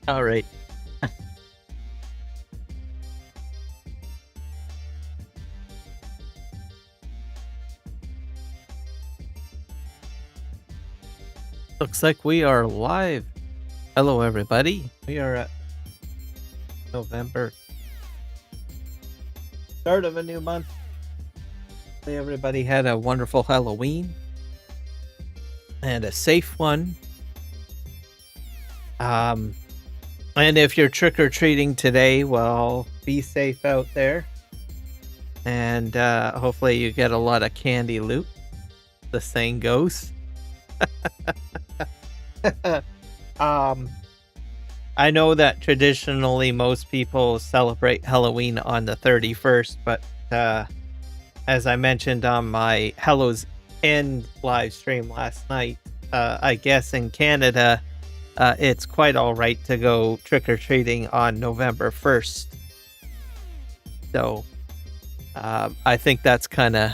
All right. Looks like we are live. Hello, everybody. We are at November. Start of a new month. Hopefully everybody had a wonderful Halloween. And a safe one. And if you're trick-or-treating today, well, be safe out there. And hopefully you get a lot of candy loot. The saying goes. I know that traditionally most people celebrate Halloween on the 31st, but as I mentioned on my Hallow's End live stream last night, I guess in Canada, it's quite all right to go trick-or-treating on November 1st. So I think that's kind of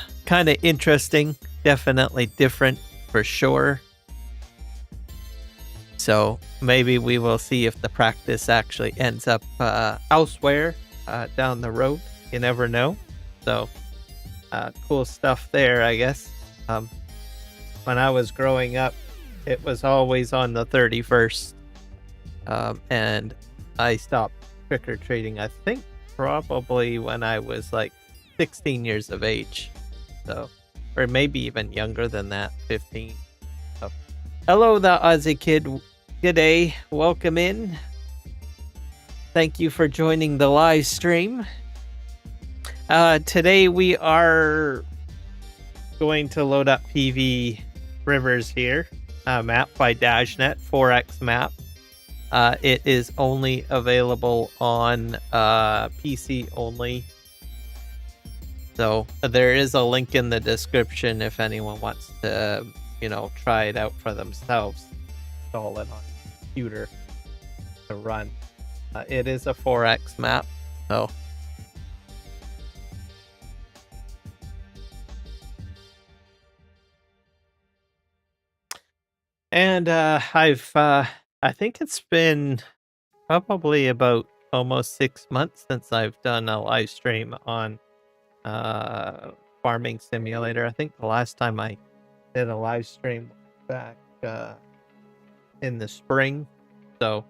interesting, definitely different for sure. So maybe we will see if the practice actually ends up elsewhere down the road. You never know. So cool stuff there, I guess. When I was growing up, it was always on the 31st. And I stopped trick-or-treating, I think, probably when I was like 16 years of age. So, or maybe even younger than that, 15. So, hello, the Aussie Kid. G'day, welcome in. Thank you for joining the live stream. Today we are going to load up PVRivers here. Map by Dajnet, 4X map. It is only available on PC only. So there is a link in the description if anyone wants to, try it out for themselves. Install it on a computer to run. It is a 4X map, so. And I think it's been probably about almost 6 months since I've done a live stream on Farming Simulator. I think the last time I did a live stream back in the spring, so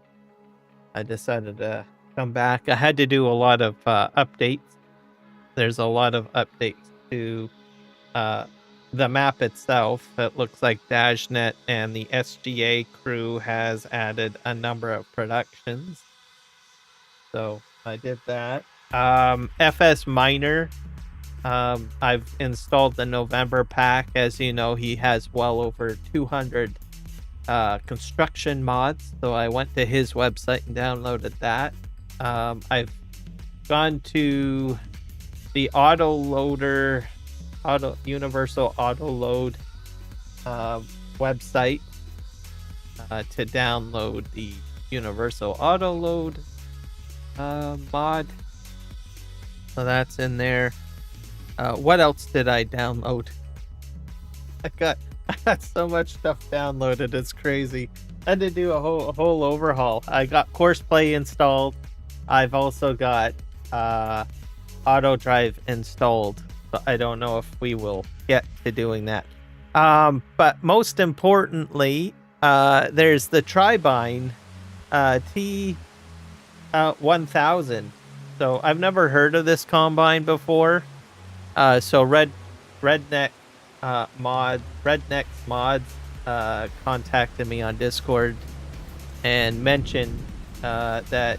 I decided to come back. I had to do a lot of updates. There's a lot of updates to the map itself. It looks like Dajnet and the SGA crew has added a number of productions, so I did that. FS Miner, I've installed the November pack. As you know, he has well over 200 construction mods, so I went to his website and downloaded that. I've gone to the Universal Auto Load website to download the Universal Auto Load mod, so that's in there. What else did I download? I got so much stuff downloaded, it's crazy. I had to do a whole overhaul. I got Courseplay installed. I've also got Auto Drive installed, but I don't know if we will get to doing that. But most importantly, there's the Tribine T1000. So I've never heard of this combine before. So Redneck's Mods contacted me on Discord and mentioned that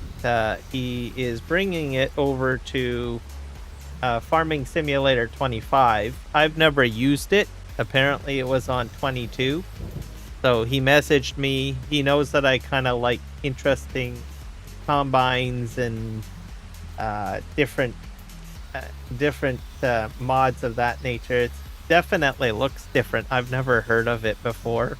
he is bringing it over to Farming Simulator 25. I've never used it. Apparently it was on 22. So he messaged me. He knows that I kind of like interesting combines and different mods of that nature. It definitely looks different. I've never heard of it before,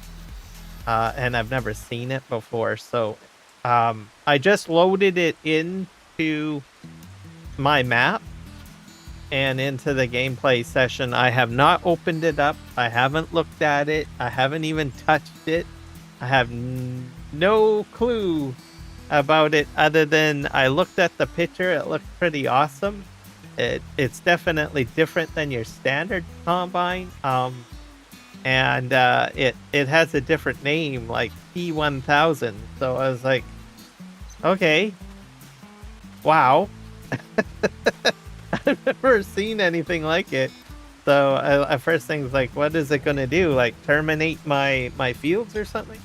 and I've never seen it before. So I just loaded it into my map and into the gameplay session. I have not opened it up. I haven't looked at it. I haven't even touched it. I have no clue about it other than I looked at the picture. It looked pretty awesome. It's definitely different than your standard combine. And it has a different name, like T1000. So I was like, okay, wow. I've never seen anything like it. So first thing's like, what is it gonna do? Like terminate my fields or something?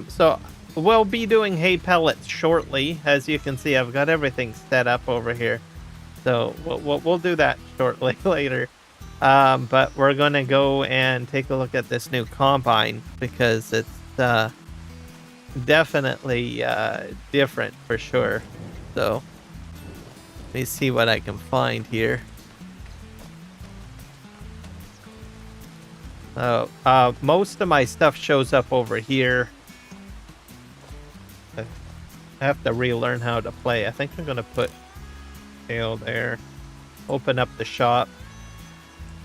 So we'll be doing hay pellets shortly. As you can see, I've got everything set up over here. So we'll do that shortly later. But we're gonna go and take a look at this new combine because it's definitely different for sure. So let me see what I can find here. Most of my stuff shows up over here. I have to relearn how to play. I think I'm gonna put tail there. Open up the shop.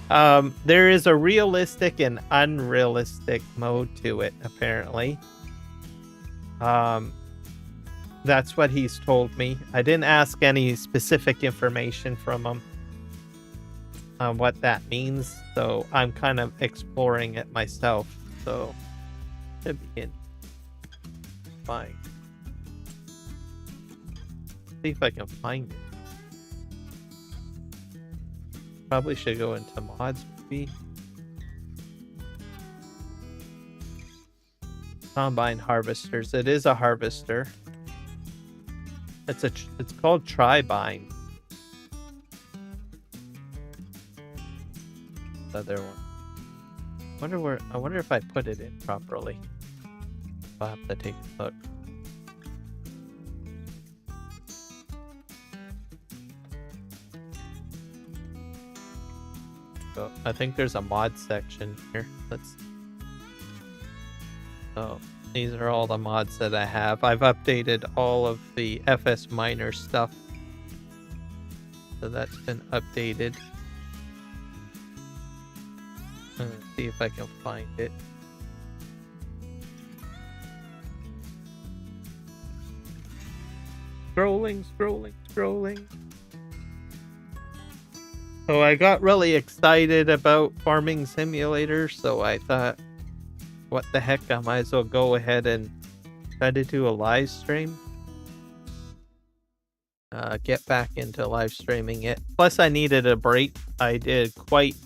There is a realistic and unrealistic mode to it, apparently. That's what he's told me. I didn't ask any specific information from him on what that means, so I'm kind of exploring it myself. So, should be fine. See if I can find it. Probably should go into mods, maybe. Combine harvesters. It is a harvester. It's called Tribine. The other one. I wonder if I put it in properly. I'll have to take a look. So I think there's a mod section here. So these are all the mods that I have. I've updated all of the FS Miner stuff. So that's been updated. Let's see if I can find it. Scrolling. So I got really excited about Farming Simulator, so I thought, what the heck, I might as well go ahead and try to do a live stream. Get back into live streaming it. Plus I needed a break. I did quite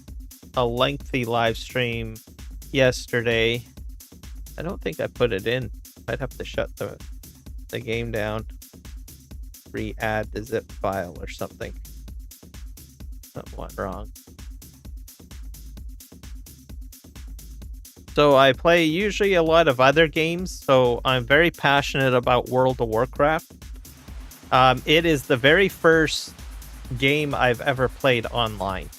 a lengthy live stream yesterday. I don't think I put it in. I'd have to shut the game down. Re-add the zip file or something. Something went wrong. So I play usually a lot of other games, so I'm very passionate about World of Warcraft. It is the very first game I've ever played online.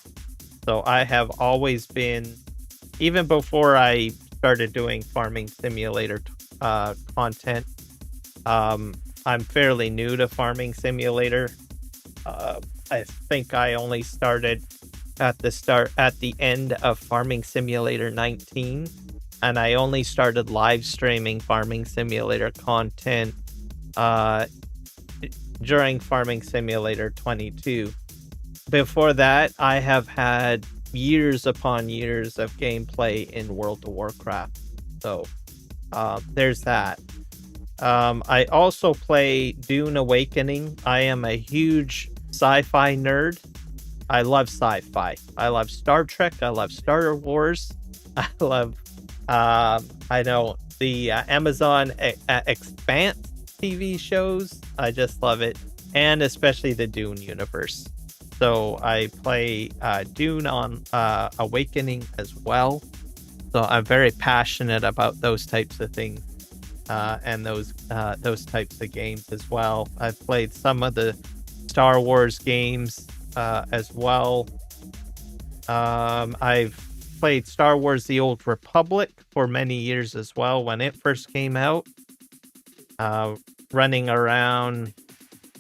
So I have always been, even before I started doing Farming Simulator content, I'm fairly new to Farming Simulator. I think I only started at the end of Farming Simulator 19, and I only started live streaming Farming Simulator content during Farming Simulator 22. Before that, I have had years upon years of gameplay in World of Warcraft. So there's that. I also play Dune Awakening. I am a huge sci-fi nerd. I love sci-fi. I love Star Trek. I love Star Wars. I love, I know the Amazon Expanse TV shows. I just love it. And especially the Dune universe. So I play Dune on Awakening as well. So I'm very passionate about those types of things and those types of games as well. I've played some of the Star Wars games as well. I've played Star Wars The Old Republic for many years as well when it first came out. Running around,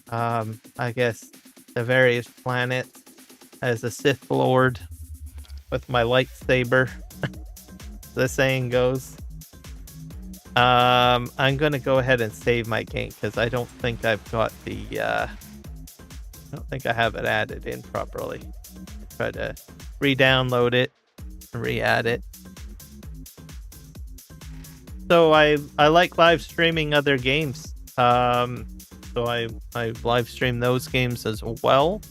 I guess, the various planets as a Sith Lord with my lightsaber. The saying goes. I'm gonna go ahead and save my game because I don't think I've got the I don't think I have it added in properly. Try to re-download it, re-add it. So I like live streaming other games. So I live stream those games as well.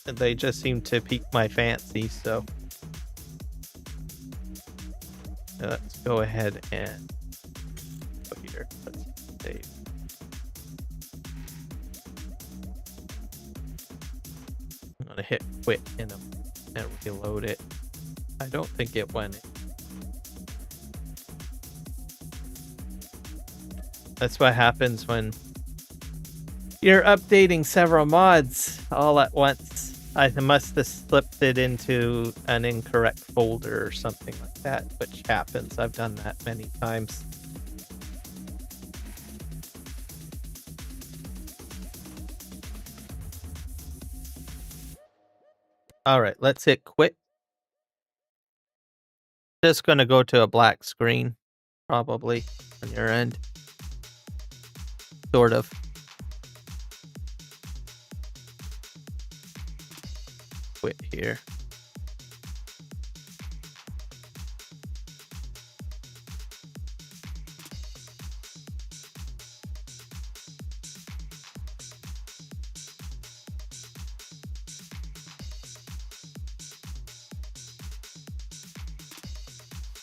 And they just seem to pique my fancy, so let's go ahead and go here. Let's save. I'm gonna hit quit in them and reload it. I don't think it went in. That's what happens when you're updating several mods all at once. I must have slipped it into an incorrect folder or something like that, which happens. I've done that many times. All right, let's hit quit. Just going to go to a black screen, probably, on your end. Sort of. Quit here.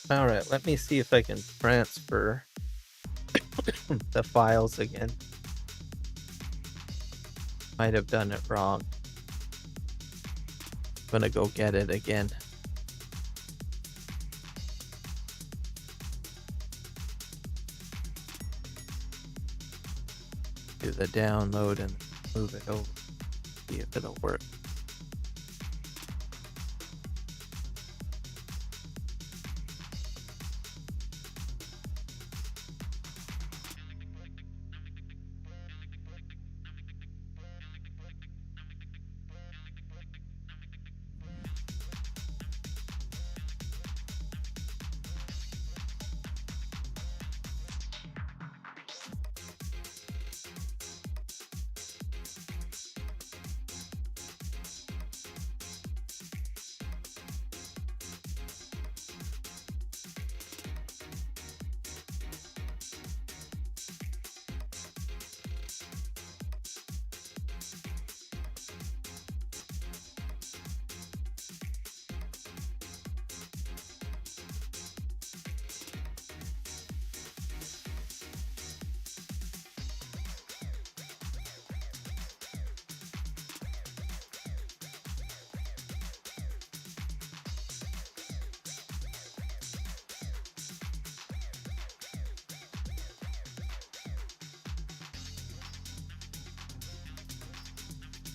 All right, let me see if I can transfer the files again. Might have done it wrong. I'm gonna go get it again. Do the download and move it over. See if it'll work.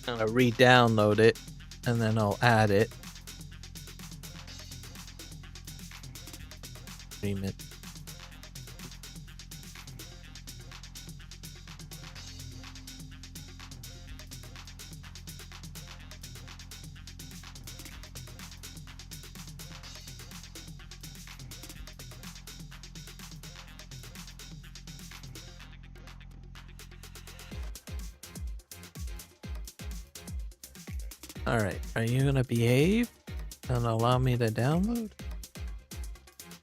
I'm gonna re-download it and then I'll add it. Agreement. All right, are you gonna behave and allow me to download?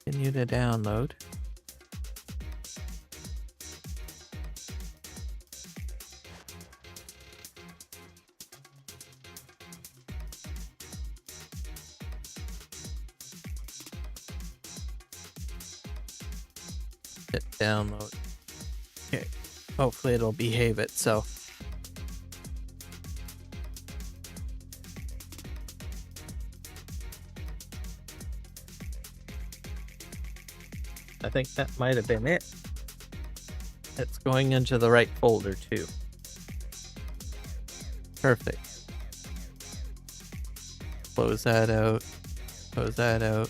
Continue to download. Hit download. Okay, hopefully it'll behave itself. I think that might have been it. It's going into the right folder too. Perfect. Close that out. Close that out.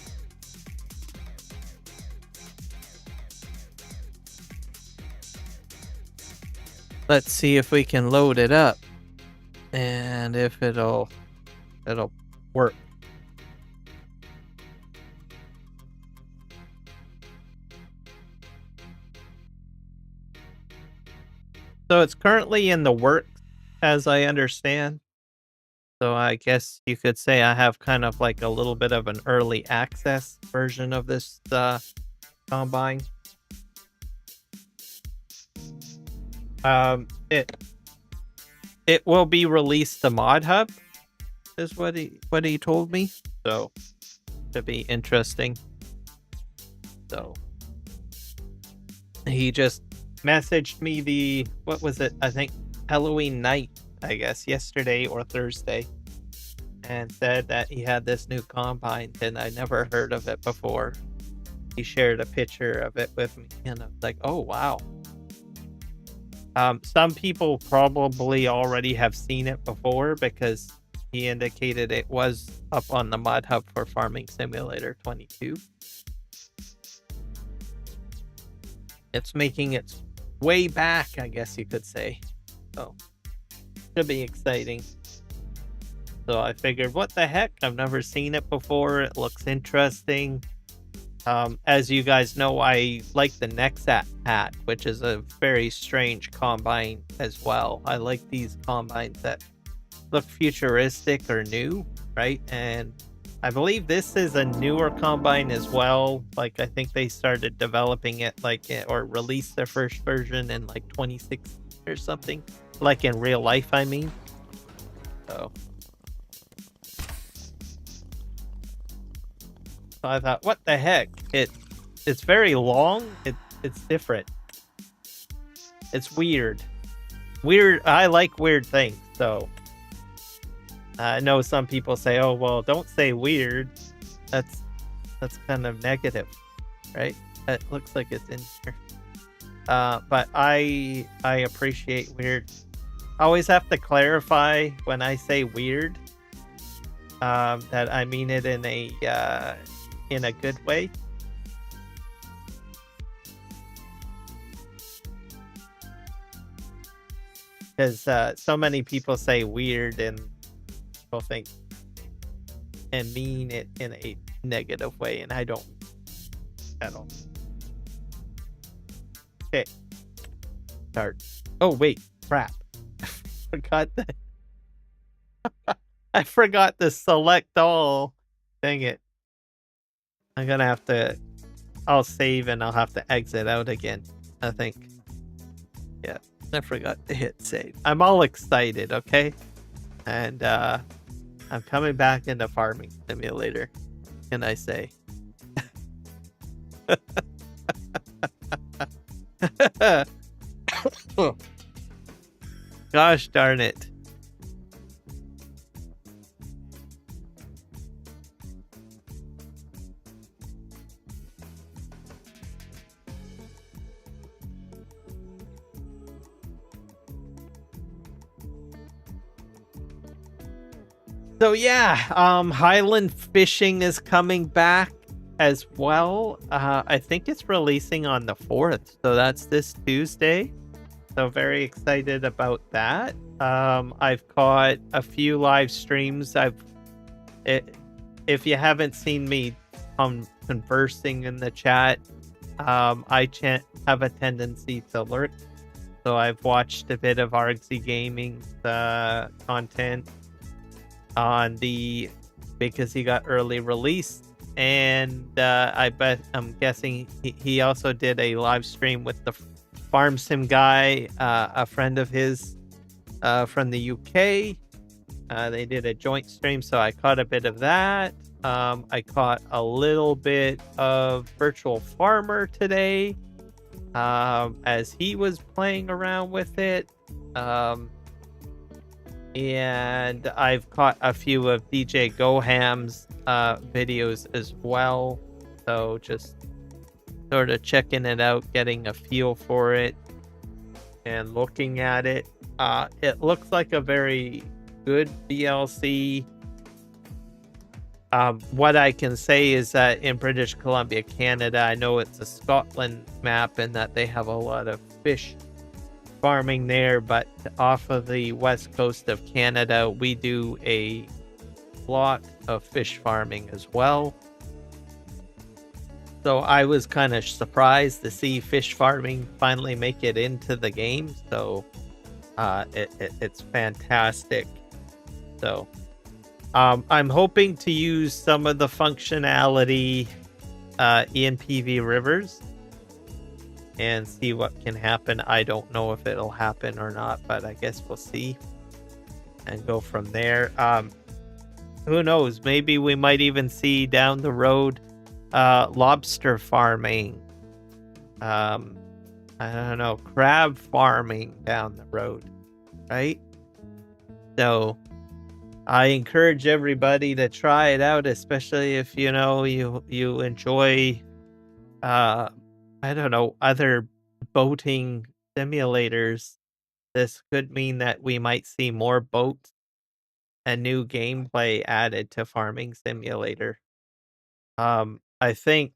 Let's see if we can load it up and if it'll work. So it's currently in the works, as I understand. So I guess you could say I have kind of like a little bit of an early access version of this combine. It will be released to Mod Hub, is what he told me. So should be interesting. So he just messaged me what was it? I think Halloween night, I guess, yesterday or Thursday, and said that he had this new combine and I never heard of it before. He shared a picture of it with me and I was like, oh wow. Some people probably already have seen it before because he indicated it was up on the Mod Hub for Farming Simulator 22. It's making its way back, I guess you could say. So, should be exciting. So I figured, what the heck? I've never seen it before. It looks interesting. As you guys know, I like the Nexat hat, which is a very strange combine as well. I like these combines that look futuristic or new, right? And I believe this is a newer combine as well. Like, I think they started developing it or released their first version in like 2016 or something. Like in real life, I mean. So I thought, what the heck? It's very long. It's different. It's weird. I like weird things. So I know some people say, "Oh, well, don't say weird." That's kind of negative, right? It looks like it's in here. But I appreciate weird. I always have to clarify when I say weird that I mean it in a good way. Because so many people say weird and people think and mean it in a negative way, and I don't at all. Okay. Start. Oh wait, crap. I forgot to select all. Dang it. I'm gonna have to, I'll save and I'll have to exit out again, I think. Yeah, I forgot to hit save. I'm all excited, okay? And I'm coming back into Farming Simulator, can I say? Gosh darn it. So yeah, Highland Fishing is coming back as well. I think it's releasing on the 4th, so that's this Tuesday. So very excited about that. I've caught a few live streams. If you haven't seen me conversing in the chat, I have a tendency to lurk. So I've watched a bit of Argsy Gaming's content on because he got early release, and I'm guessing he also did a live stream with the Farm Sim guy, a friend of his from the UK. They did a joint stream, so I caught a bit of that. I caught a little bit of Virtual Farmer today as he was playing around with it. And I've caught a few of DJ Goham's videos as well. So just sort of checking it out, getting a feel for it, and looking at it. It looks like a very good DLC. What I can say is that in British Columbia, Canada, I know it's a Scotland map and that they have a lot of fish farming there, but off of the west coast of Canada, we do a lot of fish farming as well. So I was kind of surprised to see fish farming finally make it into the game. So it's fantastic. So I'm hoping to use some of the functionality in PVRivers and see what can happen. I don't know if it'll happen or not, but I guess we'll see and go from there. Who knows? Maybe we might even see down the road lobster farming. I don't know, crab farming down the road, right? So I encourage everybody to try it out, especially if you enjoy I don't know, other boating simulators. This could mean that we might see more boats and new gameplay added to Farming Simulator. I think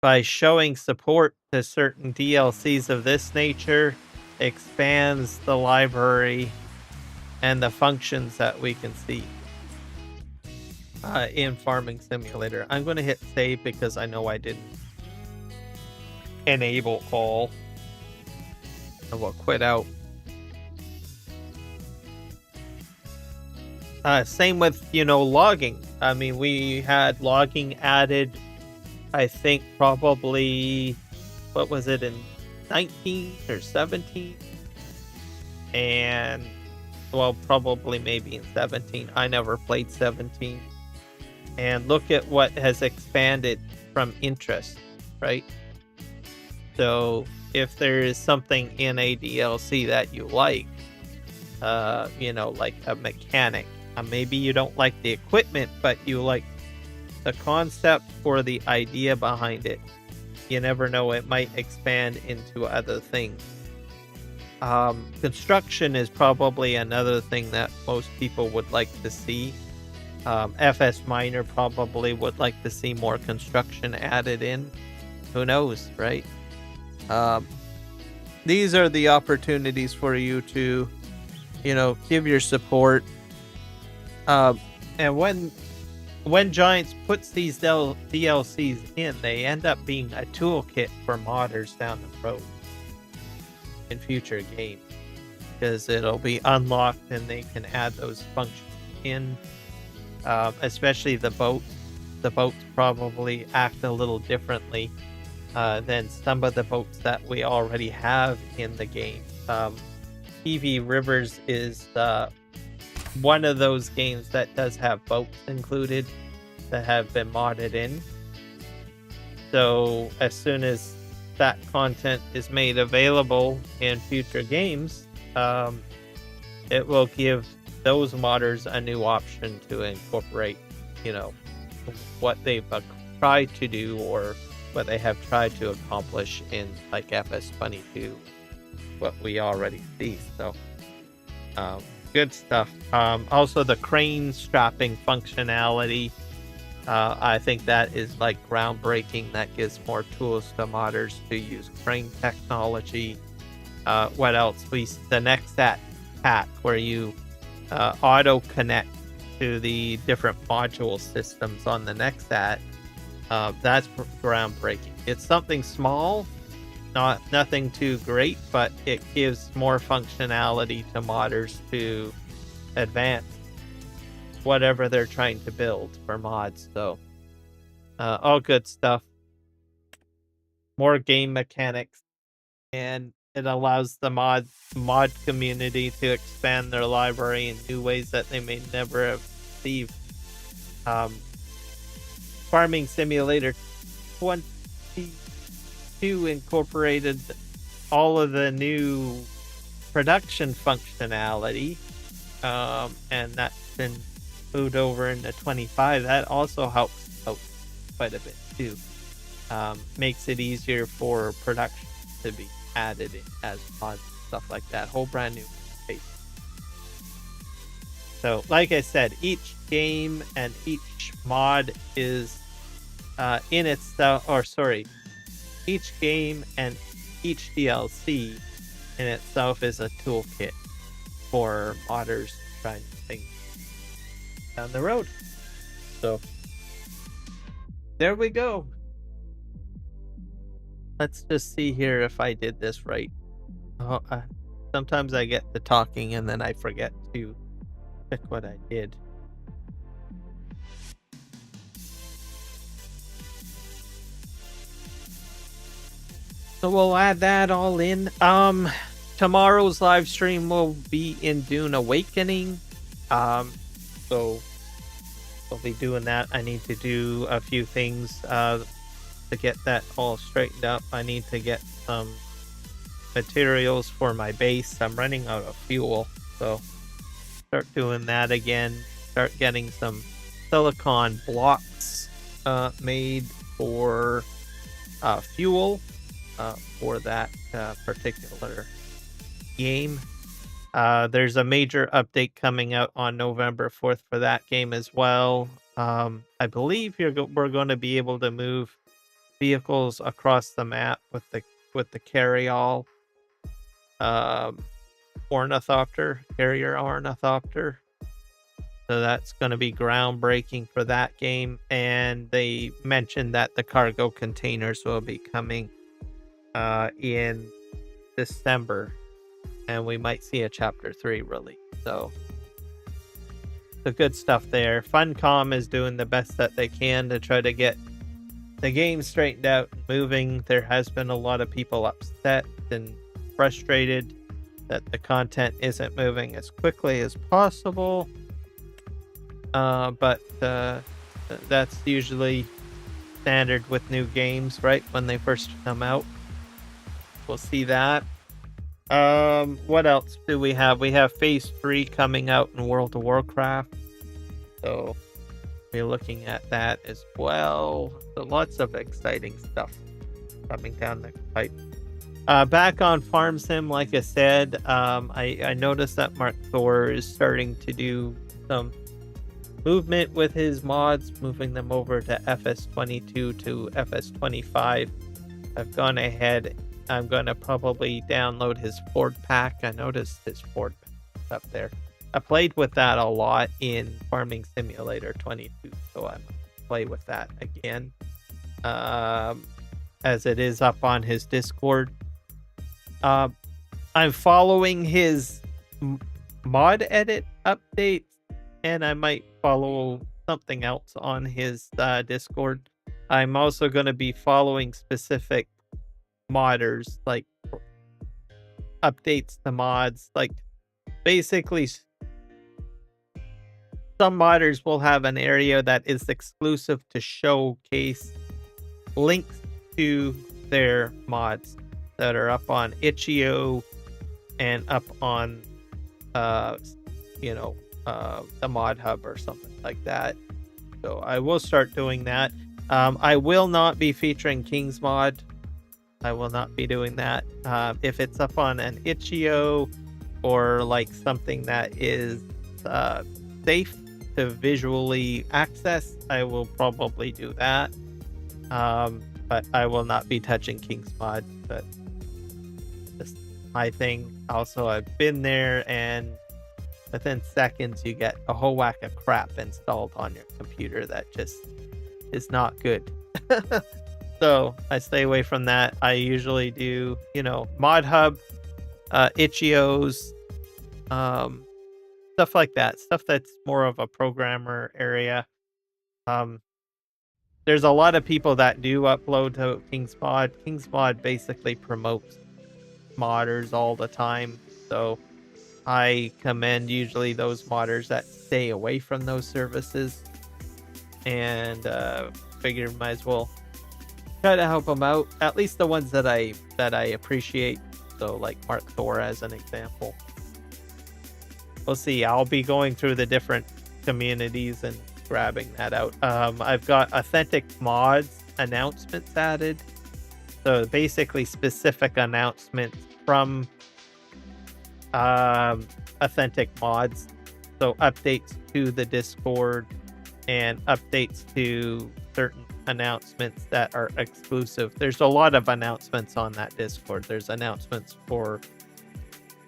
by showing support to certain DLCs of this nature expands the library and the functions that we can see in Farming Simulator. I'm going to hit save because I know I didn't enable all. And we'll quit out. Same with, logging. I mean, we had logging added, I think probably, what was it, in 19 or 17? And, well, probably maybe in 17. I never played 17. And look at what has expanded from interest, right? So if there is something in a DLC that you like, like a mechanic, maybe you don't like the equipment, but you like the concept or the idea behind it, you never know, it might expand into other things. Construction is probably another thing that most people would like to see. FS Miner probably would like to see more construction added in. Who knows, right? These are the opportunities for you to, give your support. And when Giants puts these DLCs in, they end up being a toolkit for modders down the road in future games, because it'll be unlocked and they can add those functions in. Especially the boats. The boats probably act a little differently than some of the boats that we already have in the game. PVRivers is one of those games that does have boats included that have been modded in. So as soon as that content is made available in future games, it will give those modders a new option to incorporate, what they've tried to do or what they have tried to accomplish in like FS25, what we already see. So good stuff. Also the crane strapping functionality, I think that is like groundbreaking. That gives more tools to modders to use crane technology. What else? The next pack where you auto connect to the different module systems on the next that's groundbreaking. It's something small, nothing too great, but it gives more functionality to modders to advance whatever they're trying to build for mods. So all good stuff. More game mechanics, and it allows the mod community to expand their library in new ways that they may never have received. Farming Simulator 22 incorporated all of the new production functionality, and that's been moved over into 25. That also helps out quite a bit too. Makes it easier for production to be added in as mods, stuff like that. Whole brand new space. So like I said, each game and each mod is in itself, each game and each DLC in itself is a toolkit for modders trying things down the road. So there we go. let's just see here if I did this right. Oh, sometimes I get the talking and then I forget to check what I did. So we'll add that all in. Tomorrow's live stream will be in Dune Awakening. So we'll be doing that. I need to do a few things to get that all straightened up. I need to get some materials for my base. I'm running out of fuel, so start doing that again. Start getting some silicon blocks made for fuel for that particular game. There's a major update coming out on November 4th for that game as well. I believe we're going to be able to move vehicles across the map with the carry-all ornithopter, carrier ornithopter. So that's going to be groundbreaking for that game. And they mentioned that the cargo containers will be coming in December, and we might see a chapter 3 release. So the good stuff there. Funcom is doing the best that they can to try to get the game straightened out and moving. There has been a lot of people upset and frustrated that the content isn't moving as quickly as possible. But that's usually standard with new games, right? When they first come out. We'll see that. What else do we have? We have Phase 3 coming out in World of Warcraft. So we're looking at that as well. So lots of exciting stuff coming down the pipe. Back on Farm Sim, like I said, I noticed that Mark Thor is starting to do some movement with his mods, moving them over to FS22 to FS25. I've gone ahead. I'm going to probably download his Ford pack. I noticed his Ford pack up there. I played with that a lot in Farming Simulator 22, so I'm going to play with that again. As it is up on his Discord. I'm following his mod edit updates, and I might follow something else on his Discord. I'm also going to be following specific modders, like updates to mods. Like basically some modders will have an area that is exclusive to showcase links to their mods that are up on itch.io and up on the mod hub or something like that. So I will start doing that. I will not be featuring King's mod. I will not be doing that. If it's up on an itch.io or like something that is safe to visually access, I will probably do that. But I will not be touching King's mod. But just my thing. Also, I've been there, and within seconds you get a whole whack of crap installed on your computer that just is not good. So I stay away from that. I usually do, Mod Hub, itch.io's, stuff like that. Stuff that's more of a programmer area. There's a lot of people that do upload to King's Mod. King's Mod basically promotes modders all the time. So I commend usually those modders that stay away from those services. And figure might as well try to help them out, at least the ones that I appreciate. So like Mark Thor as an example. We'll see. I'll be going through the different communities and grabbing that out. I've got authentic mods announcements added, so basically specific announcements from authentic mods. So updates to the Discord and updates to certain announcements that are exclusive. There's a lot of announcements on that Discord. There's announcements for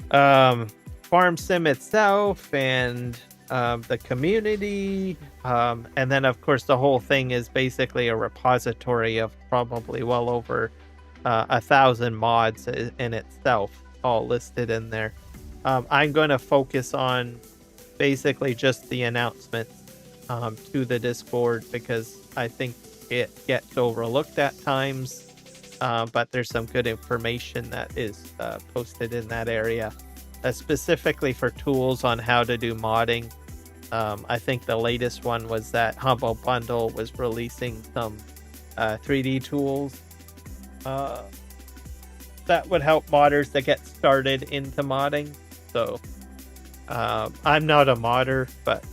Farm Sim itself and the community, and then of course the whole thing is basically a repository of probably well over 1,000 mods in itself, all listed in there. I'm going to focus on basically just the announcements to the Discord, because I think it gets overlooked at times, but there's some good information that is posted in that area, specifically for tools on how to do modding. I think the latest one was that Humble Bundle was releasing some 3D tools that would help modders to get started into modding. So I'm not a modder, but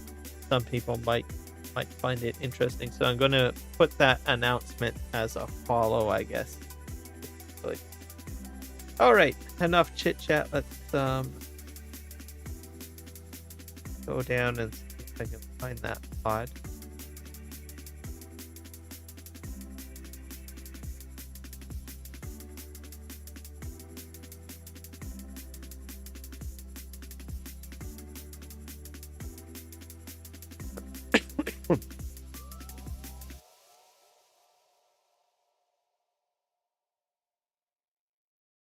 some people might find it interesting. So I'm going to put that announcement as a follow, I guess. All right, enough chit chat. Let's go down and see if I can find that pod.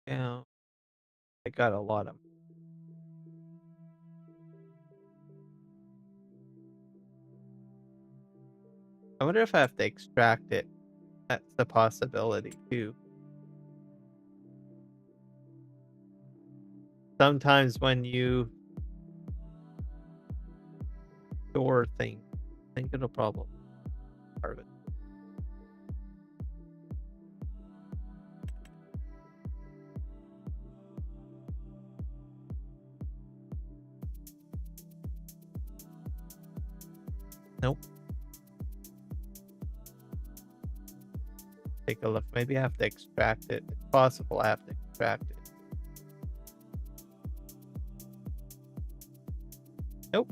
Yeah, I got a lot of. I wonder if I have to extract it. That's the possibility too. Sometimes when you store things, I think it'll probably be part of it. Nope. Take a look. Maybe I have to extract it. It's possible I have to extract it. Nope.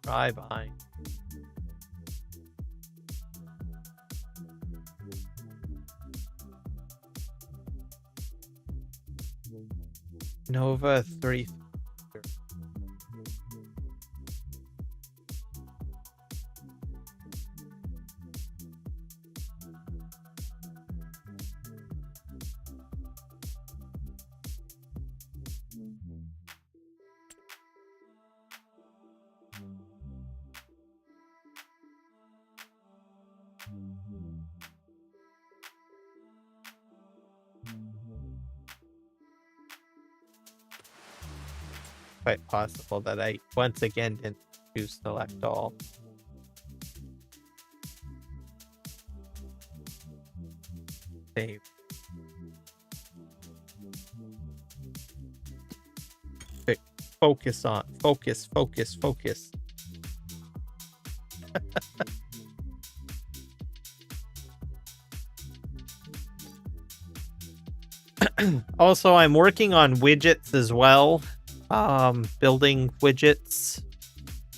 Tribine. Nova 3. Quite possible that I once again didn't choose select all. Save. Focus on focus. Also, I'm working on widgets as well. Building widgets.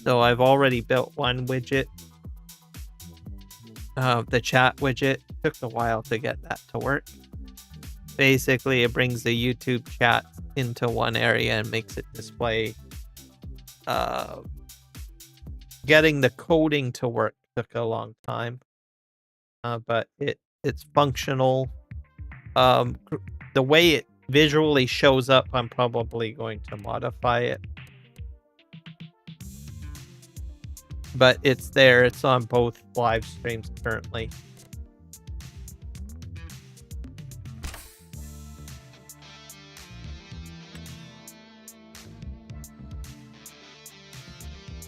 So I've already built one widget. The chat widget took a while to get that to work. Basically, it brings the YouTube chat into one area and makes it display. Getting the coding to work took a long time, but it's functional. The way it visually shows up, I'm probably going to modify it. But it's there. It's on both live streams currently.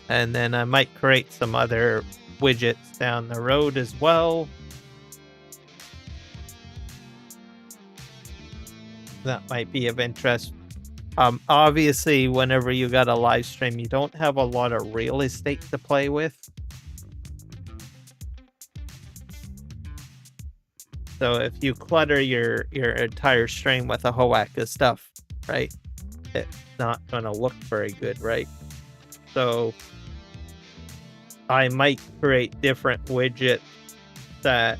And then I might create some other widgets down the road as well. That might be of interest. Obviously, whenever you got a live stream, you don't have a lot of real estate to play with. So if you clutter your entire stream with a whole whack of stuff, right, it's not going to look very good, right? So I might create different widgets that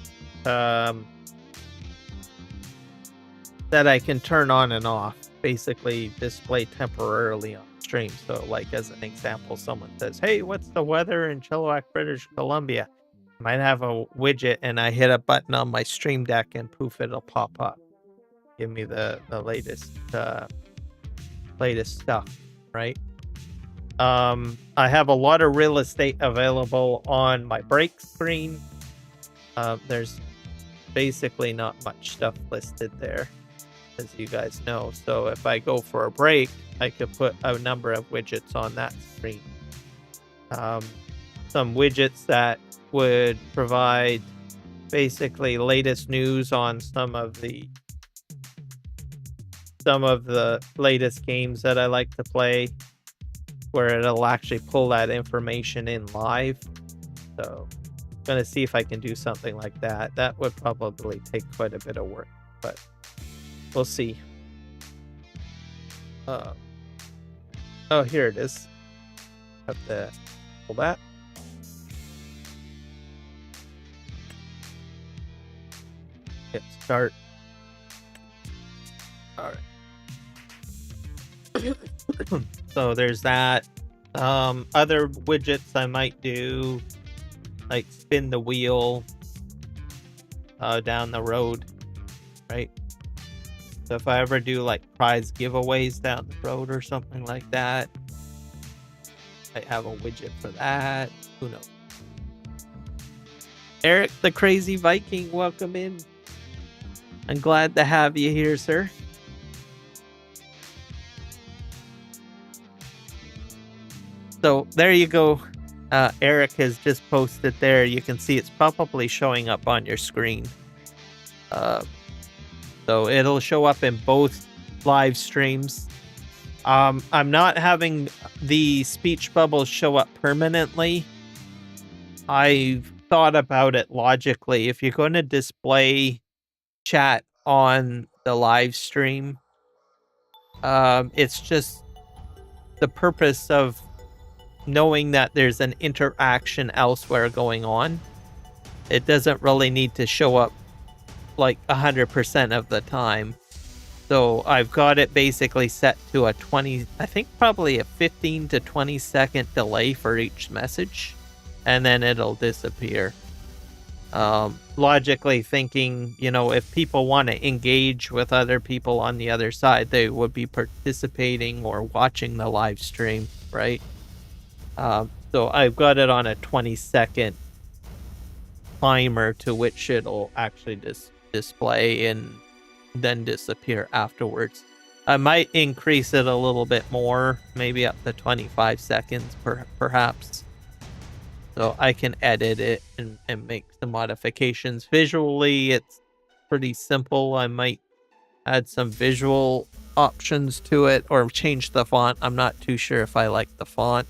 that I can turn on and off, basically display temporarily on stream. So like as an example, someone says, hey, what's the weather in Chilliwack, British Columbia? I might have a widget and I hit a button on my stream deck and poof, it'll pop up. Give me the latest stuff, right? I have a lot of real estate available on my break screen. There's basically not much stuff listed there, as you guys know. So if I go for a break, I could put a number of widgets on that screen. Some widgets that would provide basically latest news on some of the latest games that I like to play, where it'll actually pull that information in live. So I'm gonna see if I can do something like that. That would probably take quite a bit of work, but we'll see. Oh, here it is. Have to pull that. Hit start. All right. So there's that. Other widgets I might do, like spin the wheel down the road, right? So if I ever do like prize giveaways down the road or something like that, I have a widget for that. Who knows? Eric the Crazy Viking, welcome in. I'm glad to have you here, sir. So there you go. Eric has just posted there. You can see it's probably showing up on your screen. So it'll show up in both live streams. I'm not having the speech bubbles show up permanently. I've thought about it logically. If you're going to display chat on the live stream, it's just the purpose of knowing that there's an interaction elsewhere going on. It doesn't really need to show up like 100% of the time. So I've got it basically set to a 20, I think probably a 15 to 20 second delay for each message, and then it'll disappear. Logically thinking, you know, if people want to engage with other people on the other side, they would be participating or watching the live stream, right? So I've got it on a 20-second timer to which it'll actually display and then disappear afterwards. I might increase it a little bit more, maybe up to 25 seconds perhaps. So I can edit it and make some modifications. Visually, it's pretty simple. I might add some visual options to it or change the font. I'm not too sure if I like the font.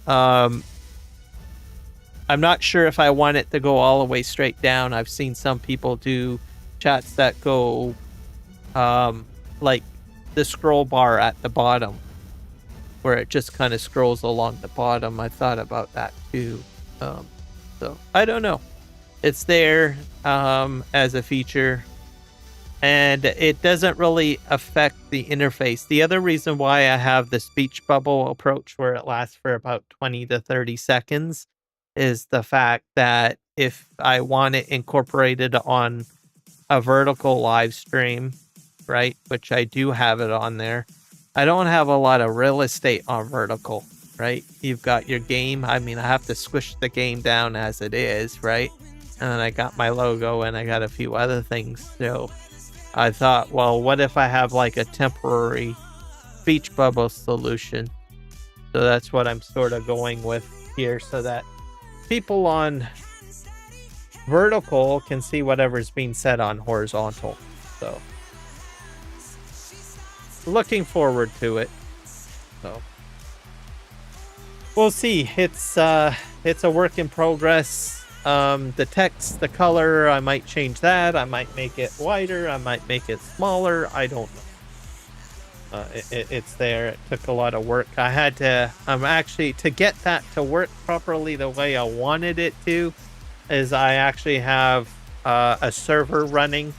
I'm not sure if I want it to go all the way straight down. I've seen some people do chats that go like the scroll bar at the bottom, where it just kind of scrolls along the bottom. I thought about that too. So I don't know. It's there as a feature, and it doesn't really affect the interface. The other reason why I have the speech bubble approach, where it lasts for about 20 to 30 seconds, is the fact that if I want it incorporated on a vertical live stream, right, which I do have it on there, I don't have a lot of real estate on vertical, right? You've got your game. I mean, I have to squish the game down as it is, right? And then I got my logo and I got a few other things. So I thought, well, what if I have like a temporary speech bubble solution? So that's what I'm sort of going with here, so that people on vertical can see whatever's being said on horizontal. So looking forward to it. So we'll see. It's a work in progress. The text, the color, I might change that. I might make it wider. I might make it smaller. I don't know. It's there. It took a lot of work. I had to, actually, to get that to work properly the way I wanted it to, is I actually have a server running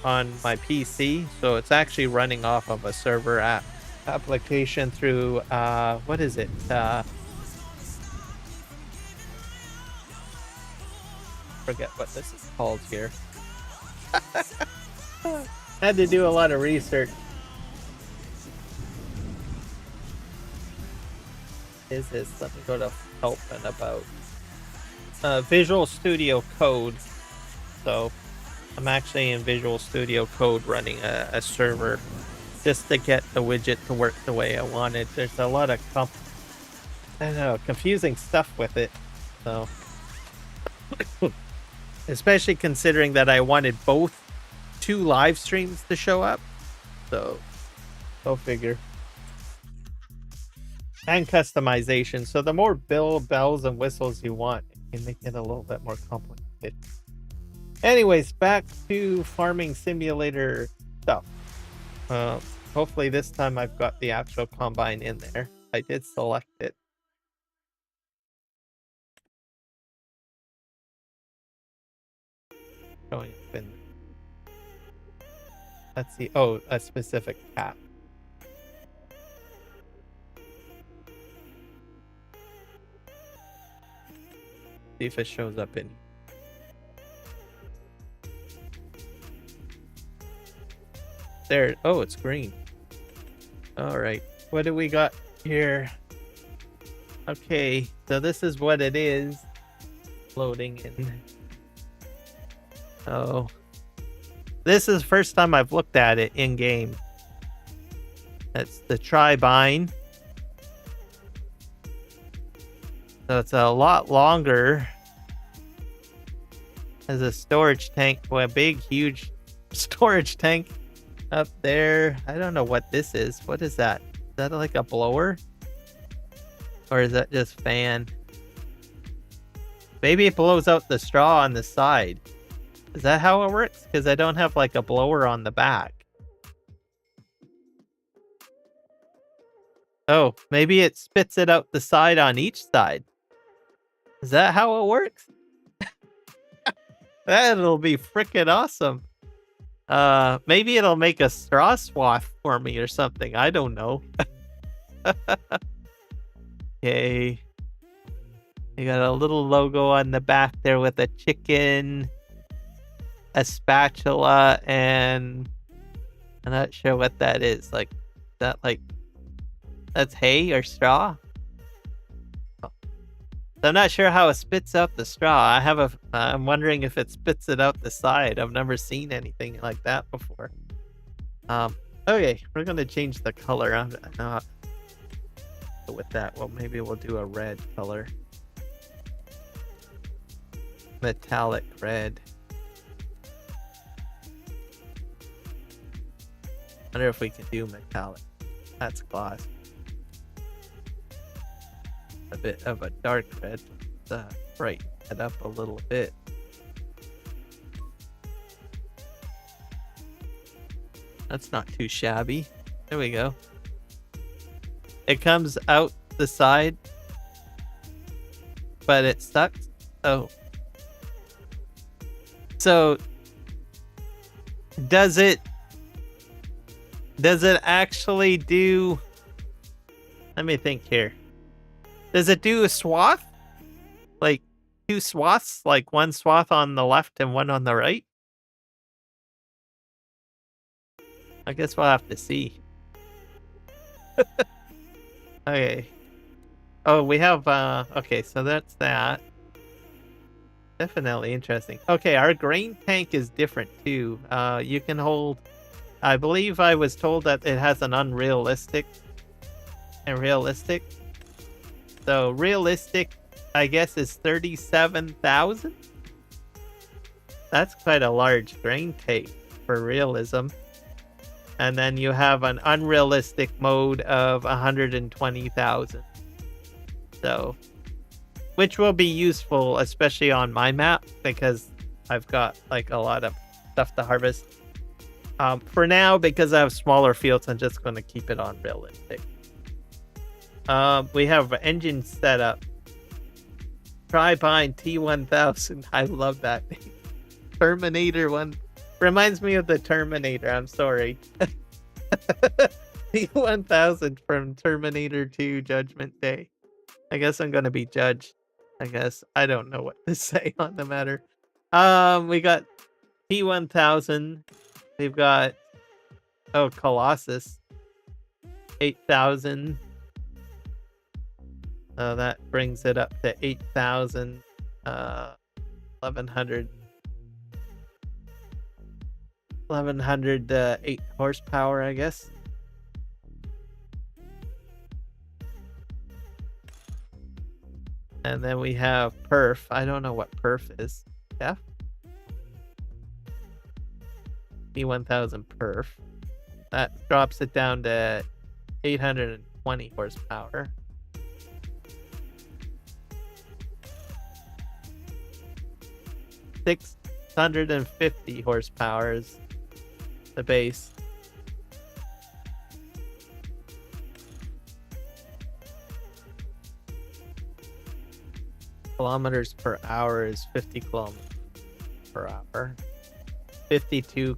on my PC. So it's actually running off of a server app. application through what is it? Forget what this is called here. Had to do a lot of research. Is this? Let me go to help and about Visual Studio Code. So I'm actually in Visual Studio Code running a server just to get the widget to work the way I wanted. There's a lot of I don't know, confusing stuff with it. So especially considering that I wanted both 2 live streams to show up. So go figure. And customization. So the more bells and whistles you want, it can make it a little bit more complicated. Anyways, back to farming simulator stuff. Hopefully this time I've got the actual combine in there. I did select it. Showing up in. Let's see. Oh, a specific cap. See if it shows up in. There. Oh, it's green. All right. What do we got here? Okay, so this is what it is. Loading in. Oh. This is the first time I've looked at it in game. That's the Tribine. So it's a lot longer. Has a storage tank, a big, huge storage tank up there. I don't know what this is. What is that? Is that like a blower? Or is that just fan? Maybe it blows out the straw on the side. Is that how it works? Because I don't have like a blower on the back. Oh, maybe it spits it out the side on each side. Is that how it works? That'll be freaking awesome. Maybe it'll make a straw swath for me or something. I don't know. Okay. You got a little logo on the back there with a chicken, a spatula, and I'm not sure what that is. Like, that like, that's hay or straw? I'm not sure how it spits out the straw. I'm wondering if it spits it out the side. I've never seen anything like that before. Okay, we're gonna change the color. I'm not with that. Well, maybe we'll do a red color. Metallic red. Wonder if we can do metallic. That's gloss. A bit of a dark red. Brighten it up a little bit. That's not too shabby. There we go. It comes out the side, but it sucks. Oh. So does it actually do, let me think here. Does it do a swath? Like 2 swaths? Like 1 swath on the left and 1 on the right? I guess we'll have to see. Okay. Oh, we have, okay, so that's that. Definitely interesting. Okay, our grain tank is different too. You can hold, I believe I was told that it has an unrealistic and realistic. So realistic, I guess, is 37,000. That's quite a large grain tank for realism. And then you have an unrealistic mode of 120,000. So, which will be useful, especially on my map, because I've got like a lot of stuff to harvest. For now, because I have smaller fields, I'm just going to keep it on realistic. We have engine setup. Tribine T1000. I love that. Terminator one. Reminds me of the Terminator. I'm sorry. T1000 from Terminator 2 Judgment Day. I guess I'm gonna be judged. I guess I don't know what to say on the matter. We got T1000. We've got Colossus 8000. That brings it up to 8,000. 1100. 8 horsepower, I guess. And then we have perf. I don't know what perf is. Yeah. T1000 perf. That drops it down to 820 horsepower. $650 horsepower is the base. Kilometers per hour is 50 kilometers per hour. 52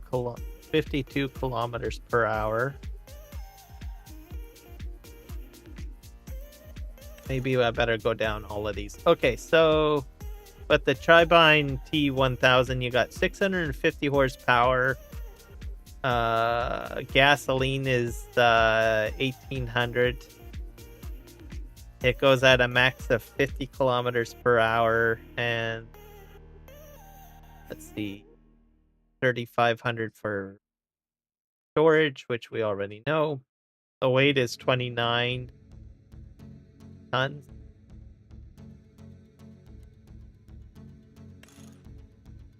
kilometers per hour. Maybe I better go down all of these. Okay, so but the Tribine T1000, you got 650 horsepower. Gasoline is 1800. It goes at a max of 50 kilometers per hour, and let's see, 3,500 for storage, which we already know. The weight is 29 tons.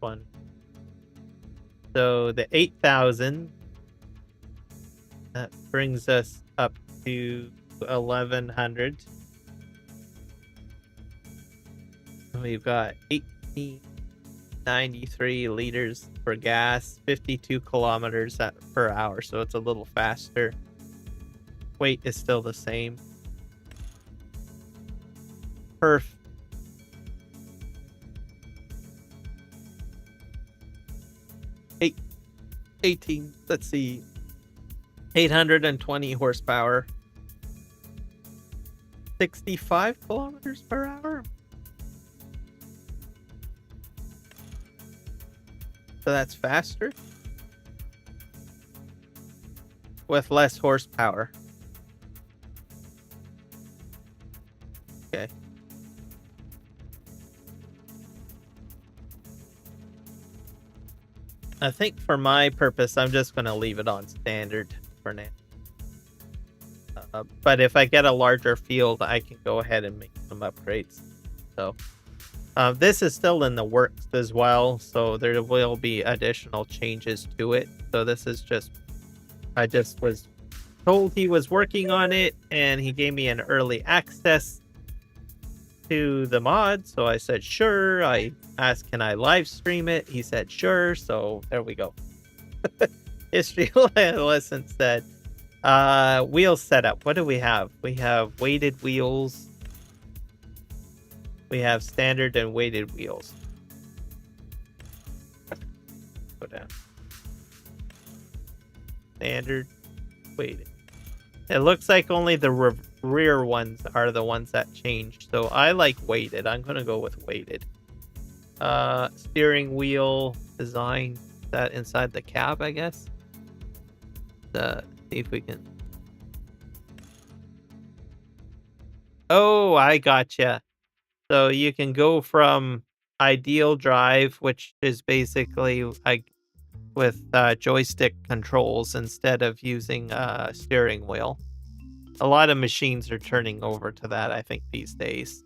One. So the 8,000, that brings us up to 1,100. We've got 1893 liters for gas, 52 kilometers per hour, so it's a little faster. Weight is still the same. Perf. Let's see, 820 horsepower, 65 kilometers per hour. So that's faster with less horsepower. Okay. I think for my purpose, I'm just going to leave it on standard for now. But if I get a larger field, I can go ahead and make some upgrades. So this is still in the works as well, so there will be additional changes to it. So this is just, I just was told he was working on it, and he gave me an early access to the mod, so I said sure. I asked, can I live stream it? He said sure, so there we go. History lesson said wheel setup. What do we have? We have weighted wheels. We have standard and weighted wheels. Go down. Standard, weighted. It looks like only the rear ones are the ones that changed. So I like weighted. I'm going to go with weighted. Steering wheel design. Is that inside the cab, I guess? See if we can. Oh, I gotcha. So you can go from ideal drive, which is basically like with joystick controls instead of using steering wheel. A lot of machines are turning over to that, I think, these days.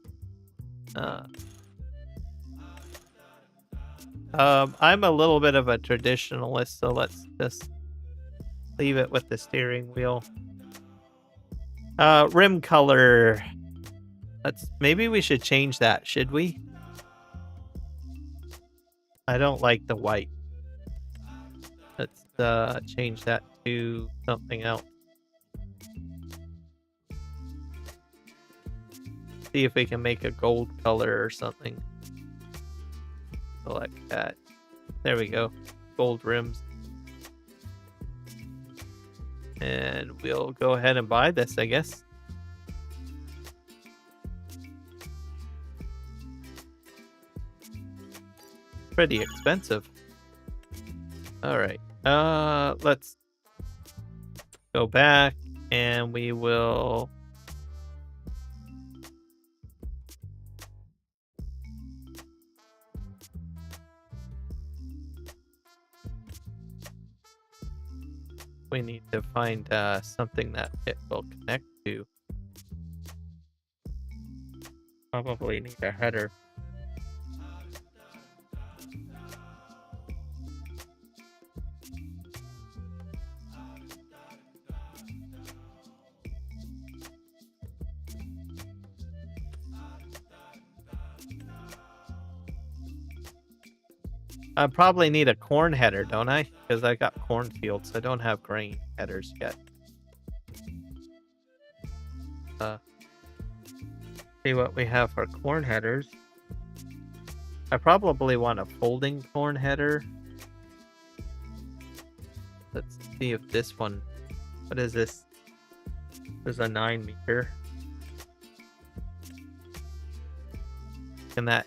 I'm a little bit of a traditionalist, so let's just leave it with the steering wheel. Rim color. Maybe we should change that, should we? I don't like the white. Let's change that to something else. See if we can make a gold color or something. Select that. There we go. Gold rims. And we'll go ahead and buy this, I guess. Pretty expensive. All right. Let's go back and we will we need to find something that it will connect to. Probably need a header. I probably need a corn header, don't I? Because I got cornfields. I don't have grain headers yet. See what we have for corn headers. I probably want a folding corn header. Let's see if this one... What is this? There's a 9 meter. And that,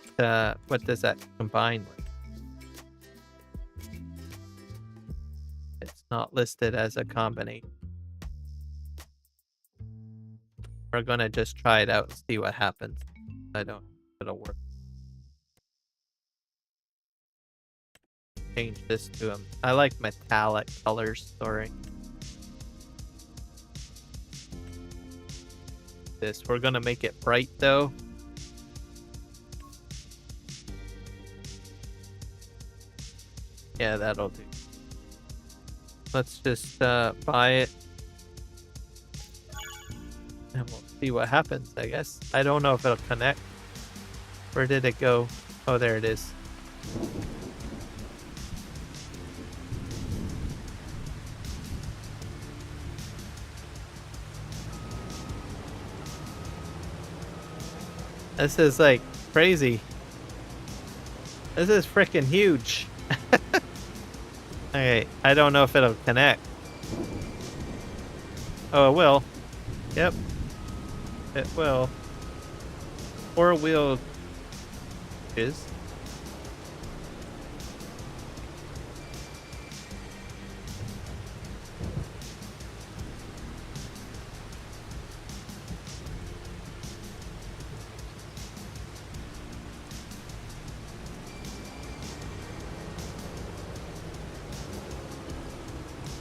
what does that combine with? It's not listed as a combination. We're gonna just try it out and see what happens. I don't know if it'll work. Change this to them. I like metallic colors, sorry. This, we're gonna make it bright though. Yeah, that'll do. Let's just buy it. And we'll see what happens, I guess. I don't know if it'll connect. Where did it go? Oh, there it is. This is like crazy. This is freaking huge. Okay, I don't know if it'll connect. Oh, it will. Yep. It will. 4-wheel is.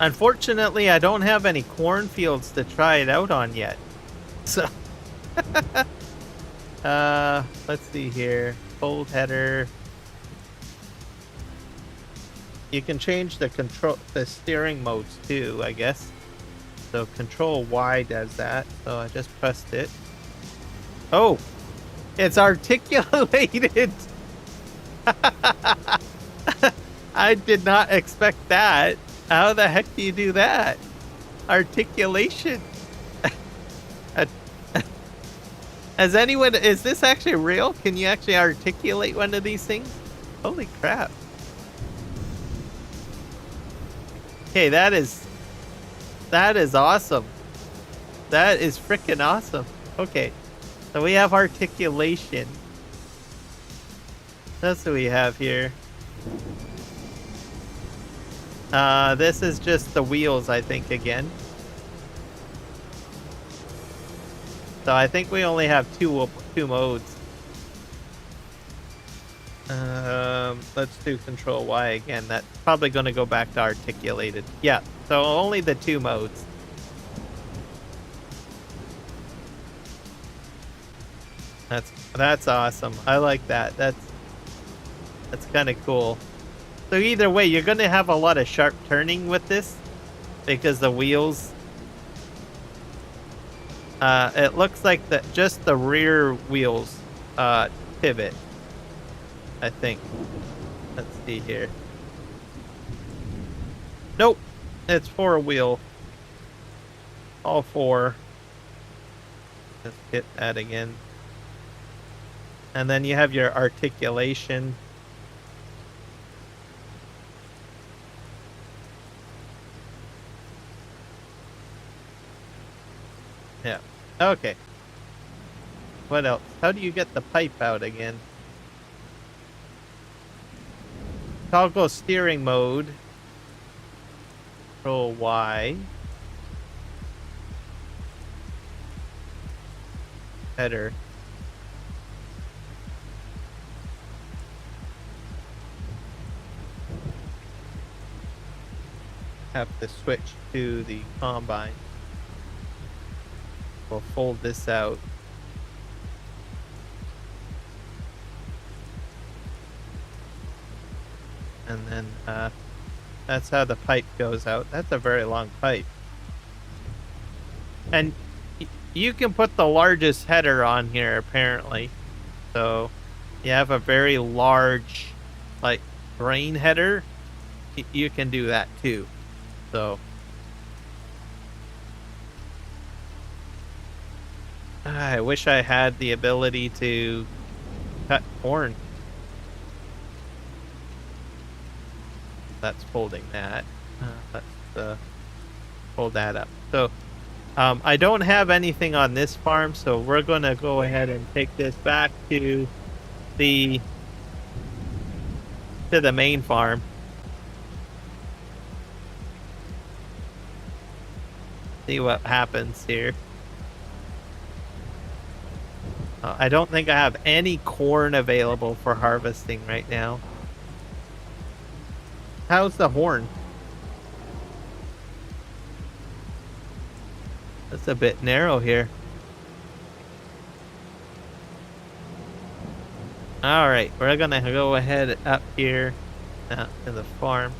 Unfortunately, I don't have any cornfields to try it out on yet. So, let's see here. Fold header. You can change the steering modes too, I guess. So Control Y does that. So I just pressed it. Oh, it's articulated. I did not expect that. How the heck do you do that? Articulation. Has anyone... Is this actually real? Can you actually articulate one of these things? Holy crap. Okay, that is awesome. That is freaking awesome. Okay. So we have articulation. That's what we have here. This is just the wheels, I think, again. So I think we only have two modes. Let's do Control Y again. That's probably going to go back to articulated. Yeah, so only the 2 modes. That's awesome. I like that. That's kind of cool. So either way, you're going to have a lot of sharp turning with this because the wheels. It looks like just the rear wheels pivot, I think. Let's see here. Nope, it's 4-wheel. All 4. Let's hit that again. And then you have your articulation. Okay. What else? How do you get the pipe out again? Toggle steering mode. Control Y. Header. Have to switch to the combine. We'll fold this out. And then that's how the pipe goes out. That's a very long pipe. And you can put the largest header on here apparently. So you have a very large like grain header. You can do that too. So I wish I had the ability to cut corn. That's folding that. Let's fold that up. So I don't have anything on this farm, so we're gonna go ahead and take this back to the main farm. See what happens here. I don't think I have any corn available for harvesting right now. How's the horn? That's a bit narrow here. Alright, we're gonna go ahead up here to the farm.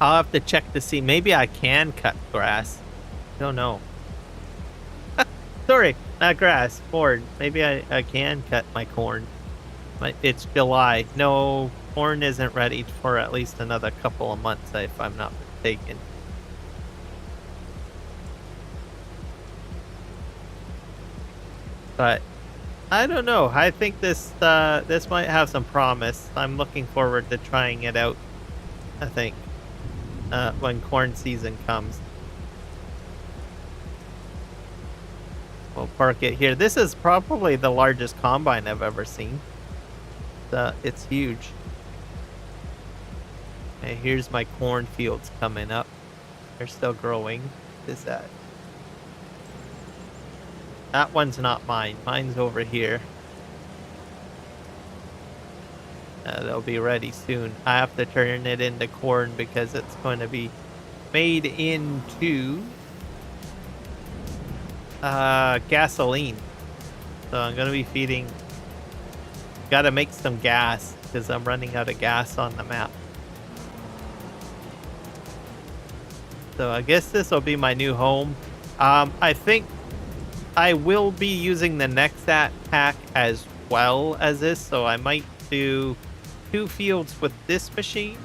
I'll have to check to see. Maybe I can cut grass. Don't know. Sorry, not grass. Corn. Maybe I can cut my corn. It's July. No, corn isn't ready for at least another couple of months, if I'm not mistaken. But I don't know. I think this might have some promise. I'm looking forward to trying it out. I think. When corn season comes. We'll park it here. This is probably the largest combine I've ever seen. It's huge. Okay, here's my cornfields coming up. They're still growing. What is that? That one's not mine. Mine's over here. They'll be ready soon. I have to turn it into corn because it's going to be made into gasoline. So I'm going to be feeding. Got to make some gas because I'm running out of gas on the map. So I guess this will be my new home. I think I will be using the Nexat pack as well as this. So I might do 2 fields with this machine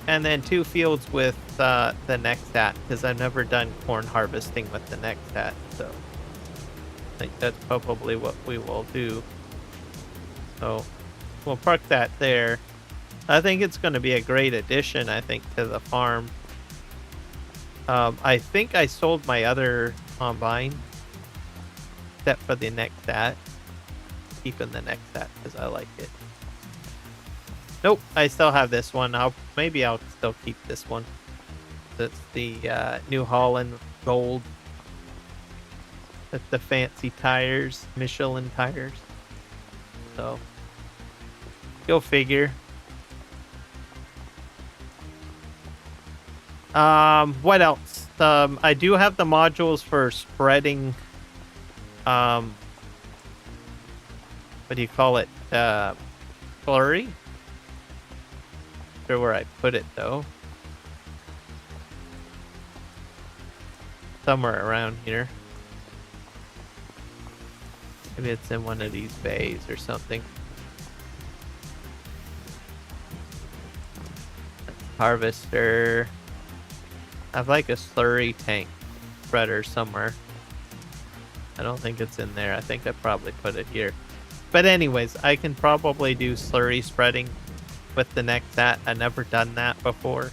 and then 2 fields with the Nexat because I've never done corn harvesting with the Nexat, so I think that's probably what we will do. So we'll park that there. I think it's going to be a great addition, I think, to the farm. I think I sold my other combine except for the Nexat. Keeping the Nexat because I like it. Nope, I still have this one. Maybe I'll still keep this one. That's the New Holland Gold. That's the fancy tires, Michelin tires. So, go figure. What else? I do have the modules for spreading. What do you call it? Slurry. Sure where I put it though. Somewhere around here. Maybe it's in one of these bays or something. Harvester. I have like a slurry tank spreader somewhere. I don't think it's in there. I think I probably put it here. But anyways, I can probably do slurry spreading with the Nexat. I've never done that before,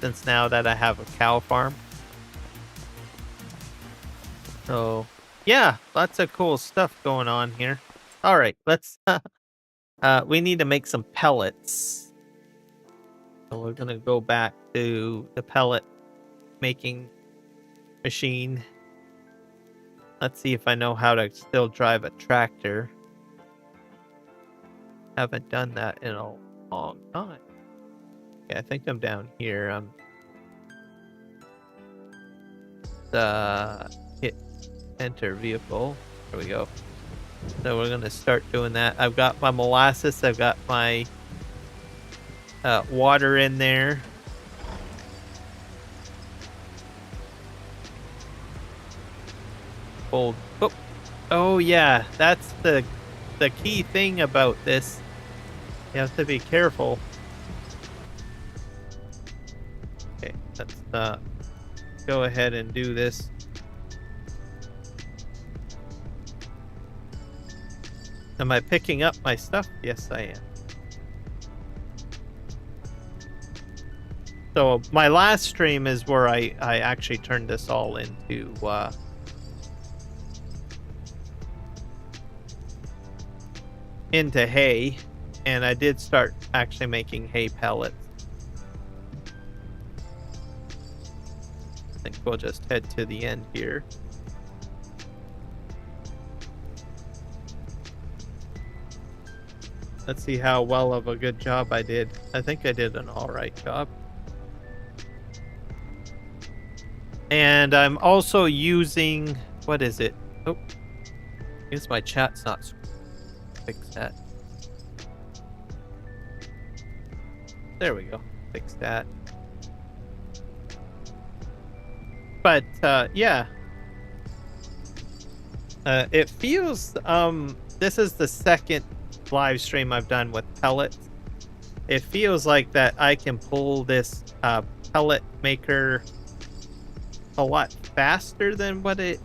since now that I have a cow farm. So yeah, lots of cool stuff going on here. All right, let's we need to make some pellets. So we're gonna go back to the pellet making machine. Let's see if I know how to still drive a tractor. Haven't done that in a long time. Okay, I think I'm down here. Hit enter vehicle. There we go. So we're gonna start doing that. I've got my molasses. I've got my water in there. Old. Oh yeah, that's the key thing about this. You have to be careful. Okay, let's go ahead and do this. Am I picking up my stuff? Yes, I am. So my last stream is where I actually turned this all into hay, and I did start actually making hay pellets. I think we'll just head to the end here. Let's see how well of a good job I did. I think I did an alright job. And I'm also using, what is it? Oh, I guess my chat's not. Fix that. There we go. Fix that. But yeah. It feels this is the second live stream I've done with pellets. It feels like that I can pull this pellet maker a lot faster than what it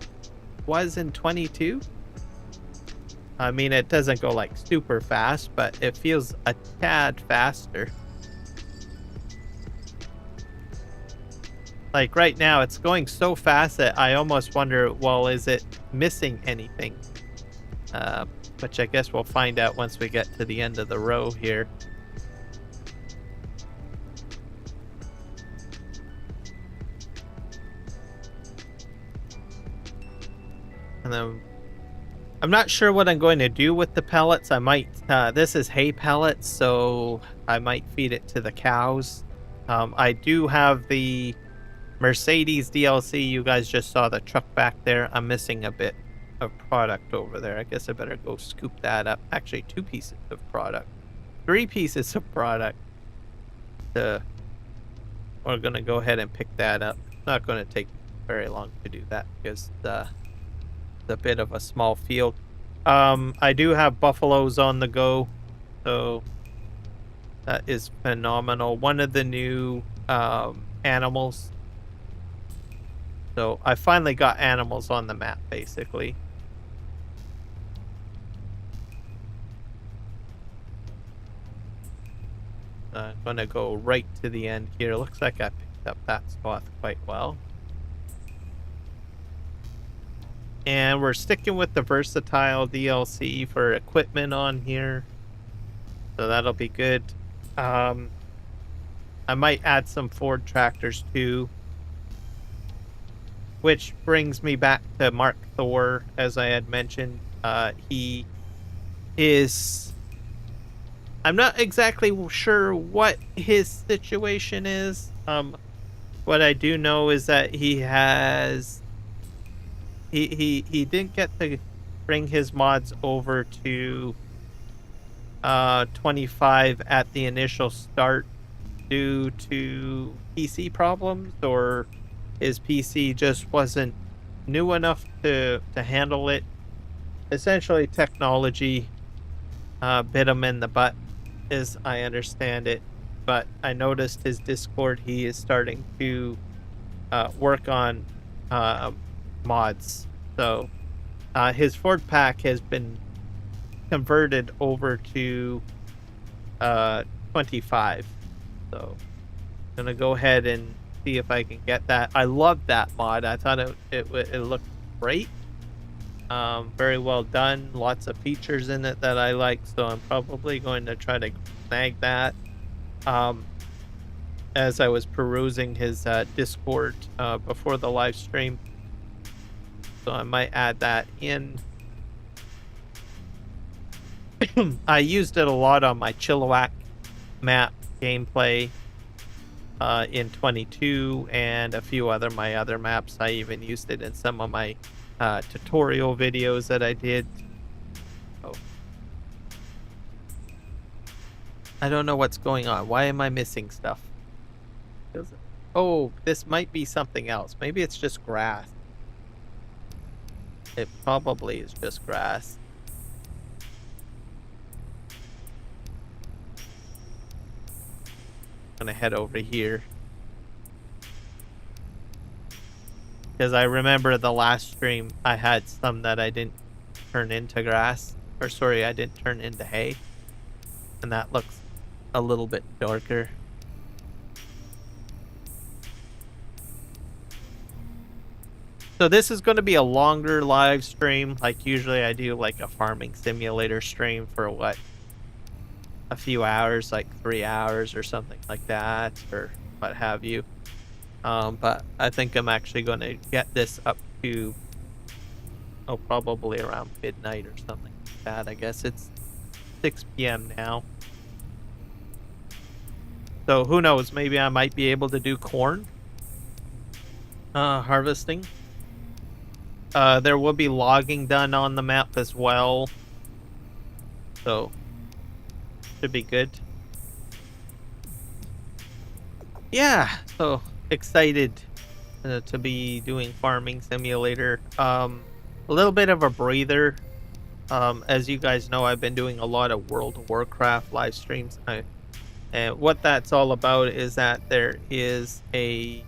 was in 22. I mean, it doesn't go like super fast, but it feels a tad faster. Like right now, it's going so fast that I almost wonder, well, is it missing anything? Which I guess we'll find out once we get to the end of the row here. And then I'm not sure what I'm going to do with the pellets. I might, this is hay pellets, so I might feed it to the cows. I do have the Mercedes DLC. You guys just saw the truck back there. I'm missing a bit of product over there. I guess I better go scoop that up. Actually, 2 pieces of product. 3 pieces of product. We're going to go ahead and pick that up. It's not going to take very long to do that because it's a bit of a small field. I do have buffaloes on the go, so that is phenomenal. One of the new animals. So I finally got animals on the map, basically. I'm gonna go right to the end here. Looks like I picked up that spot quite well. And we're sticking with the versatile DLC for equipment on here. So that'll be good. I might add some Ford tractors too. Which brings me back to Mark Thor, as I had mentioned. He is... I'm not exactly sure what his situation is. What I do know is that he has... He didn't get to bring his mods over to 25 at the initial start due to PC problems, or his PC just wasn't new enough to handle it. Essentially, technology bit him in the butt, as I understand it. But I noticed his Discord, he is starting to work on mods. So his Ford pack has been converted over to 25. So I'm gonna go ahead and see if I can get that. I love that mod. I thought it looked great. Very well done. Lots of features in it that I like, so I'm probably going to try to snag that. As I was perusing his Discord before the live stream, so I might add that in. I used it a lot on my Chilliwack map gameplay in 22 and a few my other maps. I even used it in some of my tutorial videos that I did. Oh. I don't know what's going on. Why am I missing stuff? Oh, this might be something else. Maybe it's just grass. It probably is just grass. I'm gonna head over here. Because I remember the last stream I had some that I didn't turn into grass. Or sorry, I didn't turn into hay. And that looks a little bit darker. So this is going to be a longer live stream. Like usually I do like a farming simulator stream for what? A few hours, like 3 hours or something like that, or what have you. But I think I'm actually going to get this up to, probably around midnight or something like that. I guess it's 6 p.m. now. So who knows, maybe I might be able to do corn harvesting. There will be logging done on the map as well. So should be good. Yeah, so excited to be doing farming simulator. A little bit of a breather. As you guys know, I've been doing a lot of World of Warcraft live streams. And what that's all about is that there is a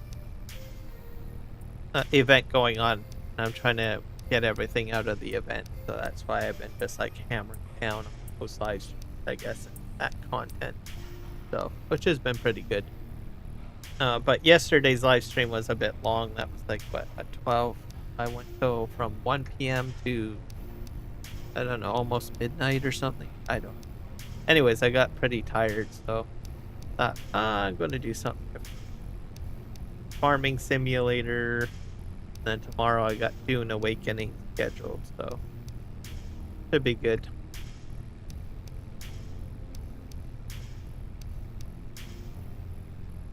event going on. I'm trying to get everything out of the event, so that's why I've been just like hammering down on those live streams, I guess, and that content. So, which has been pretty good. But yesterday's live stream was a bit long. That was like what, at 12. I went from 1 p.m. to, I don't know, almost midnight or something. I don't know. Anyways, I got pretty tired, so I'm going to do something different. Farming simulator. Then tomorrow I got Dune Awakening scheduled, so should be good.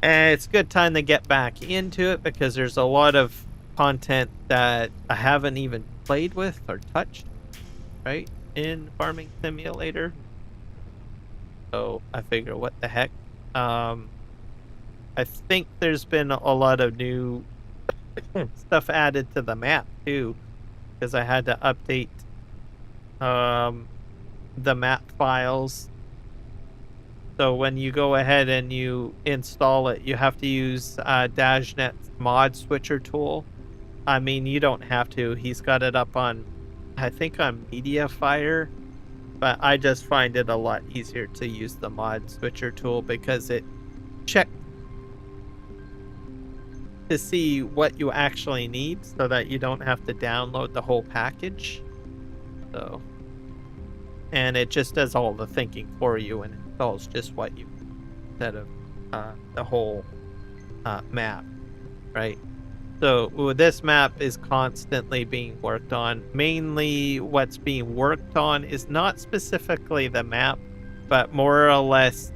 And it's a good time to get back into it because there's a lot of content that I haven't even played with or touched, right, in Farming Simulator. So I figure, what the heck? I think there's been a lot of new stuff added to the map too, because I had to update the map files. So when you go ahead and you install it, you have to use Dajnet's mod switcher tool. I mean, you don't have to. He's got it up on, I think, on Mediafire, but I just find it a lot easier to use the mod switcher tool because it checks to see what you actually need so that you don't have to download the whole package. So, and it just does all the thinking for you and installs just what you, instead of the whole map, right? So this map is constantly being worked on. Mainly what's being worked on is not specifically the map, but more or less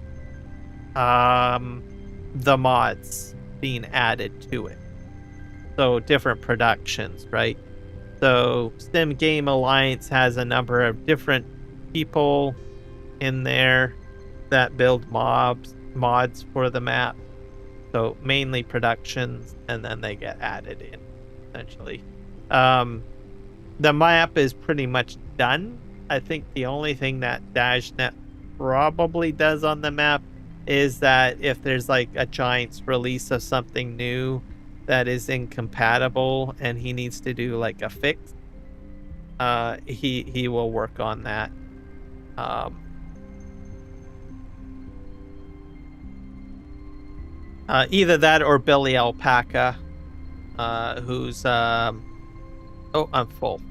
the mods being added to it. So different productions, right? So Sim Game Alliance has a number of different people in there that build mods for the map. So mainly productions, and then they get added in, essentially. The map is pretty much done. I think the only thing that Dajnet probably does on the map is that if there's like a Giants release of something new that is incompatible and he needs to do like a fix, he will work on that. Either that or Billy Alpaca, who's oh, I'm full.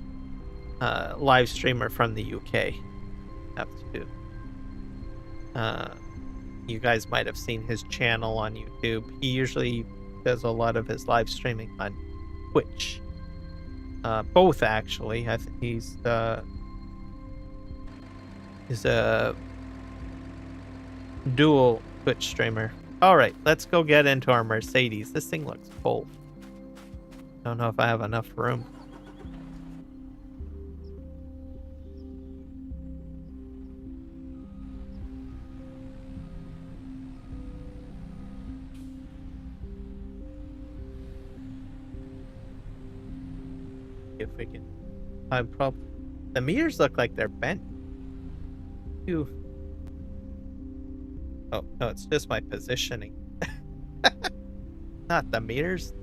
Live streamer from the UK. Have to. You guys might have seen his channel on YouTube. He usually does a lot of his live streaming on Twitch. Both actually. I think he's a dual Twitch streamer. All right, let's go get into our Mercedes. This thing looks full. Don't know if I have enough room. If we can, I'm probably. The mirrors look like they're bent. Ew. Oh no, it's just my positioning. Not the mirrors.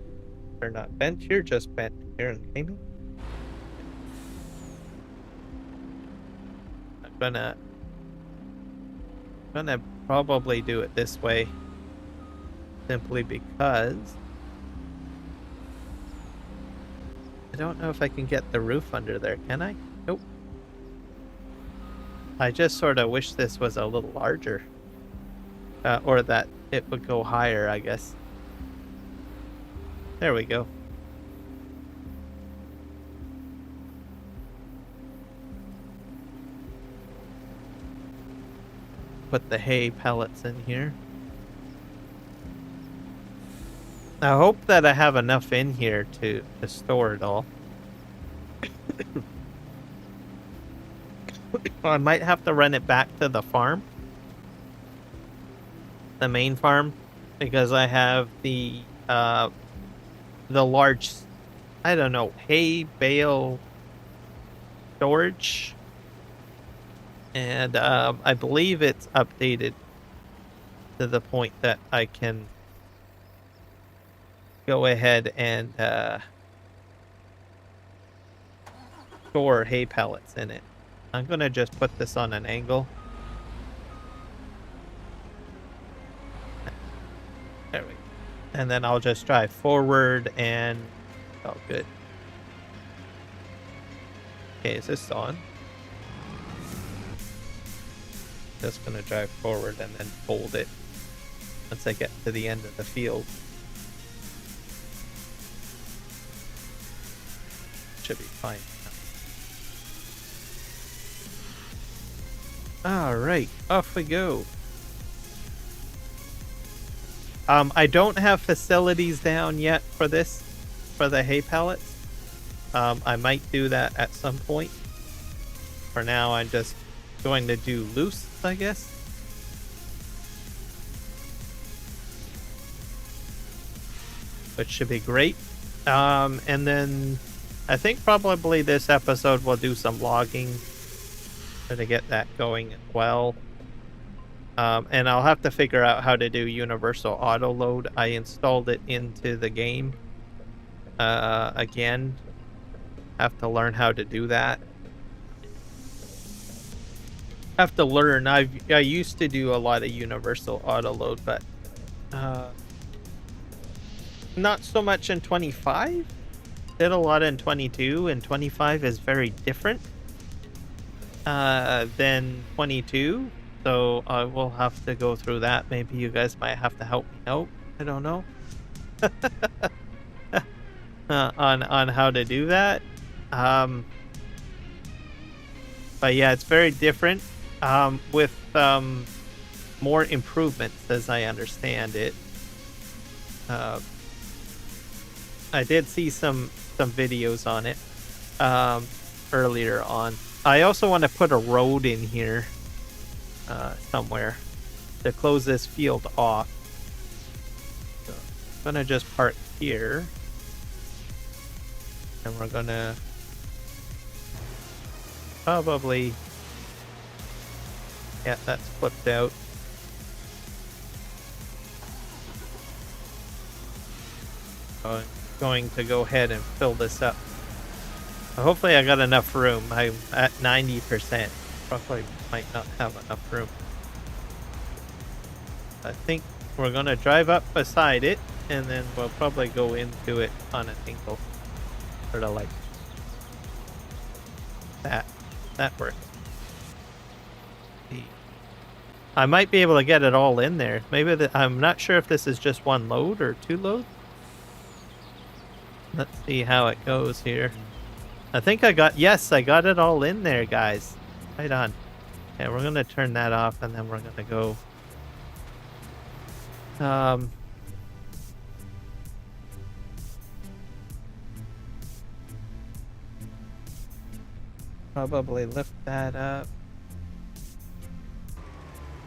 They're not bent. You're just bent here in gaming. I'm gonna probably do it this way, simply because I don't know if I can get the roof under there. Can I? Nope. I just sort of wish this was a little larger, or that it would go higher, I guess. There we go. Put the hay pellets in here. I hope that I have enough in here to store it all. I might have to run it back to the farm. The main farm. Because I have the large, I don't know, hay bale storage. And I believe it's updated to the point that I can go ahead and store hay pellets in it. I'm going to just put this on an angle. There we go. And then I'll just drive forward and... Oh, good. Okay, is this on? Just going to drive forward and then fold it once I get to the end of the field. Should be fine. Alright, off we go. I don't have facilities down yet for this, for the hay pellets. I might do that at some point. For now, I'm just going to do loose, I guess. Which should be great. And then I think probably this episode we'll do some logging to get that going as well. And I'll have to figure out how to do universal auto load. I installed it into the game. Again, have to learn how to do that. Have to learn. I used to do a lot of universal auto load, but not so much in 25. Did a lot in 22, and 25 is very different than 22. So I will have to go through that. Maybe you guys might have to help me out. I don't know. on how to do that. But yeah, it's very different. With more improvements, as I understand it. I did see some videos on it earlier on. I also want to put a road in here somewhere to close this field off. So I'm gonna just park here, and we're gonna probably, yeah, that's flipped out. I'm going to go ahead and fill this up. Hopefully I got enough room. I'm at 90%. Probably might not have enough room. I think we're gonna drive up beside it, and then we'll probably go into it on an angle. Sort of like that. That works. I might be able to get it all in there. Maybe I'm not sure if this is just one load or two loads. Let's see how it goes here. I think I got it all in there, guys. Right on. Yeah, we're gonna turn that off, and then we're gonna go. Probably lift that up.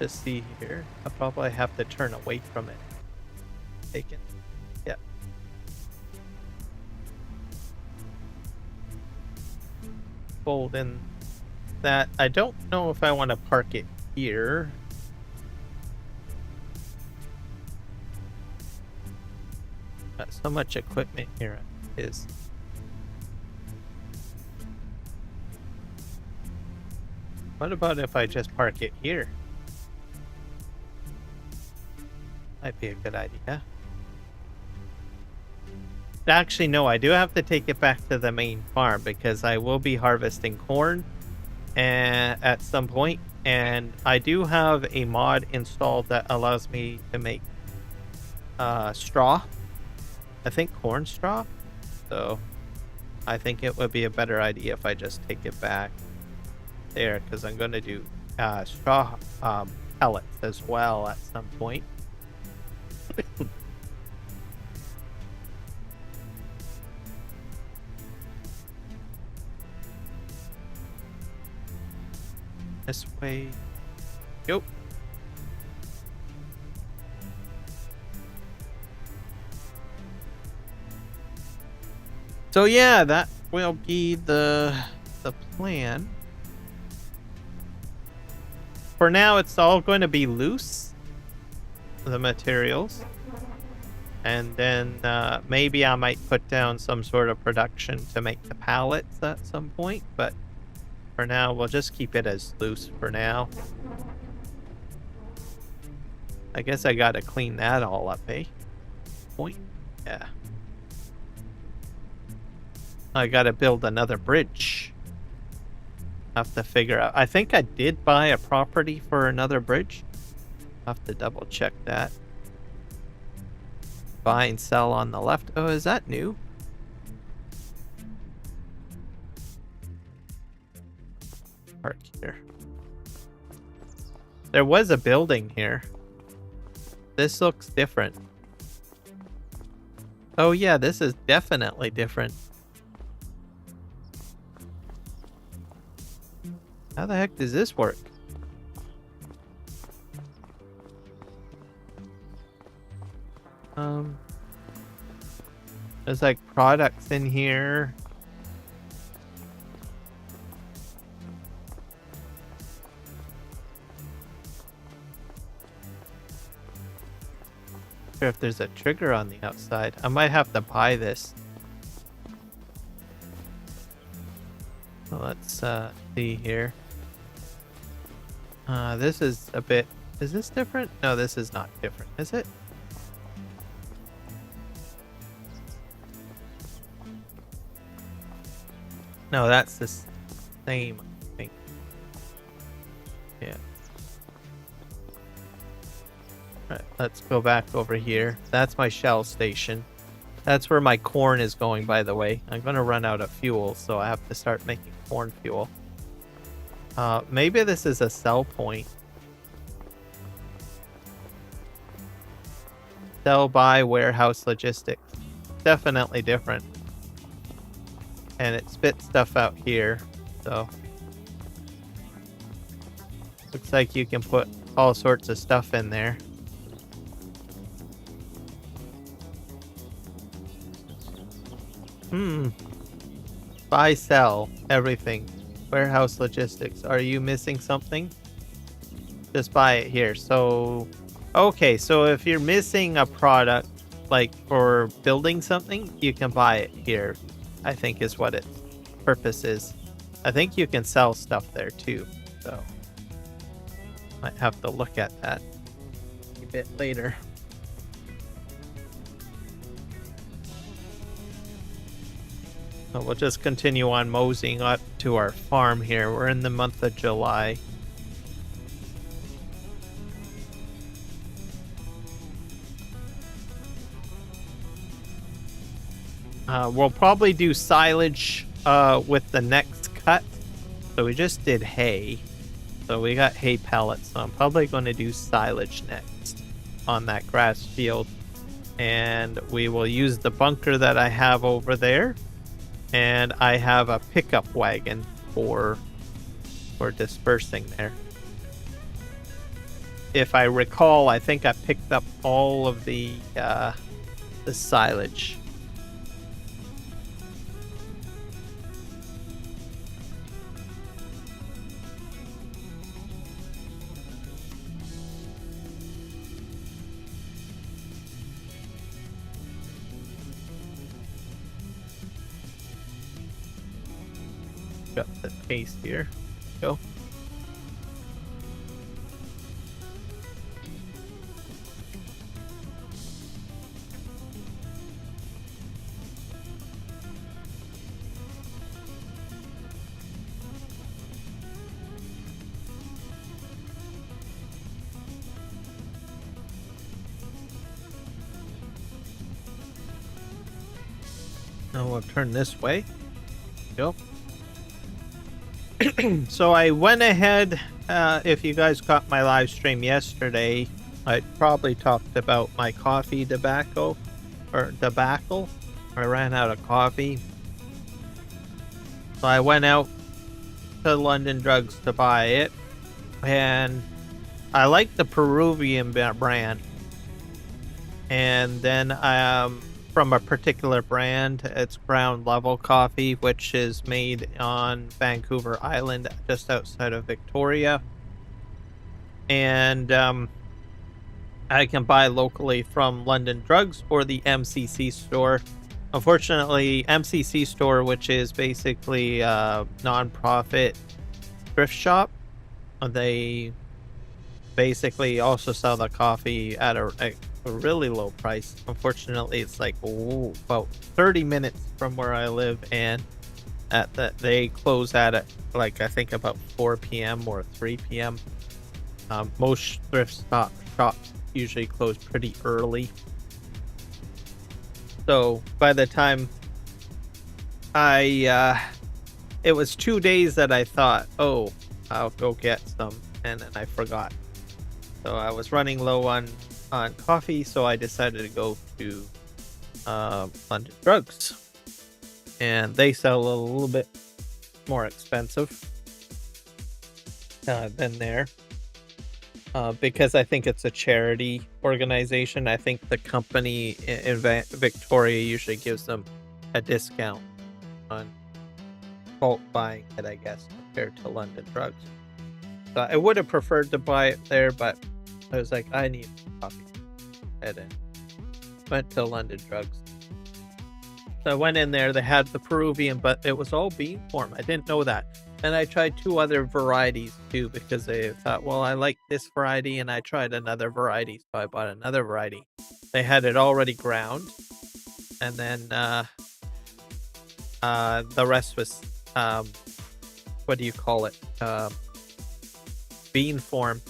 Just see here. I'll probably have to turn away from it. Take it. Yep. Fold in that. I don't know if I want to park it here. Got so much equipment here. Is. What about if I just park it here? Might be a good idea. Actually, no, I do have to take it back to the main farm because I will be harvesting corn at some point, and I do have a mod installed that allows me to make straw. I think corn straw. So I think it would be a better idea if I just take it back there, because I'm going to do straw pellets as well at some point. This way. Go. So yeah, that will be the plan. For now, it's all going to be loose, the materials. And then maybe I might put down some sort of production to make the pallets at some point. But for now, we'll just keep it as loose for now. I guess I got to clean that all up, eh? Point. Yeah. I got to build another bridge. Have to figure out. I think I did buy a property for another bridge. Have to double check that. Buy and sell on the left. Oh, is that new? Park here. There was a building here. This looks different. Oh yeah, this is definitely different. How the heck does this work? There's like products in here. Not sure if there's a trigger on the outside. I might have to buy this. Well, let's see here. This is a bit... Is this different? No, this is not different, is it? No, that's the same, I think. Yeah. Alright, let's go back over here. That's my shell station. That's where my corn is going, by the way. I'm going to run out of fuel, so I have to start making corn fuel. Maybe this is a sell point. Sell by warehouse logistics. Definitely different. And it spits stuff out here, so. Looks like you can put all sorts of stuff in there. Buy, sell, everything. Warehouse logistics. Are you missing something? Just buy it here. So, okay, so if you're missing a product, like for building something, you can buy it here, I think is what its purpose is. I think you can sell stuff there too. So might have to look at that a bit later. So we'll just continue on moseying up to our farm here. We're in the month of July. We'll probably do silage with the next cut. So we just did hay. So we got hay pellets. So I'm probably going to do silage next on that grass field. And we will use the bunker that I have over there. And I have a pickup wagon for dispersing there. If I recall, I think I picked up all of the silage. Got the paste here. Go. Now we'll turn this way. Go. So I went ahead, if you guys caught my live stream yesterday, I probably talked about my coffee debacle. I ran out of coffee. So I went out to London Drugs to buy it. And I like the Peruvian brand. And then from a particular brand, it's ground level coffee, which is made on Vancouver Island, just outside of Victoria. And I can buy locally from London Drugs or the MCC store. Unfortunately, MCC store, which is basically a non-profit thrift shop, they basically also sell the coffee at a really low price. Unfortunately, it's like about 30 minutes from where I live, and they close at like I think about 4 p.m. or 3 p.m. Most thrift shops usually close pretty early. So by the time it was 2 days that I thought, oh, I'll go get some, and then I forgot. So I was running low on coffee, so I decided to go to London Drugs, and they sell a little bit more expensive than there, because I think it's a charity organization. I think the company in Victoria usually gives them a discount on bulk buying it, I guess, compared to London Drugs. So I would have preferred to buy it there, but I was like, I need coffee. And went to London Drugs. So I went in there, they had the Peruvian, but it was all bean form. I didn't know that. And I tried 2 other varieties too, because they thought, well, I like this variety, and I tried another variety, so I bought another variety. They had it already ground, and then the rest was what do you call it? Bean form.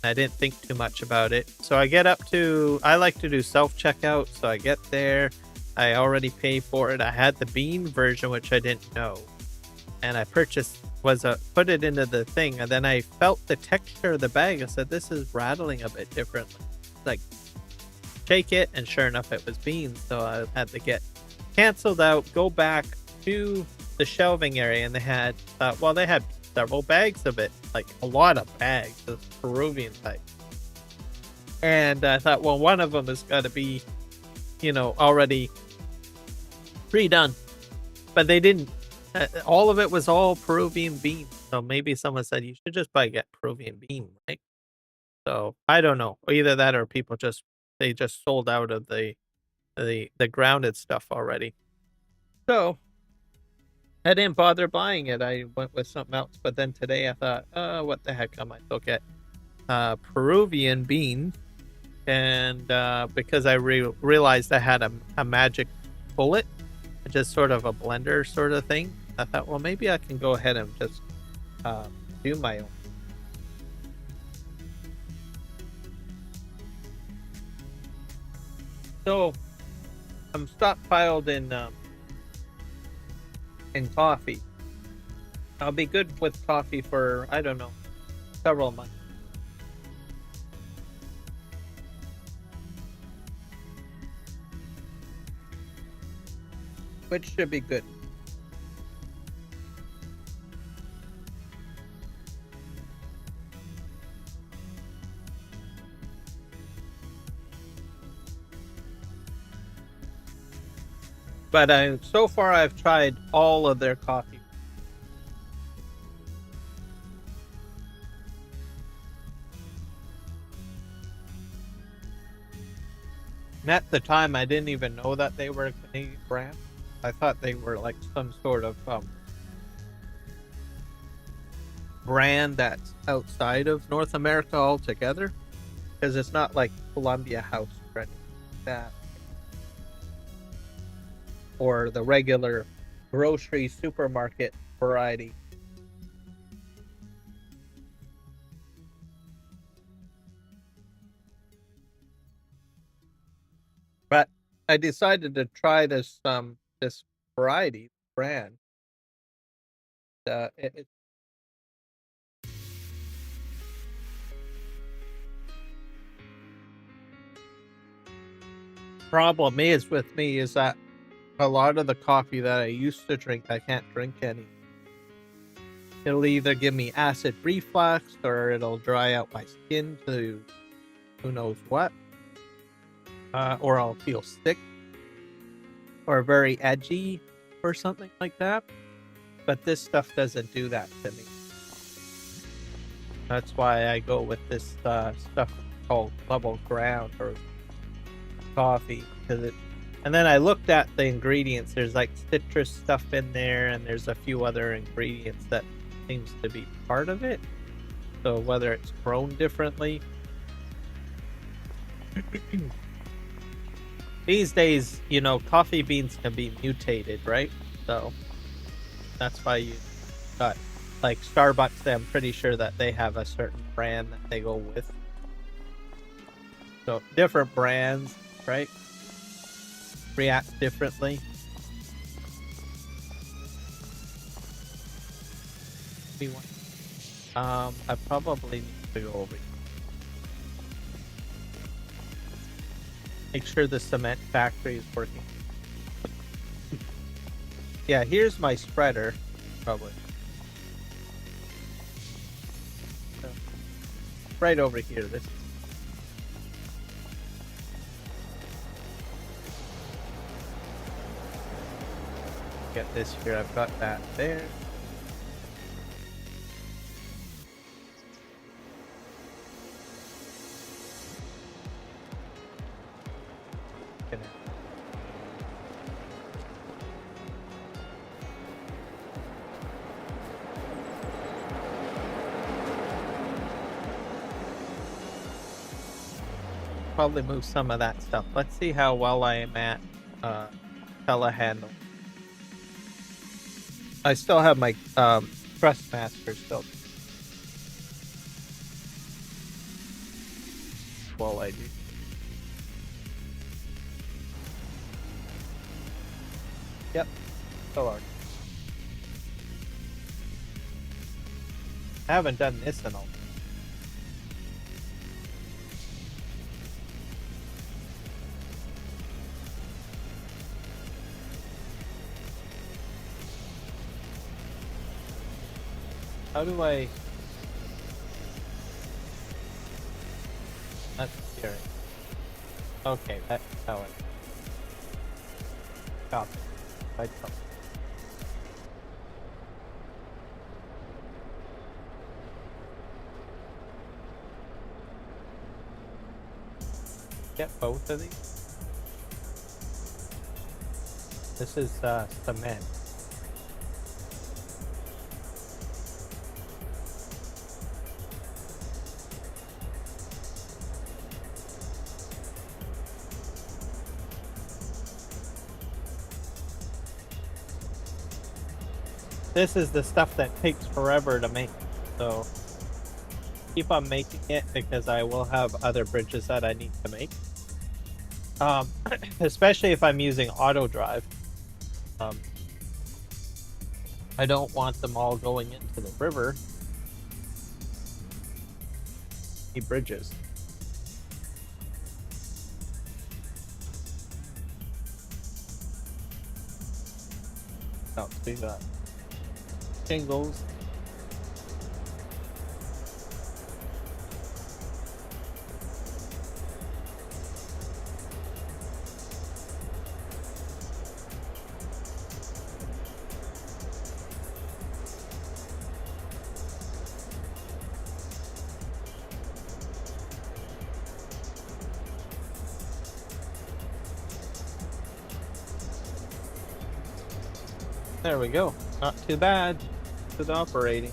I didn't think too much about it. So I get up to, I like to do self-checkout, so I get there, I already pay for it. I had the bean version, which I didn't know, and I put it into the thing, and then I felt the texture of the bag. I said, this is rattling a bit differently. Like, shake it, and sure enough, it was beans. So I had to get canceled out, go back to the shelving area, and they had several bags of it, like a lot of bags of Peruvian type. And I thought, well, one of them has got to be, already pre-done. But they didn't. All of it was all Peruvian bean. So maybe someone said you should just get Peruvian bean, right? So I don't know. Either that or people they just sold out of the grounded stuff already. So I didn't bother buying it. I went with something else. But then today I thought, what the heck, I might look at Peruvian bean. And because I realized I had a magic bullet, just sort of a blender sort of thing, I thought, well, maybe I can go ahead and just do my own. So I'm stockpiled in coffee. I'll be good with coffee for, I don't know, several months. Which should be good. But so far I've tried all of their coffee. And at the time, I didn't even know that they were a Canadian brand. I thought they were like some sort of brand that's outside of North America altogether, because it's not like Columbia House or anything like that, or the regular grocery supermarket variety. But I decided to try this variety brand. It problem is with me is that a lot of the coffee that I used to drink, I can't drink any. It'll either give me acid reflux or it'll dry out my skin to who knows what. Or I'll feel sick or very edgy or something like that. But this stuff doesn't do that to me. That's why I go with this stuff called Level Ground or coffee, because and then I looked at the ingredients. There's like citrus stuff in there, and there's a few other ingredients that seems to be part of it. So whether it's grown differently. These days, you know, coffee beans can be mutated, right? So that's why you got like Starbucks. I'm pretty sure that they have a certain brand that they go with. So different brands, right, react differently. I probably need to go over here. Make sure the cement factory is working. Yeah, here's my spreader, probably. So, right over here. This. Get this here. I've got that there. Probably move some of that stuff. Let's see how well I am at telehandle. I still have my Thrustmaster still. Well, I do. Yep, still are. I haven't done this in a while. How do I... That's scary. Okay, that's how I... Stop it. I don't. Get both of these. This is cement. this is the stuff that takes forever to make. So keep on making it because I will have other bridges that I need to make. Especially if I'm using auto drive. I don't want them all going into the river. Bridges. Oh, we got shingles. There we go. Not too bad. Good operating.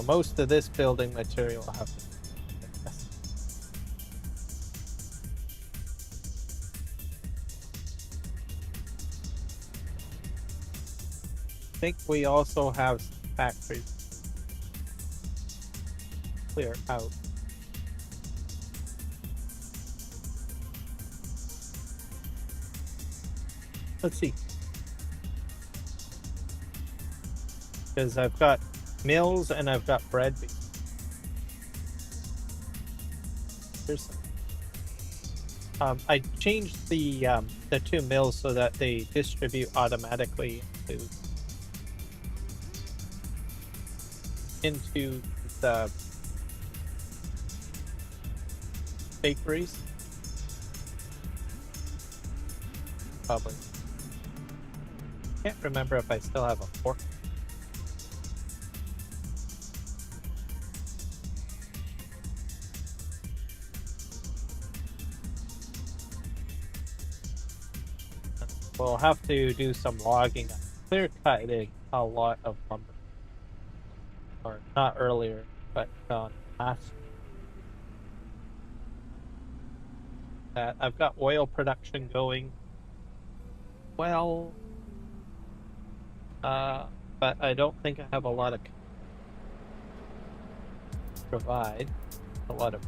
Most of this building material will have to. I think we also have some factories clear out. Let's see. Because I've got mills and I've got bread. Here's some. I changed the 2 mills so that they distribute automatically into the bakeries. Probably. Can't remember if I still have a fork. We'll have to do some logging, clear cutting a lot of lumber. Or not earlier, but last. I've got oil production going well, but I don't think I have a lot of provide a lot of.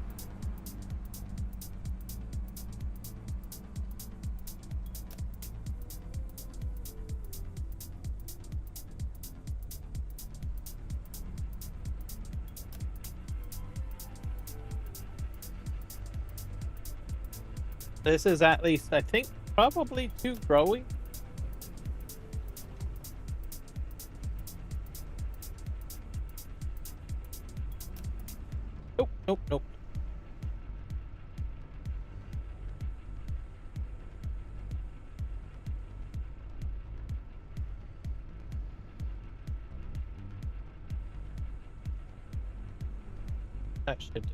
This is at least, I think, probably 2 growing. Nope, nope, nope. That should do.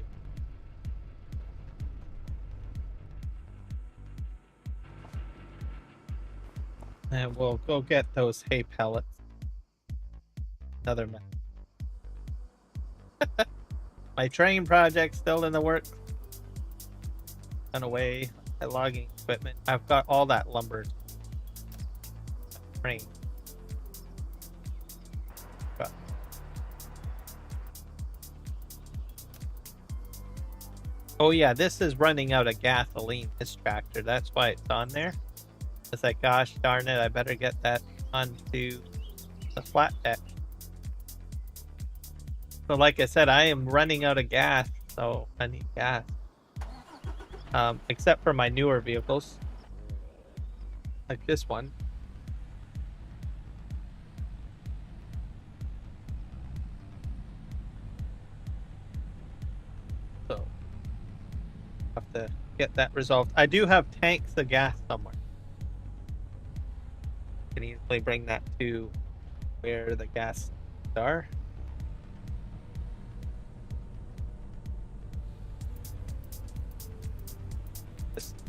And we'll go get those hay pellets. Another map. My train project still in the works. On away. My logging equipment. I've got all that lumber. Train. Oh yeah, this is running out of gasoline, this tractor. That's why it's on there. It's like, gosh darn it, I better get that onto the flat deck. So like I said, I am running out of gas, so I need gas. Except for my newer vehicles. Like this one. So, have to get that resolved. I do have tanks of gas somewhere. Can easily bring that to where the gas are.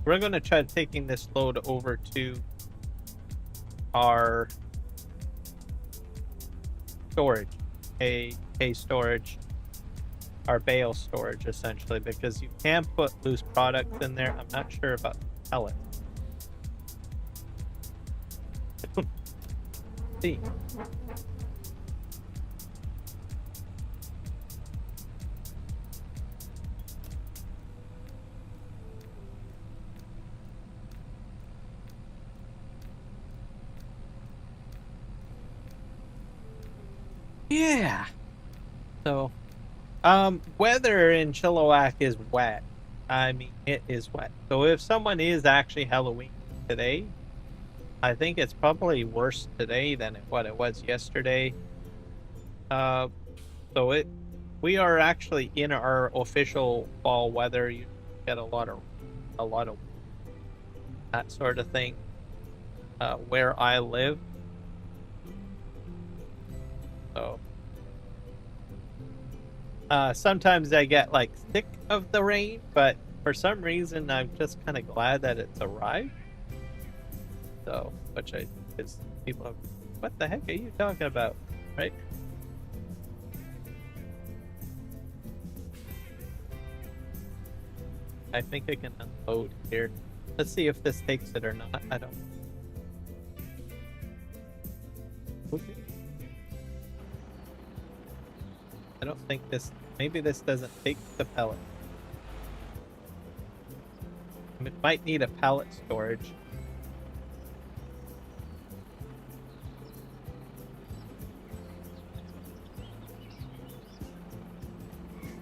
We're going to try taking this load over to our storage, hay storage. our bale storage essentially, because you can put loose products in there. I'm not sure about pellets. See. Yeah. So, weather in Chilliwack is wet. I mean, it is wet. So if someone is actually Halloween today, I think it's probably worse today than what it was yesterday. So we are actually in our official fall weather. You get a lot of that sort of thing. Where I live. So sometimes I get like sick of the rain, but for some reason I'm just kind of glad that it's arrived. So, because people are, what the heck are you talking about, right? I think I can unload here. Let's see if this takes it or not. I don't. Okay. I don't think this. Maybe this doesn't take the pellet. It might need a pallet storage.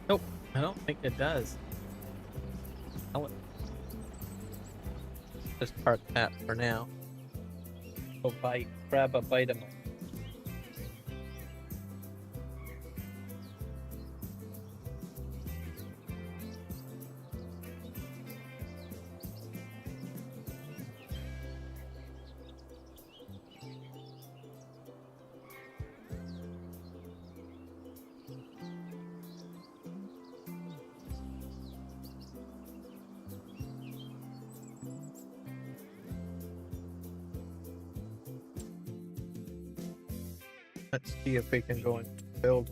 Nope, I don't think it does. Pellet. Just park that for now. Go grab a bite of my. Let's see if we can go and build.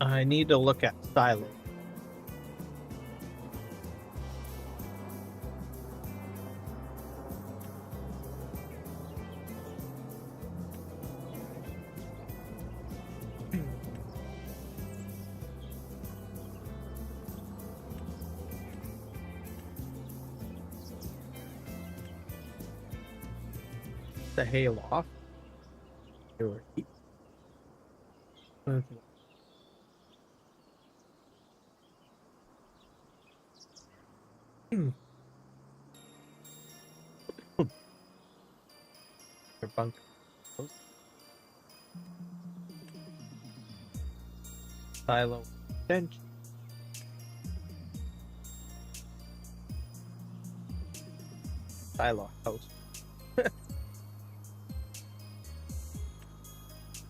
I need to look at silo. The hay loft. Your bunker. Silo bench. Silo house.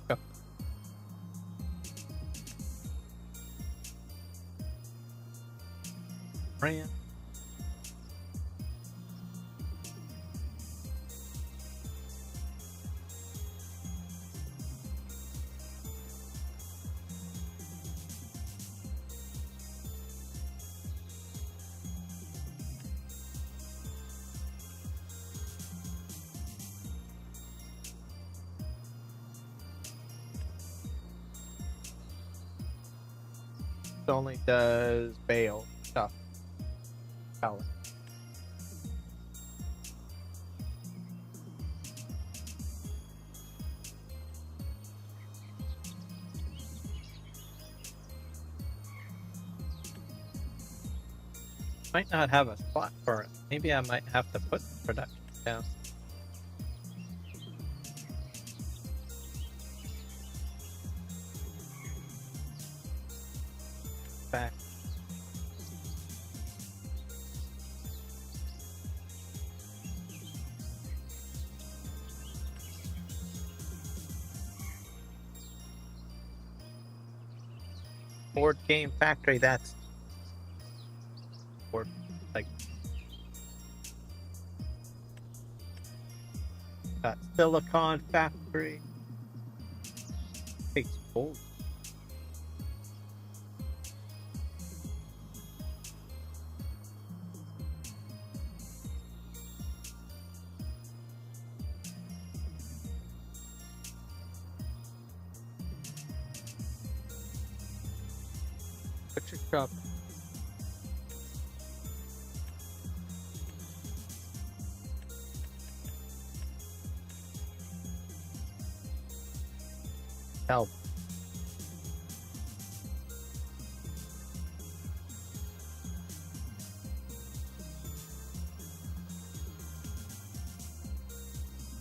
Go. Brand. Only does bale stuff. Pellet. Might not have a spot for it. Maybe I might have to put production down. Back. Board game factory, that's or like silicon factory. Takes gold. Butcher shop. Help.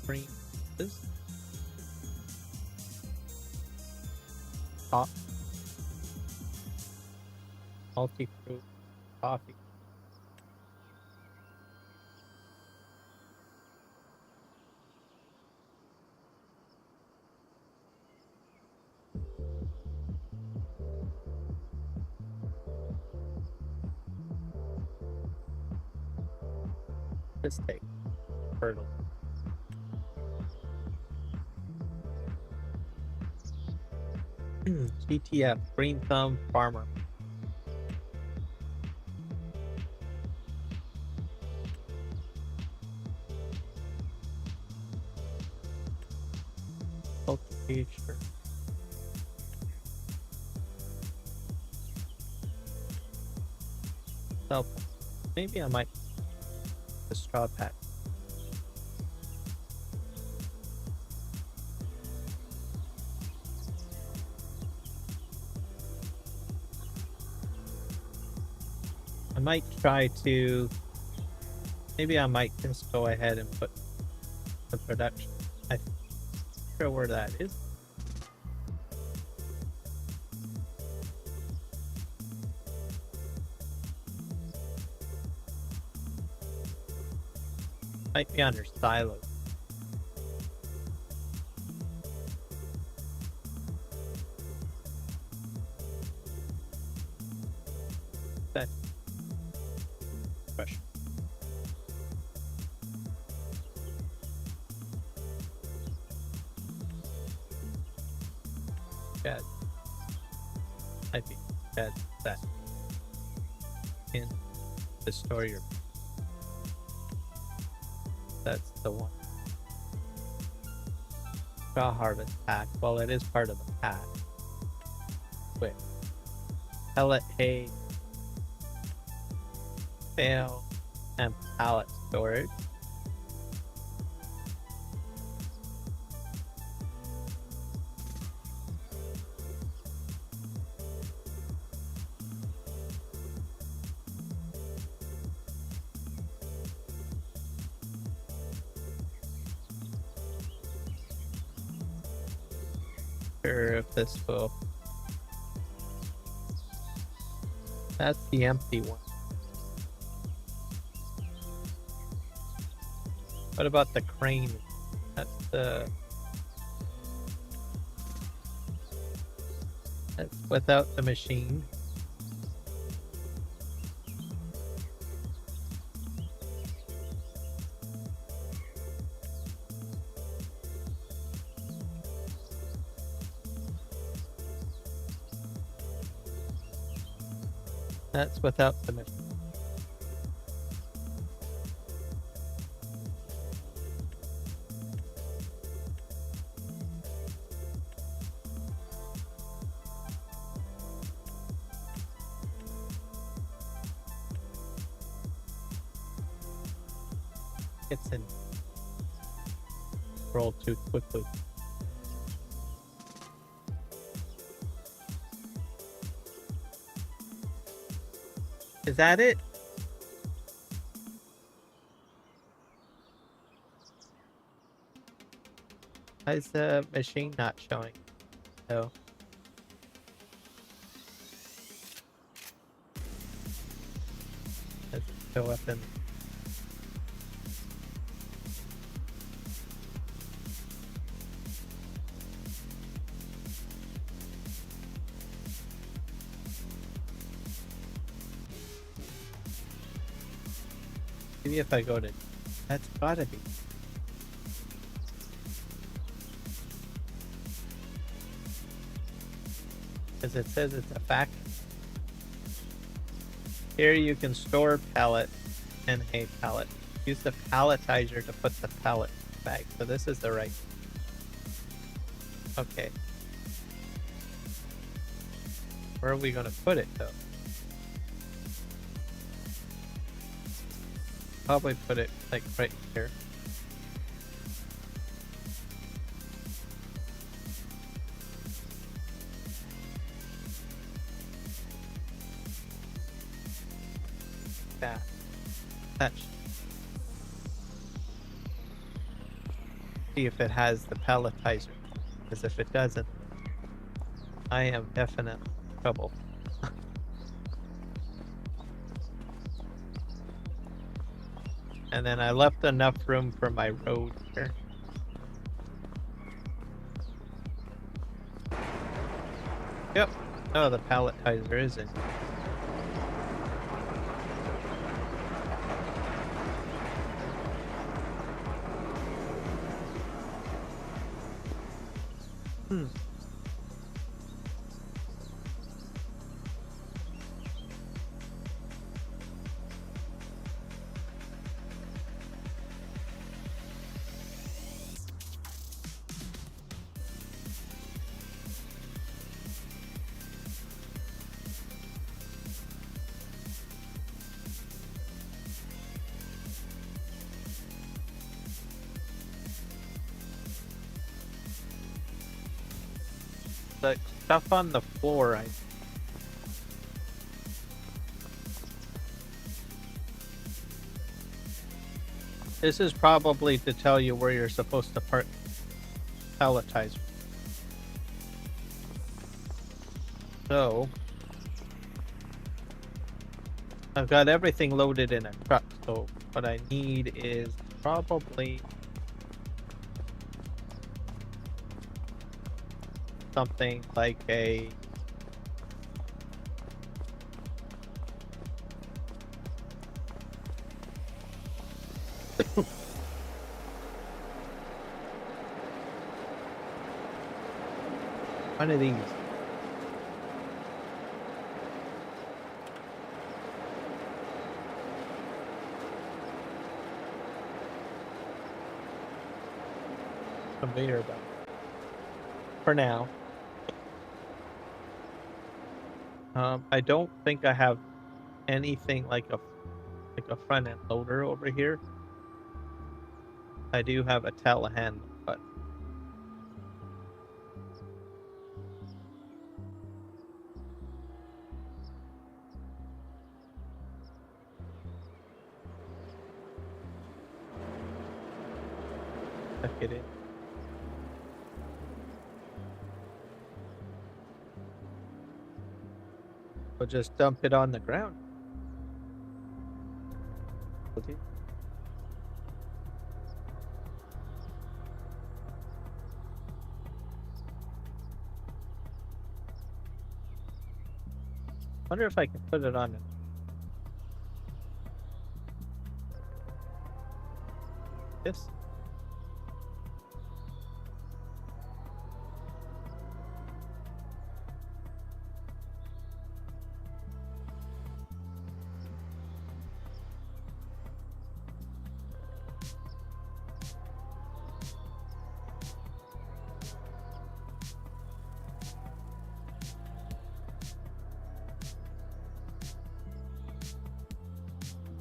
Green. This. Top. Multi-fruit coffee. This take fertile. GTF Green Thumb Farmer. Cultivation. So maybe I might the straw pack. I might try to. Maybe I might just go ahead and put the production. I'm not sure where that is. Might be under silos. That question. Yeah, might be that in the story. That's the one. Straw harvest pack. Well, it is part of the pack. Wait. Pellet hay, bale, and pallet storage. If this will. That's the empty one. What about the crane? That's without the machine. That's without the machine. It's in. Roll too quickly. Is that it? Why is the machine not showing? No. Let's go up and Maybe if I go to... That's gotta be... Because it says it's a factory. Here you can store pellet and hay pellet. Use the palletizer to put the pellet bag. So this is the right. Okay. Where are we going to put it though? Probably put it like right here. That see if it has the palletizer, because if it doesn't, I am definitely in trouble. And then I left enough room for my road here. Yep. Oh, the palletizer isn't. The stuff on the floor, This is probably to tell you where you're supposed to park palletizer. So, I've got everything loaded in a truck, so what I need is probably something like a one of these. Conveyor belt. For now. I don't think I have anything like a front end loader over here. I do have a telehandler, but tuck it in. We'll just dump it on the ground. Okay. Wonder if I can put it on this.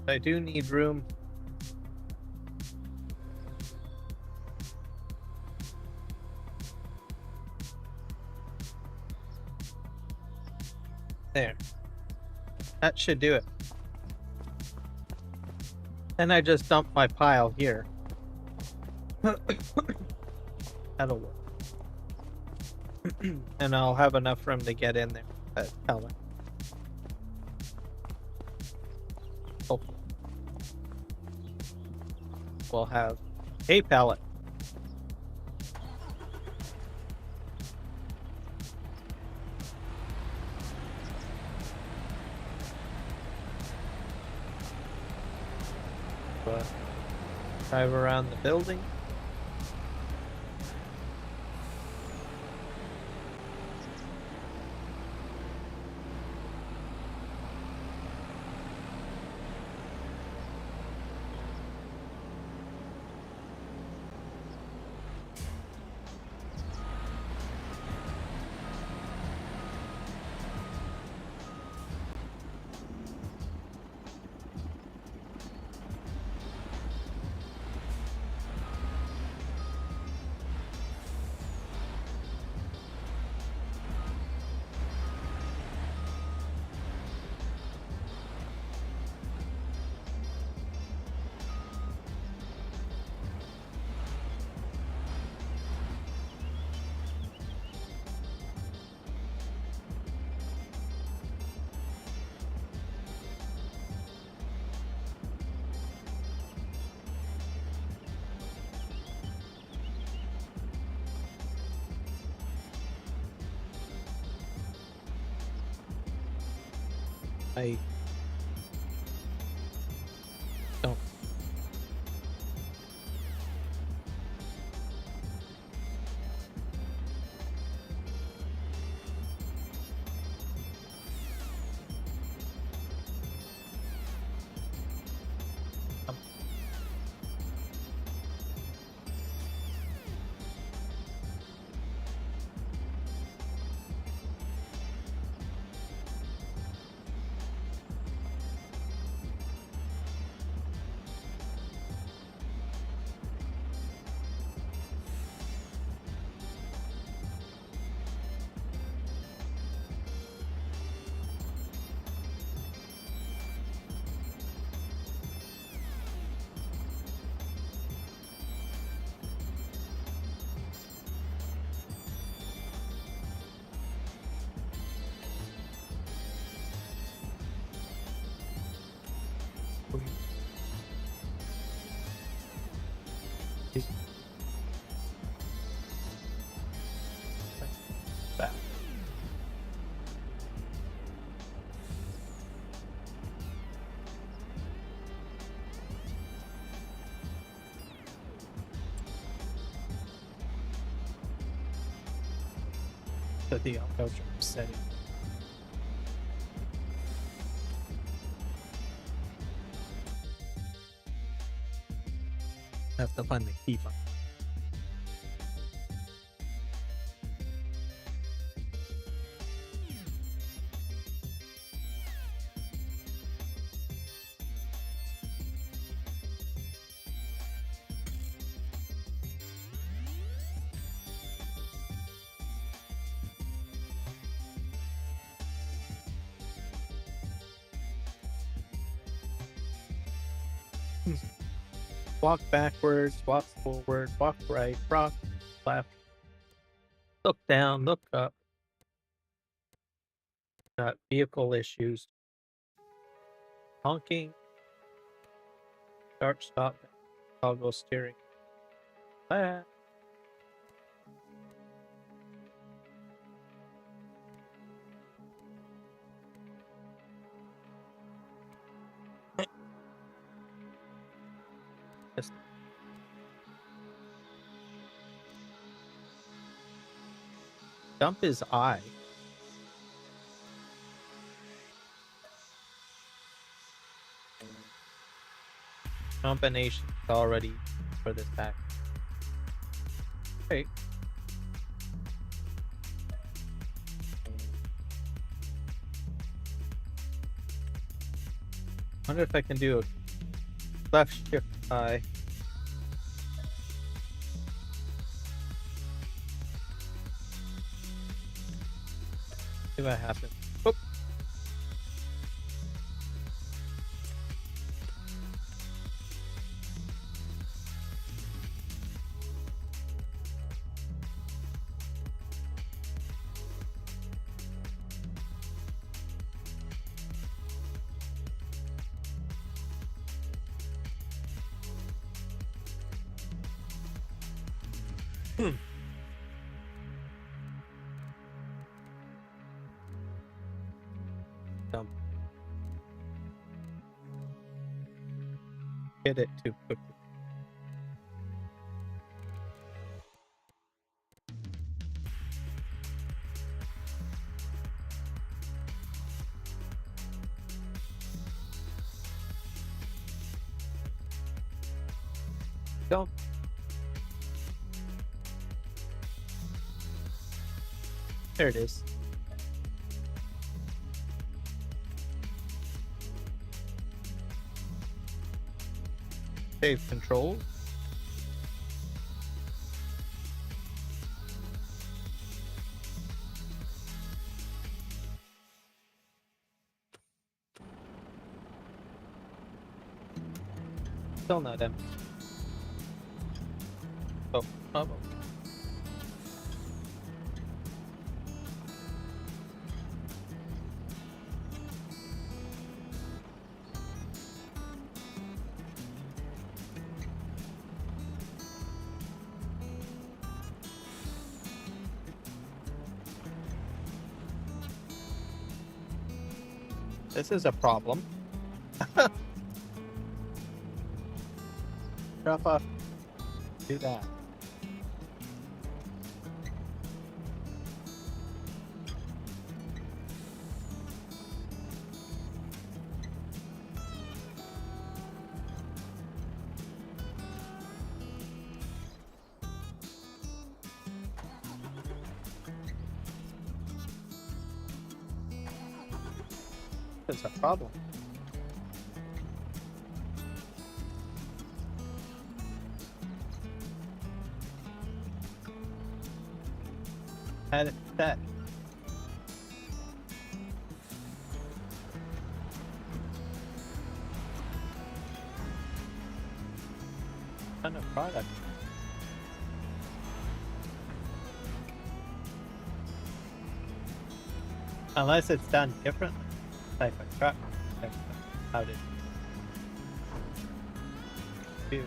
I do need room. There. That should do it. And I just dump my pile here. That'll work. And I'll have enough room to get in there. That pellet. Hopefully. We'll have a pellet. Drive around the building. I don't. Back. The outro setting. I have to find the key button. Walk backwards, walk forward, walk right, walk left, look down, look up. Got vehicle issues. Honking, start, stop, toggle steering. Ah. Yes. Dump his eye. Combination already for this pack. Okay. Wonder if I can do a left shift eye. See what happens. Oop. Dump. Hit it too quickly. Don't. There it is. Save controls. Still not empty. Oh, oh. This is a problem. Drop off. Do that. That's a problem. Had it set. Ton of product. Unless it's done differently. Type of truck. How did you?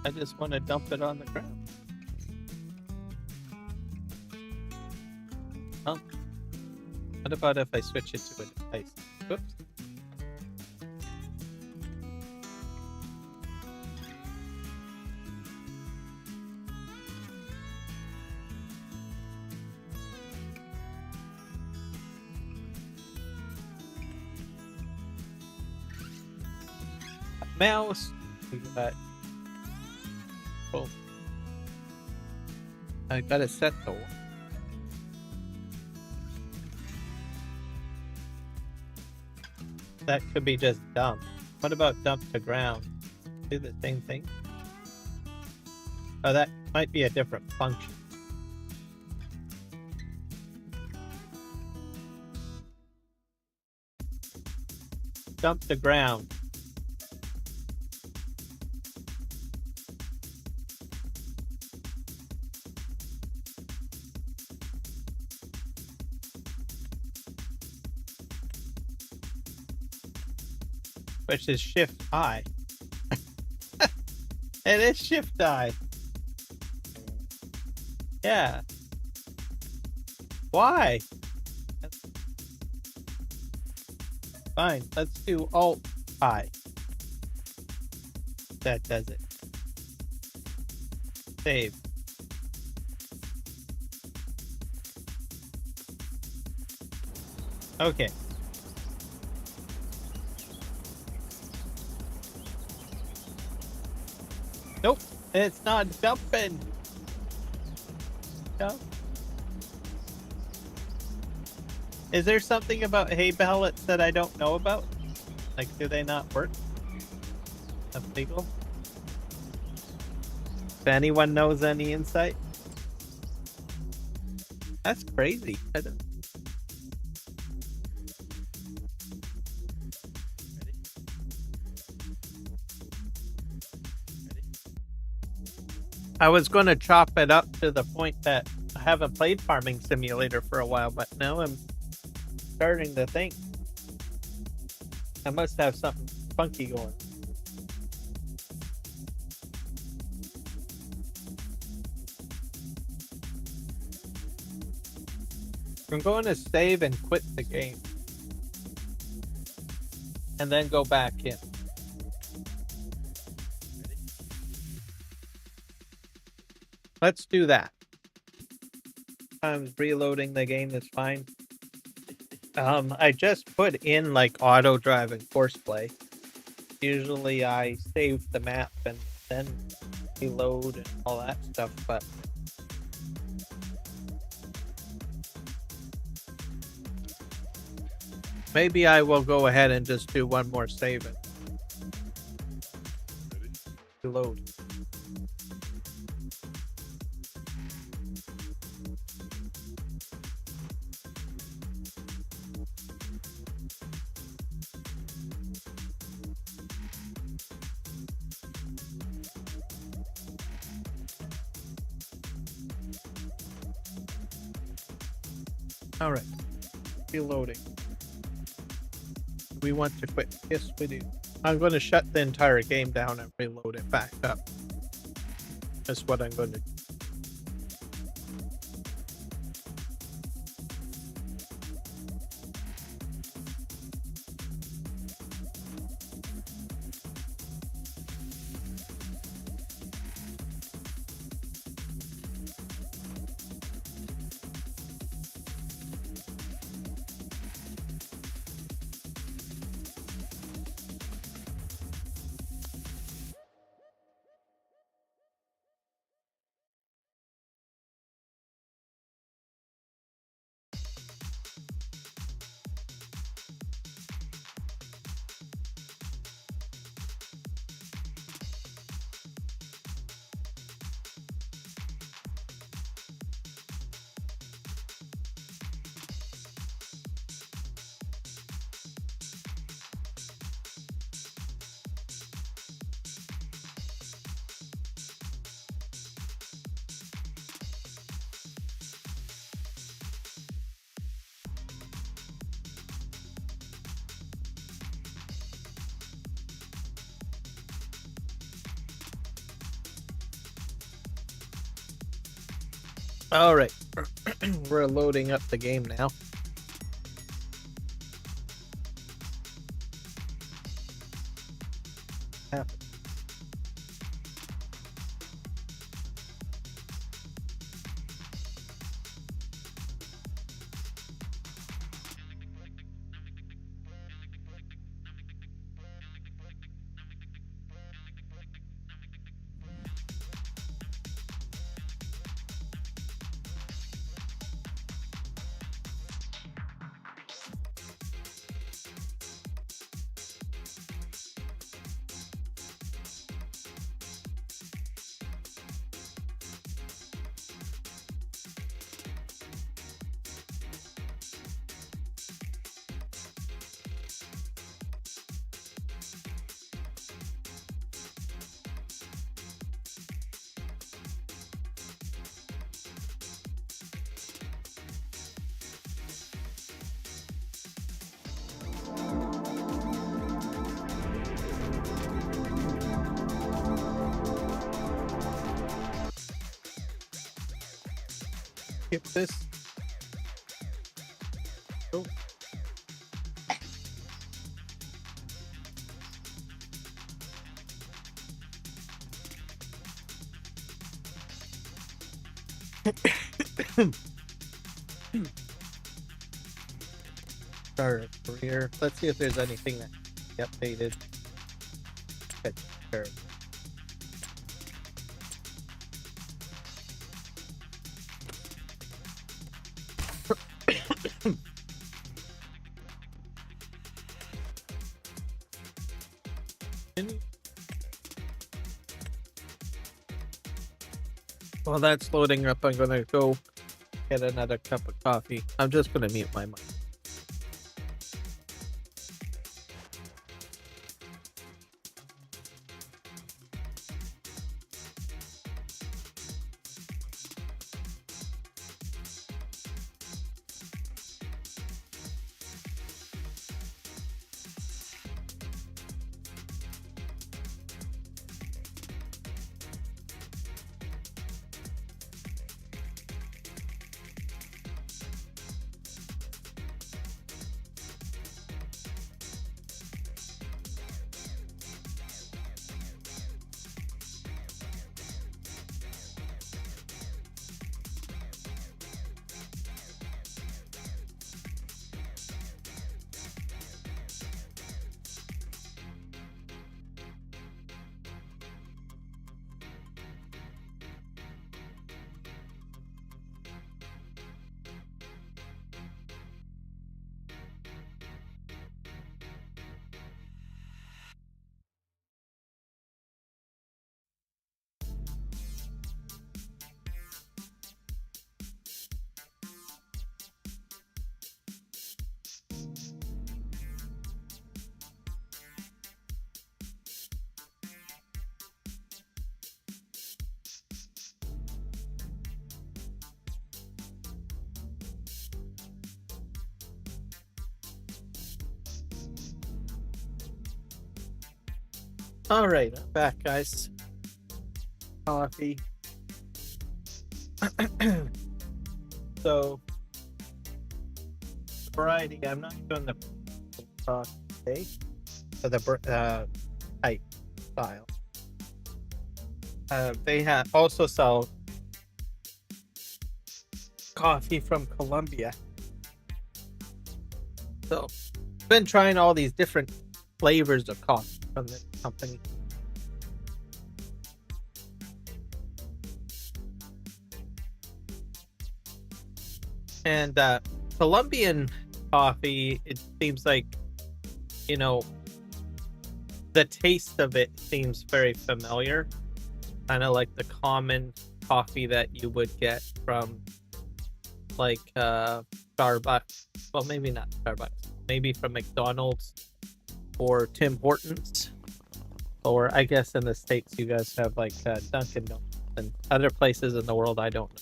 I just want to dump it on the ground. Oh. What about if I switch it to a device? Whoops. Mouse. We got. Oh. I got it set though. That could be just dump. What about dump to ground? Do the same thing? Oh, that might be a different function. Dump to ground. Which is shift I. It is shift I. Yeah. Why? Fine, let's do alt I. That does it. Save. Okay. Nope, it's not dumping. No. Is there something about hay pellets that I don't know about? Like, do they not work? That's legal? If anyone knows any insight? That's crazy. I don't... I was going to chop it up to the point that I haven't played Farming Simulator for a while, but now I'm starting to think I must have something Spunky going? I'm going to save and quit the game. And then go back in. Let's do that. Reloading the game is fine. I just put in like auto drive and force play. Usually I save the map and then reload and all that stuff, but maybe I will go ahead and just do one more save and reload. All right, reloading. We want to quit. Yes, we do. I'm going to shut the entire game down and reload it back up. That's what I'm going to do. All right, we're loading up the game now. Skip this. Oh. Start a career. Let's see if there's anything that can be updated. Sure. While that's loading up, I'm gonna go get another cup of coffee. I'm just gonna mute my mic. All right, I'm back, guys. Coffee. So, variety. I'm not doing the talk today for the type style. They also sell coffee from Colombia. So, been trying all these different flavors of coffee from this company. And Colombian coffee, it seems like, you know, the taste of it seems very familiar. Kind of like the common coffee that you would get from like Starbucks. Well, maybe not Starbucks. Maybe from McDonald's or Tim Hortons. Or I guess in the States you guys have like Dunkin' Donuts and other places in the world I don't know.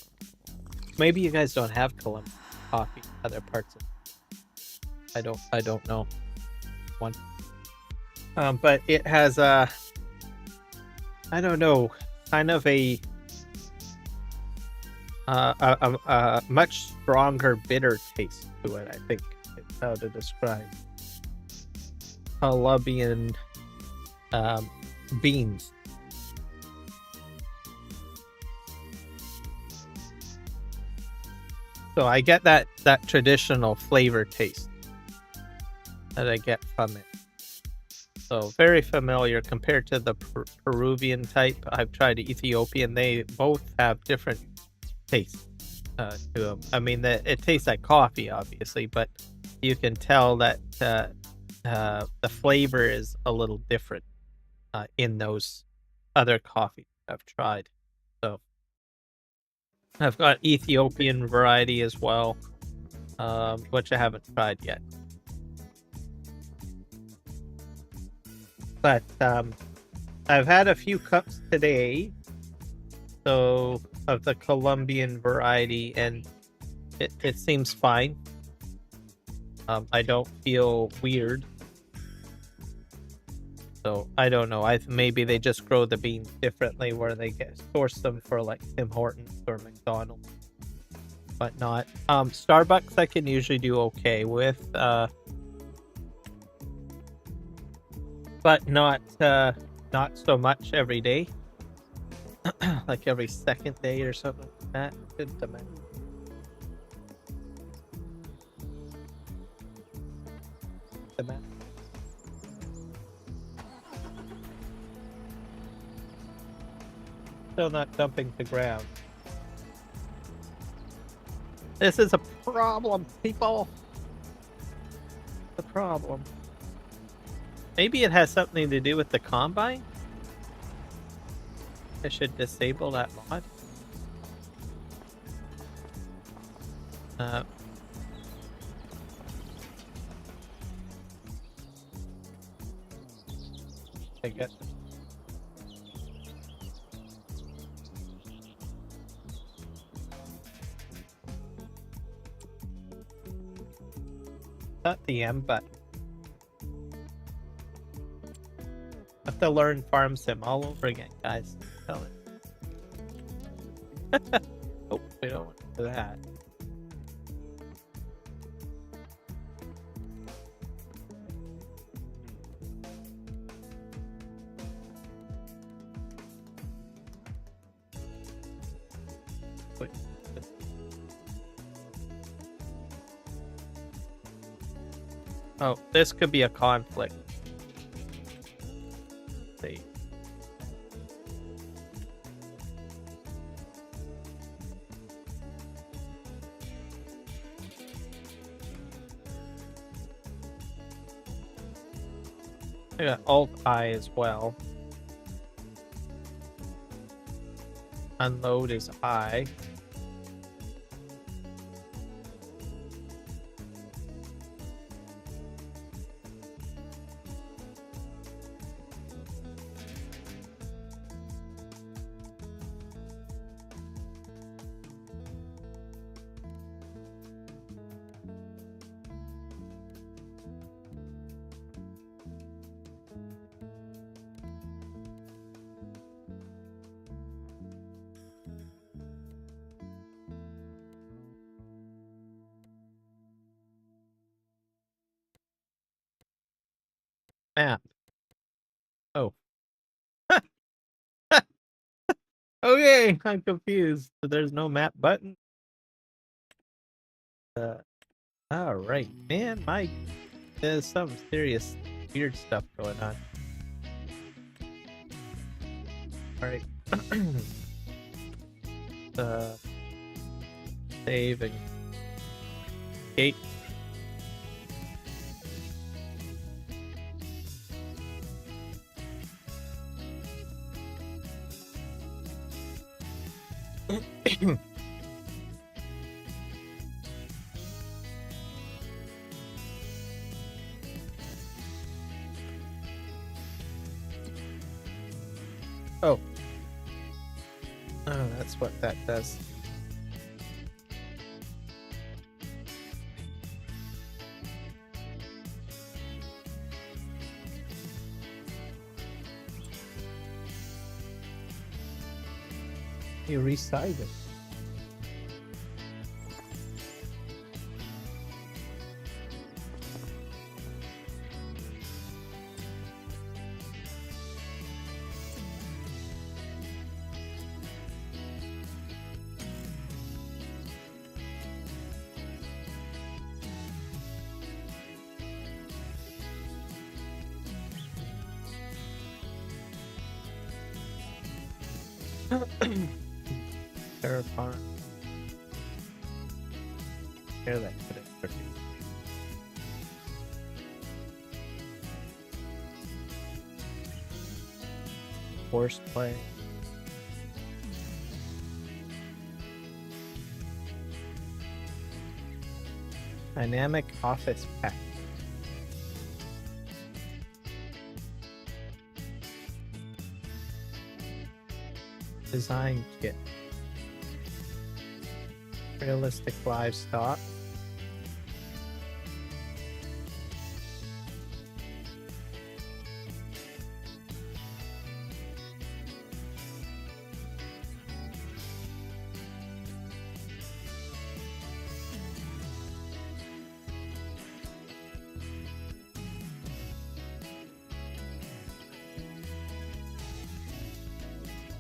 Maybe you guys don't have Colombian coffee in other parts of it. I don't know. One. But it has I don't know, kind of a much stronger bitter taste to it, I think is how to describe Colombian beans. So I get that traditional flavor taste that I get from it. So very familiar compared to the Peruvian type. I've tried Ethiopian. They both have different tastes to them. I mean, it tastes like coffee, obviously, but you can tell that the flavor is a little different in those other coffees I've tried. So I've got Ethiopian variety as well, which I haven't tried yet. But I've had a few cups today, so of the Colombian variety, and it seems fine. I don't feel weird. So I don't know. Maybe they just grow the beans differently, where they source them for like Tim Hortons or McDonald's, but not. Starbucks I can usually do okay with, but not so much every day. Like every second day or something like that. Still not dumping to ground. This is a problem, people. The problem. Maybe it has something to do with the combine. I should disable that mod. I guess. Not the M button. I have to learn farm sim all over again, guys. Tell it. Oh, we don't want to do that. Wait. Oh, this could be a conflict. Let's see. I got Alt-I as well. Unload is I. Map. Oh. Okay, I'm confused. There's no map button. All right, man. There's some serious weird stuff going on. All right. Save and gate. Oh. Oh, that's what that does. You resize it. Terraform. Here, that put it for you. Force play. Dynamic office pack. Design kit. Realistic livestock.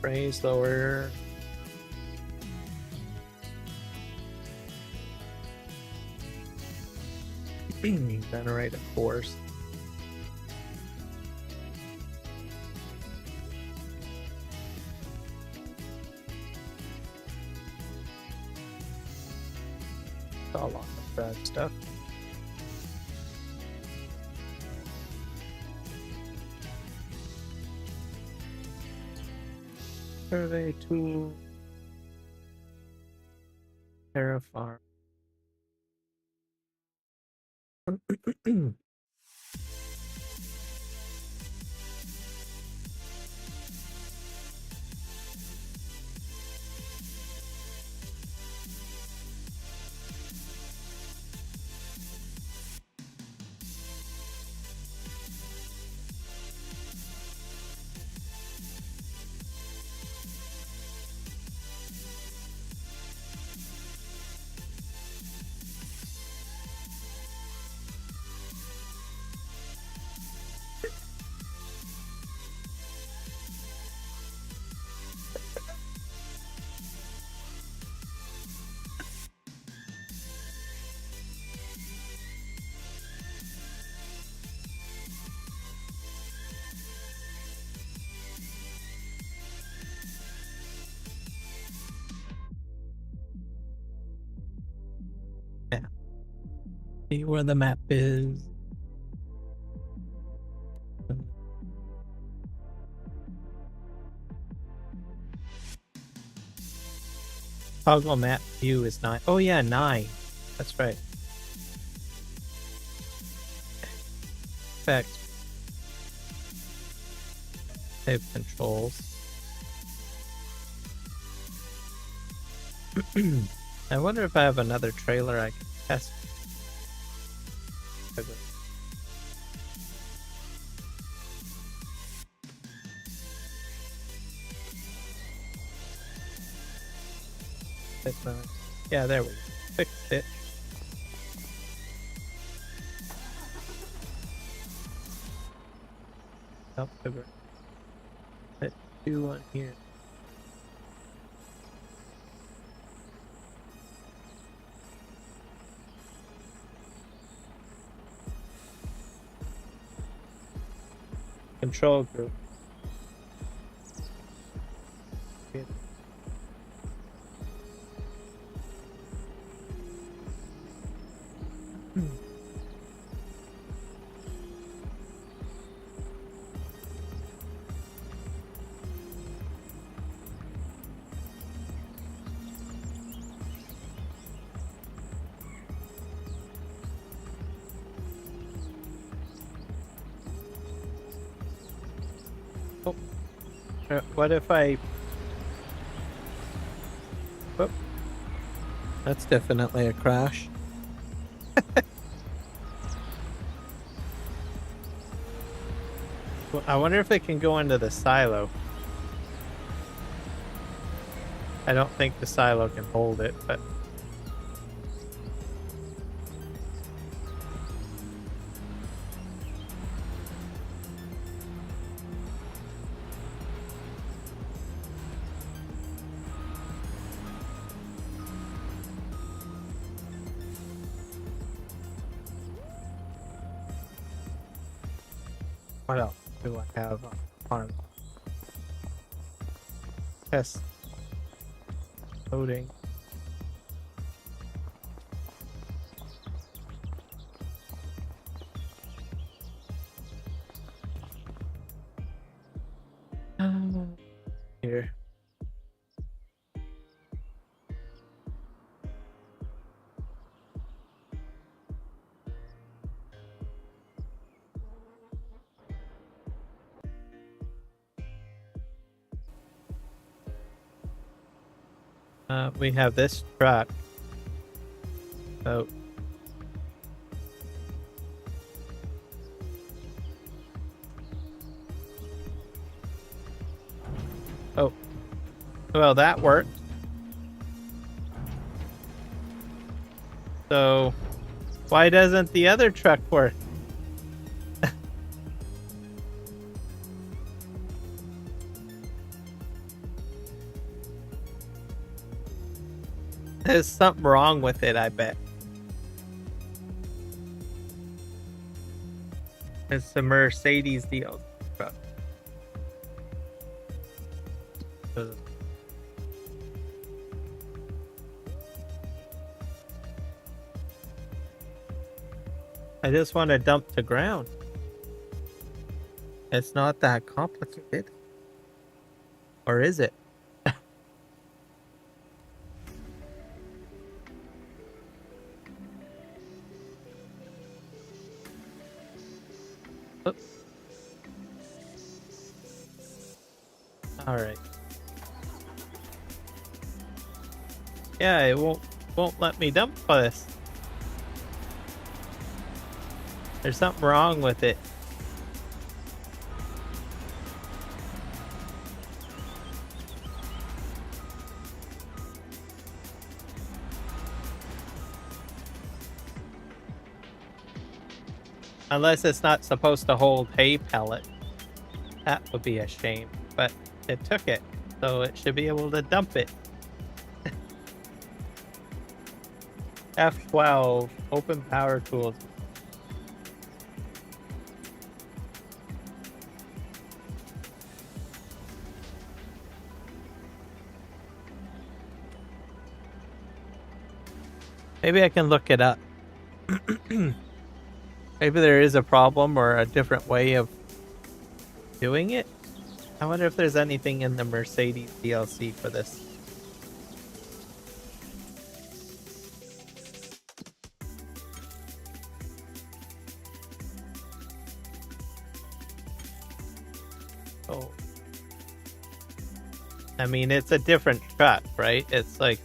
Raise lower. Generate a force. It's all on the bad stuff. Survey tool. Terraform. See where the map is. Toggle map view is 9. Oh yeah, 9. That's right. Effect. Save controls. I wonder if I have another trailer I can test. Yeah, there we go. Fixed it. Dump the ground. Let's do one here. Control group. Good. What if I... Whoop. That's definitely a crash. Well, I wonder if it can go into the silo. I don't think the silo can hold it, but... What else do I have on test loading? Here. We have this truck. So oh, well, that worked. So why doesn't the other truck work? There's something wrong with it, I bet. It's the Mercedes deal truck. I just want to dump to ground. It's not that complicated. Or is it? All right. Yeah, it won't let me dump this. There's something wrong with it. Unless it's not supposed to hold hay pellet. That would be a shame, but it took it, so it should be able to dump it. F12, open power tools. Maybe I can look it up. Maybe there is a problem or a different way of doing it. I wonder if there's anything in the Mercedes DLC for this. Oh. I mean, it's a different truck, right? It's like...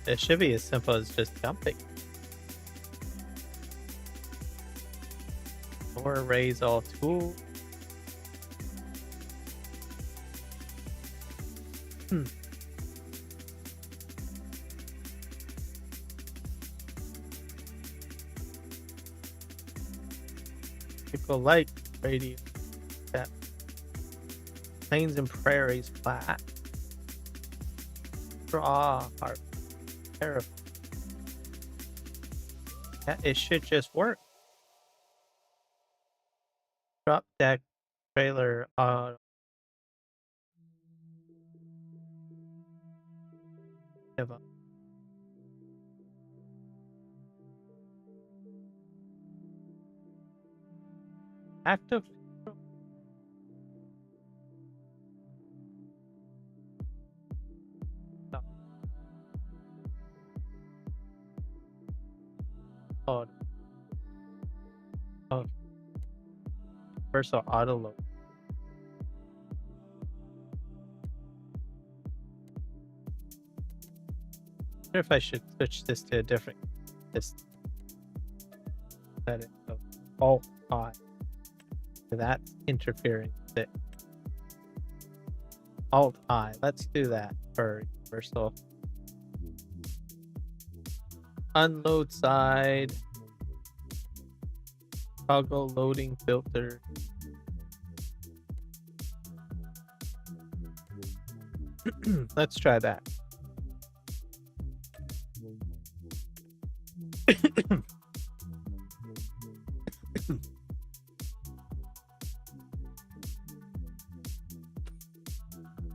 It should be as simple as just dumping. Or raise all tools. Tropical light radio. Yeah. Plains and prairies flat. Draw heart. Terrible. Yeah, it should just work. Drop deck trailer auto. Active. Oh. Oh. Verso auto load. I wonder if I should switch this to a different setting. So Alt I. That's interfering with it. Alt I. Let's do that for universal. Unload side. Toggle loading filter. Let's try that.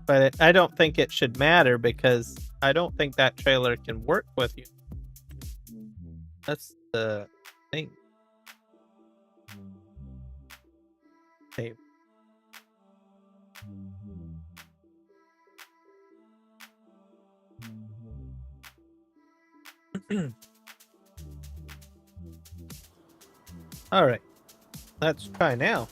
But I don't think it should matter because I don't think that trailer can work with you. That's the thing. Okay. All right, let's try now.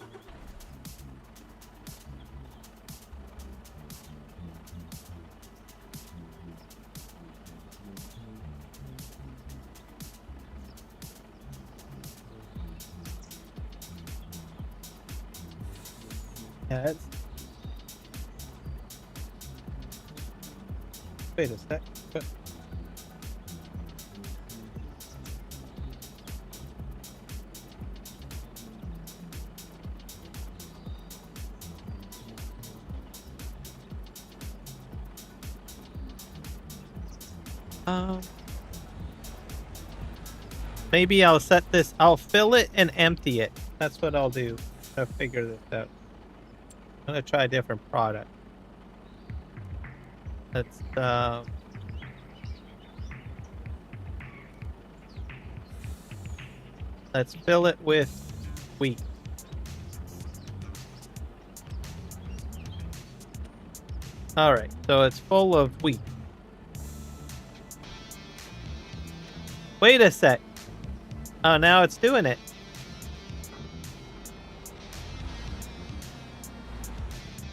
Yeah, wait a sec. Maybe I'll set this. I'll fill it and empty it. That's what I'll do. I'll figure this out. I'm gonna try a different product. Let's fill it with wheat. All right, so it's full of wheat. Wait a sec. Oh, now it's doing it.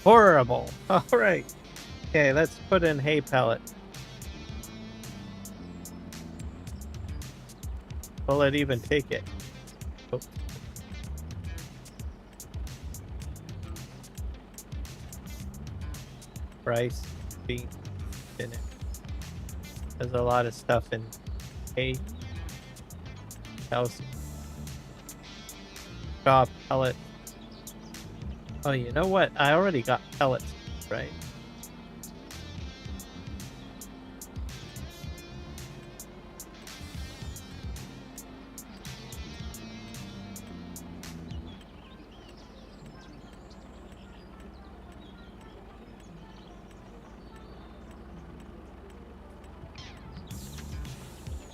Horrible. All right. Okay, let's put in hay pellet. Will it even take it? Oh. Rice, beans, in it. There's a lot of stuff in hay. Calcium. Straw pellet. Oh, you know what? I already got pellets, right?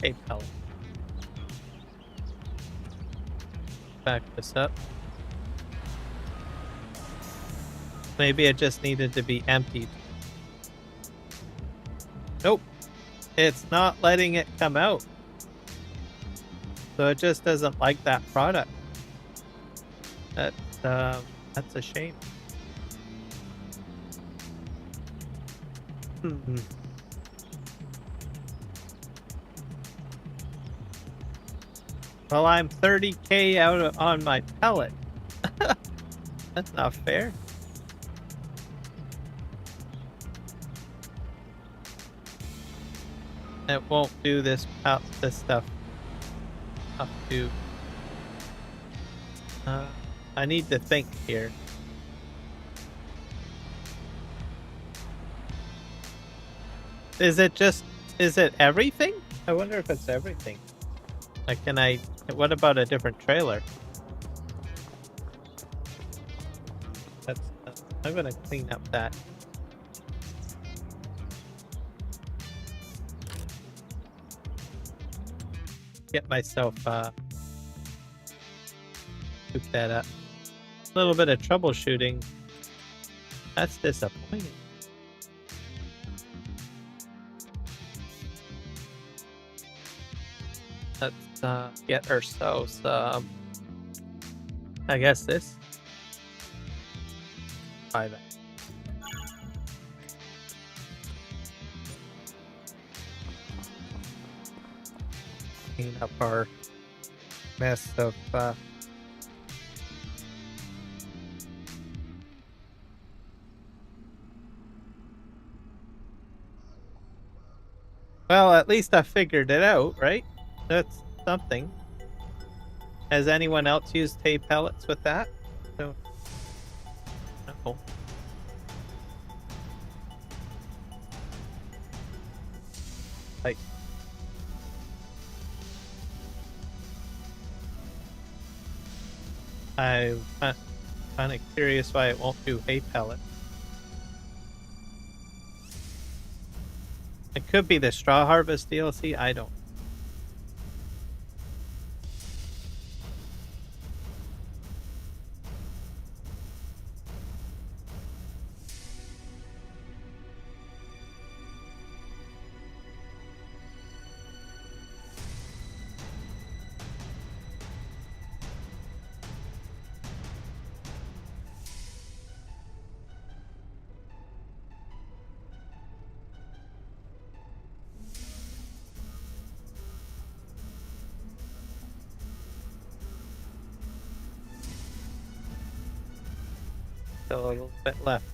Hey, pellet. Back this up. Maybe it just needed to be emptied. Nope. It's not letting it come out. So it just doesn't like that product. That's a shame. Well, I'm 30K out on my pellet. That's not fair. It won't do this stuff. Up to I need to think here. Is it everything? I wonder if it's everything. Like, what about a different trailer? I'm gonna clean up that. Get myself, scoop that up. A little bit of troubleshooting. That's disappointing. Let's get ourselves I guess this. Try that. Clean up our mess of well, at least I figured it out, right? That's something. Has anyone else used hay pellets with that? No. No. Like, I'm kind of curious why it won't do hay pellet. It could be the Straw Harvest DLC. I don't. Still a little bit left.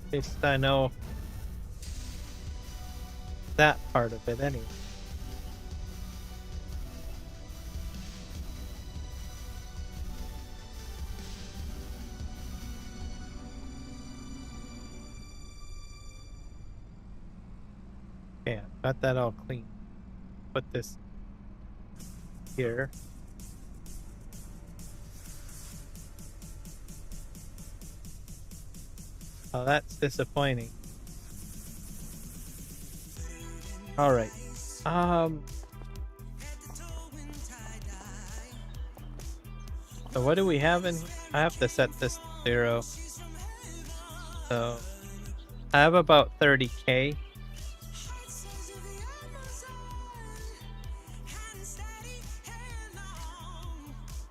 At least I know that part of it anyway. Okay, I've got that all clean. Put this here. Oh, that's disappointing. All right. So what do we have in? I have to set this to 0. So I have about 30K.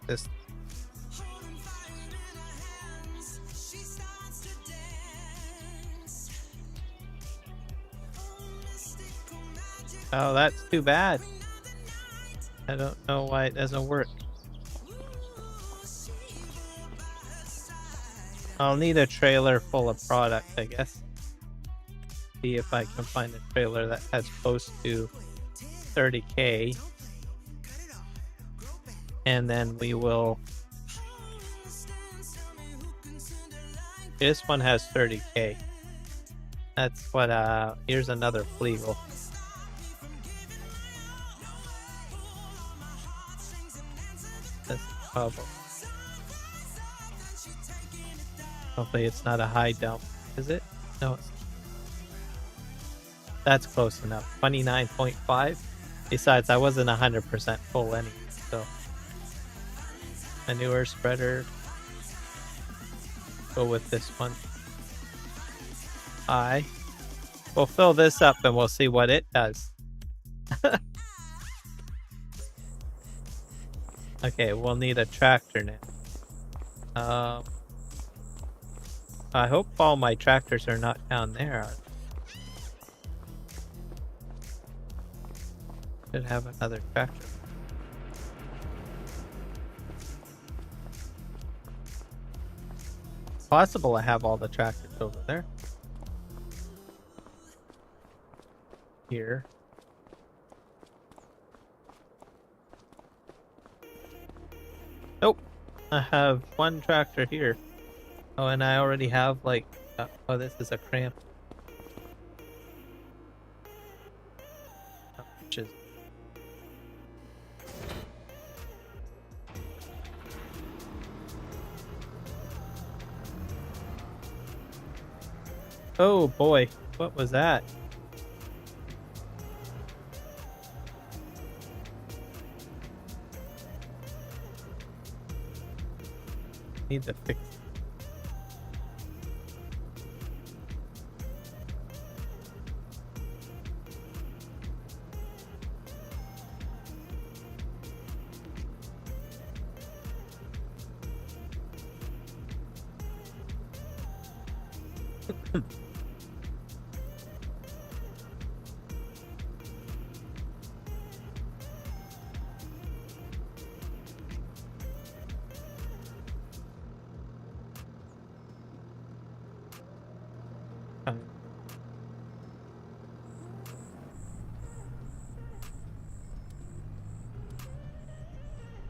This. Oh, that's too bad. I don't know why it doesn't work. I'll need a trailer full of product, I guess. See if I can find a trailer that has close to 30K. And then we will... This one has 30K. That's what, here's another Fleagle. That's the problem. Hopefully it's not a high dump. Is it? No, it's... That's close enough. 29.5. Besides, I wasn't 100% full anyway, so... Manure spreader. Go with this one. We'll fill this up and we'll see what it does. Okay, we'll need a tractor now. I hope all my tractors are not down there. Should have another tractor. It's possible I have all the tractors over there. Here. I have one tractor here. Oh, and I already have like, oh, this is a cramp. Which is... Oh boy, what was that? Need to fix.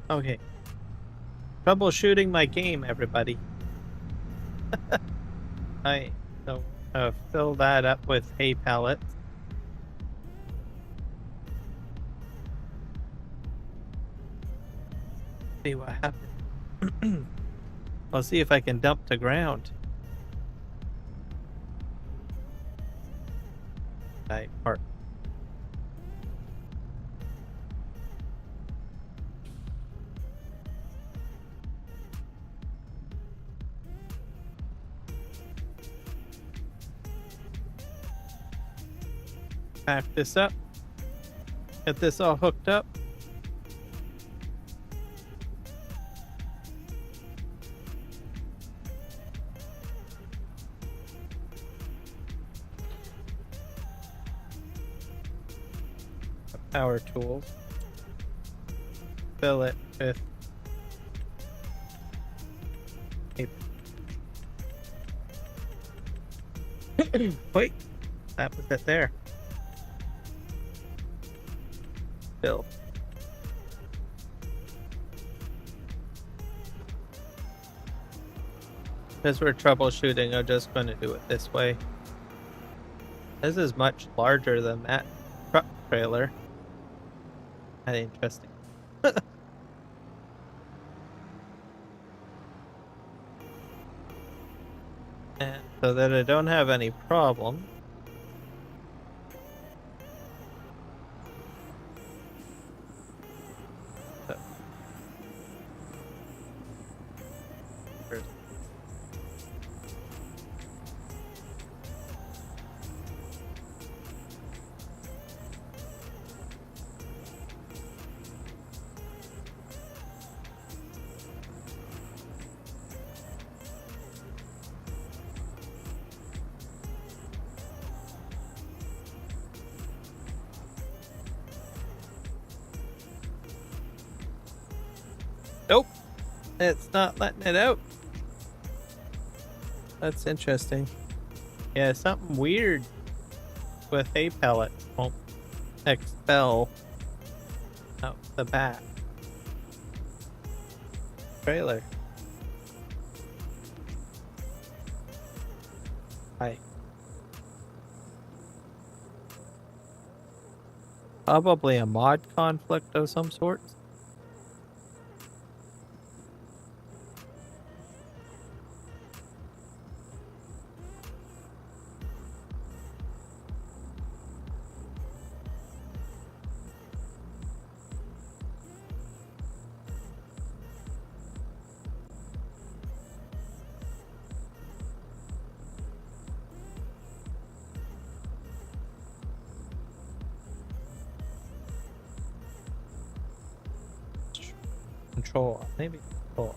Okay. Troubleshooting my game, everybody. I so fill that up with hay pellets. See what happens. I'll see if I can dump to ground. I park. Pack this up. Get this all hooked up. Power tools. Fill it with wait, that was it there. Fill. Because we're troubleshooting, I'm just going to do it this way. This is much larger than that truck trailer. That's interesting. And so that I don't have any problem. Nope, it's not letting it out. That's interesting. Yeah, something weird with a pellet won't expel out the back. Trailer. Hi. Probably a mod conflict of some sort. Control, maybe control.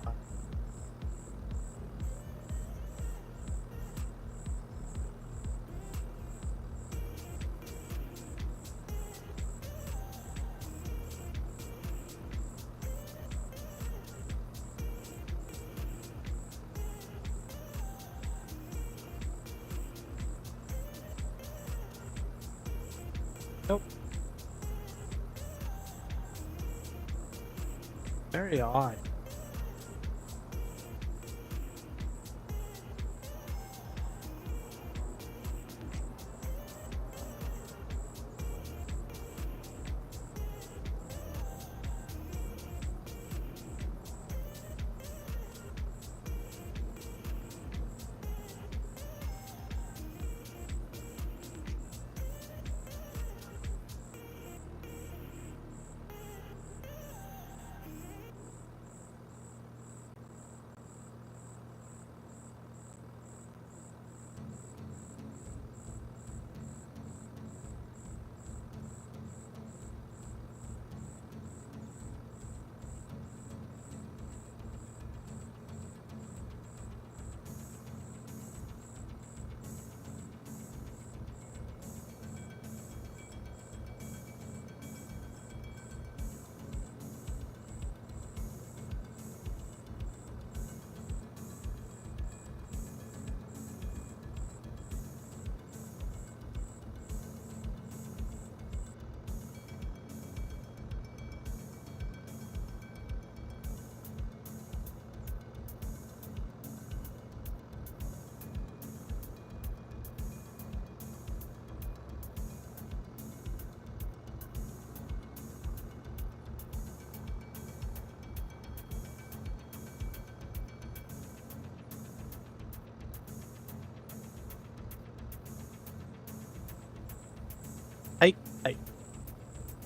Nope. Very odd.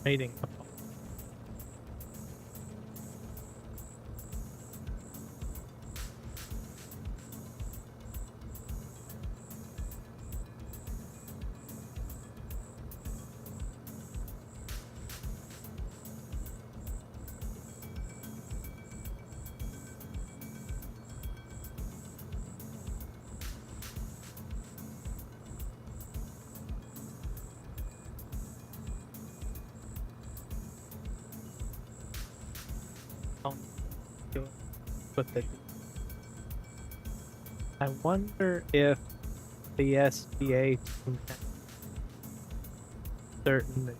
Rating. With the, I wonder if the SBA can have certain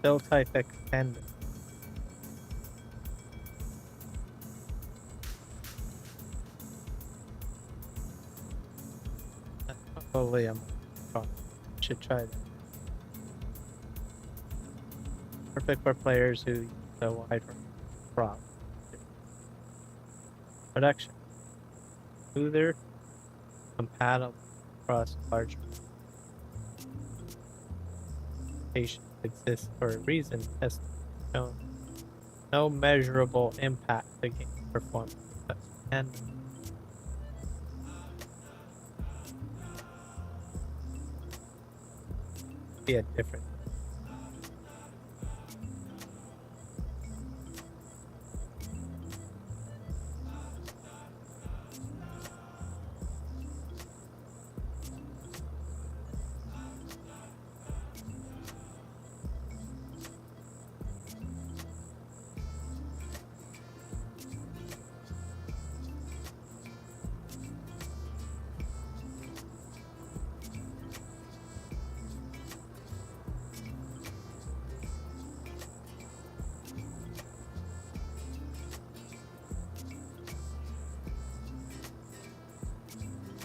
cell type extender. Probably should try that. Perfect for players who use a wide range of props. Production. Smoother, compatible across large applications exists for a reason. Has shown no measurable impact to game performance, and be a different.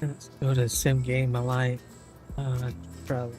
Let's go to sim game alike. Probably.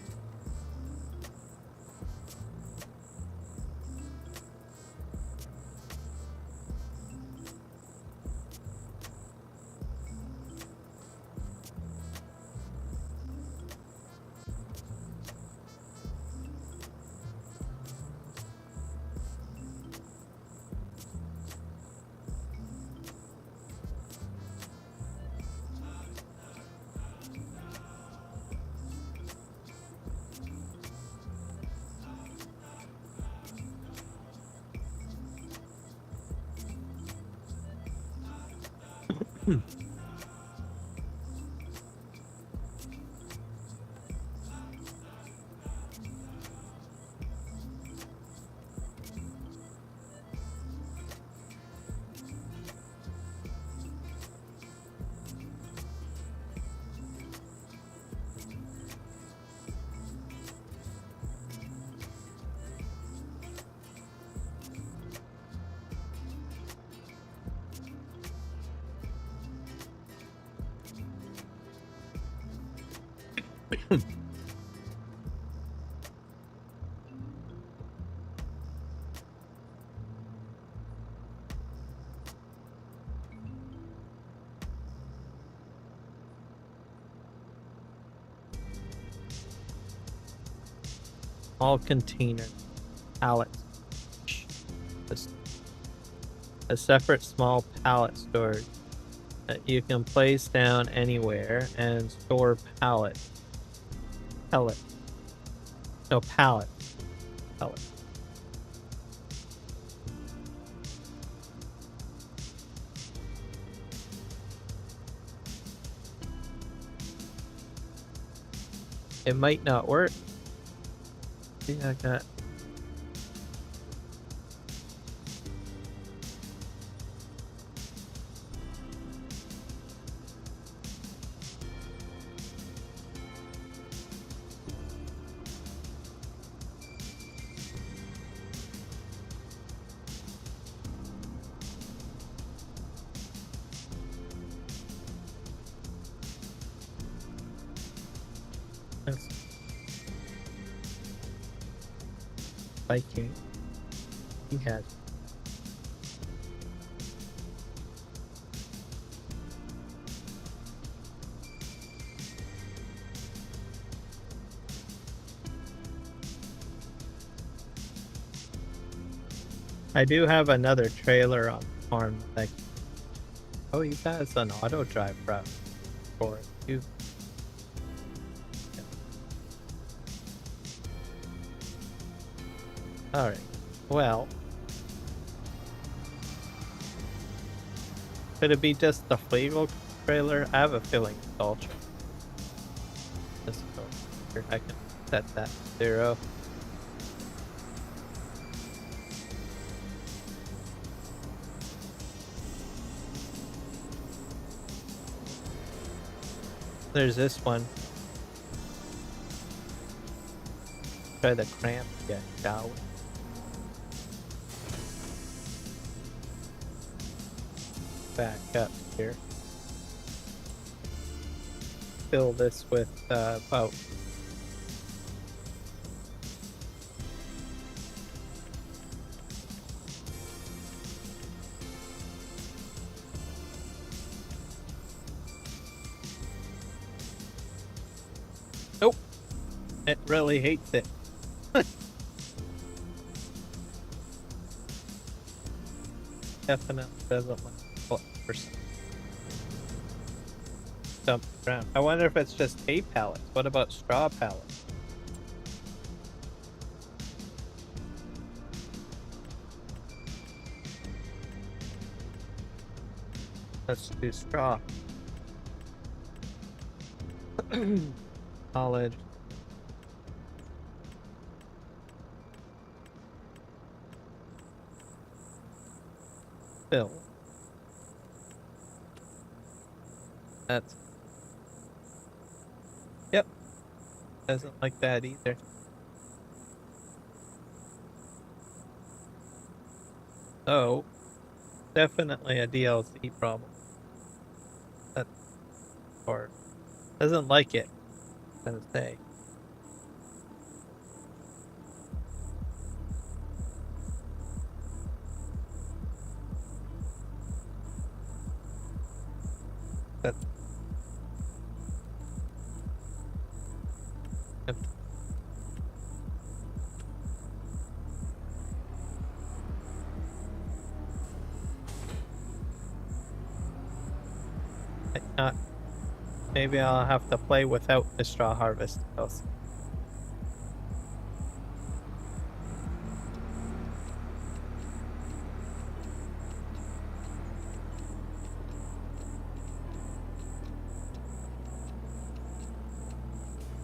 All container pallets. A separate small pallet storage that you can place down anywhere and store pellet. No, pallet. Pellet. It might not work. See, I got. Viking. He has. I do have another trailer on the farm that oh, he has an auto drive route for it too. Yeah. Alright. Well, could it be just the Flegel trailer? I have a feeling it's Ultra. Let's go here. I can set that to 0. There's this one. Try the cramp, yeah, shall we? Back up here. Fill this with about nope. It really hates it. Definitely doesn't like percent. Dump around. I wonder if it's just hay pallets. What about straw pallets? Let's do straw. Solid. Fill. That's. Yep. Doesn't like that either. So, definitely a DLC problem. That's or doesn't like it. I'm gonna say. That's yep. Not. Maybe I'll have to play without the straw harvest.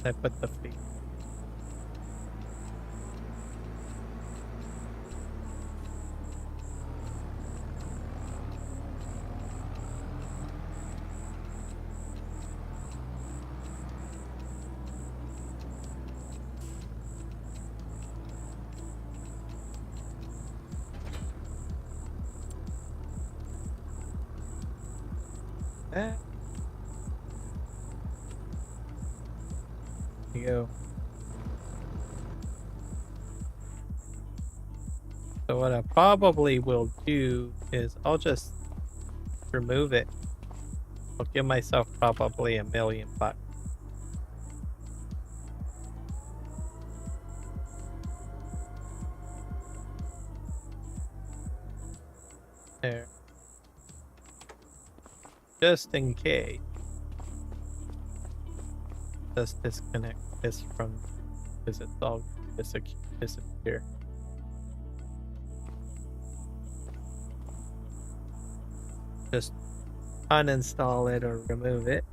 I put the feet. There you go. So what I probably will do is I'll just remove it. I'll give myself probably $1 million. There. Just in case. Just disconnect this from because it's all disappear. Just uninstall it or remove it.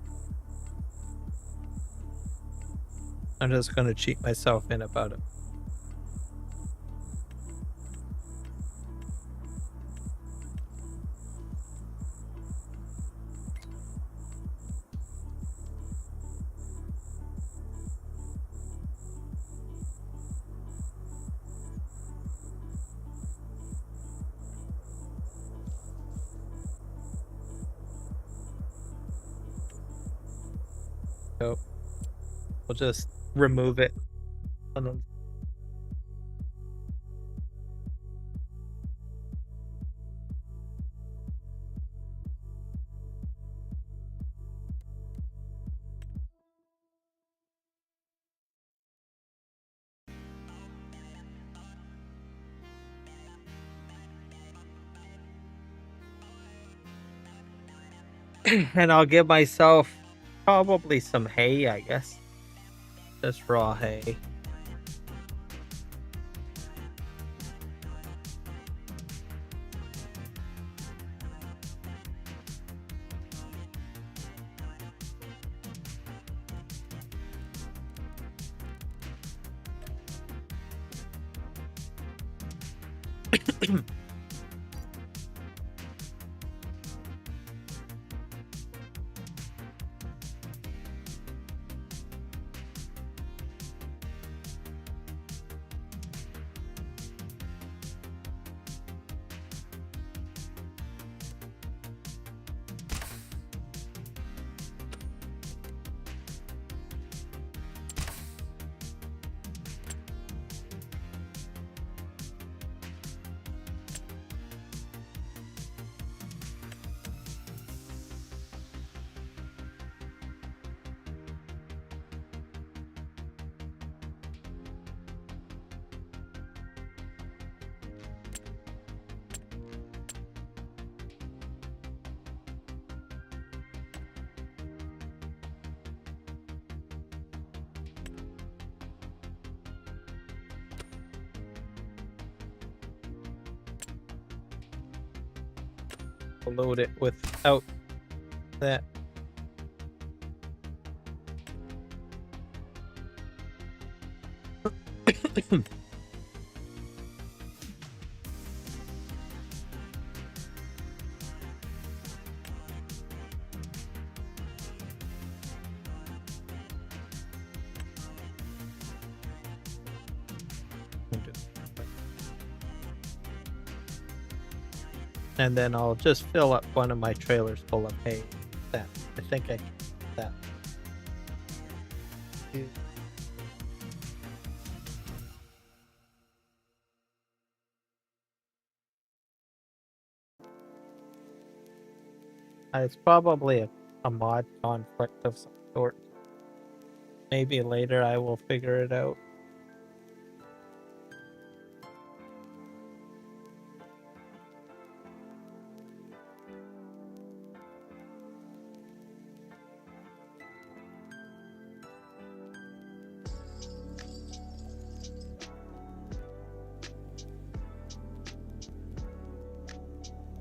I'm just gonna cheat myself in about it. So we'll just remove it. And then And I'll give myself probably some hay, I guess. Just raw hay. Load it without that. And then I'll just fill up one of my trailers full of hay. That I think I can do that. It's probably a mod conflict of some sort. Maybe later I will figure it out.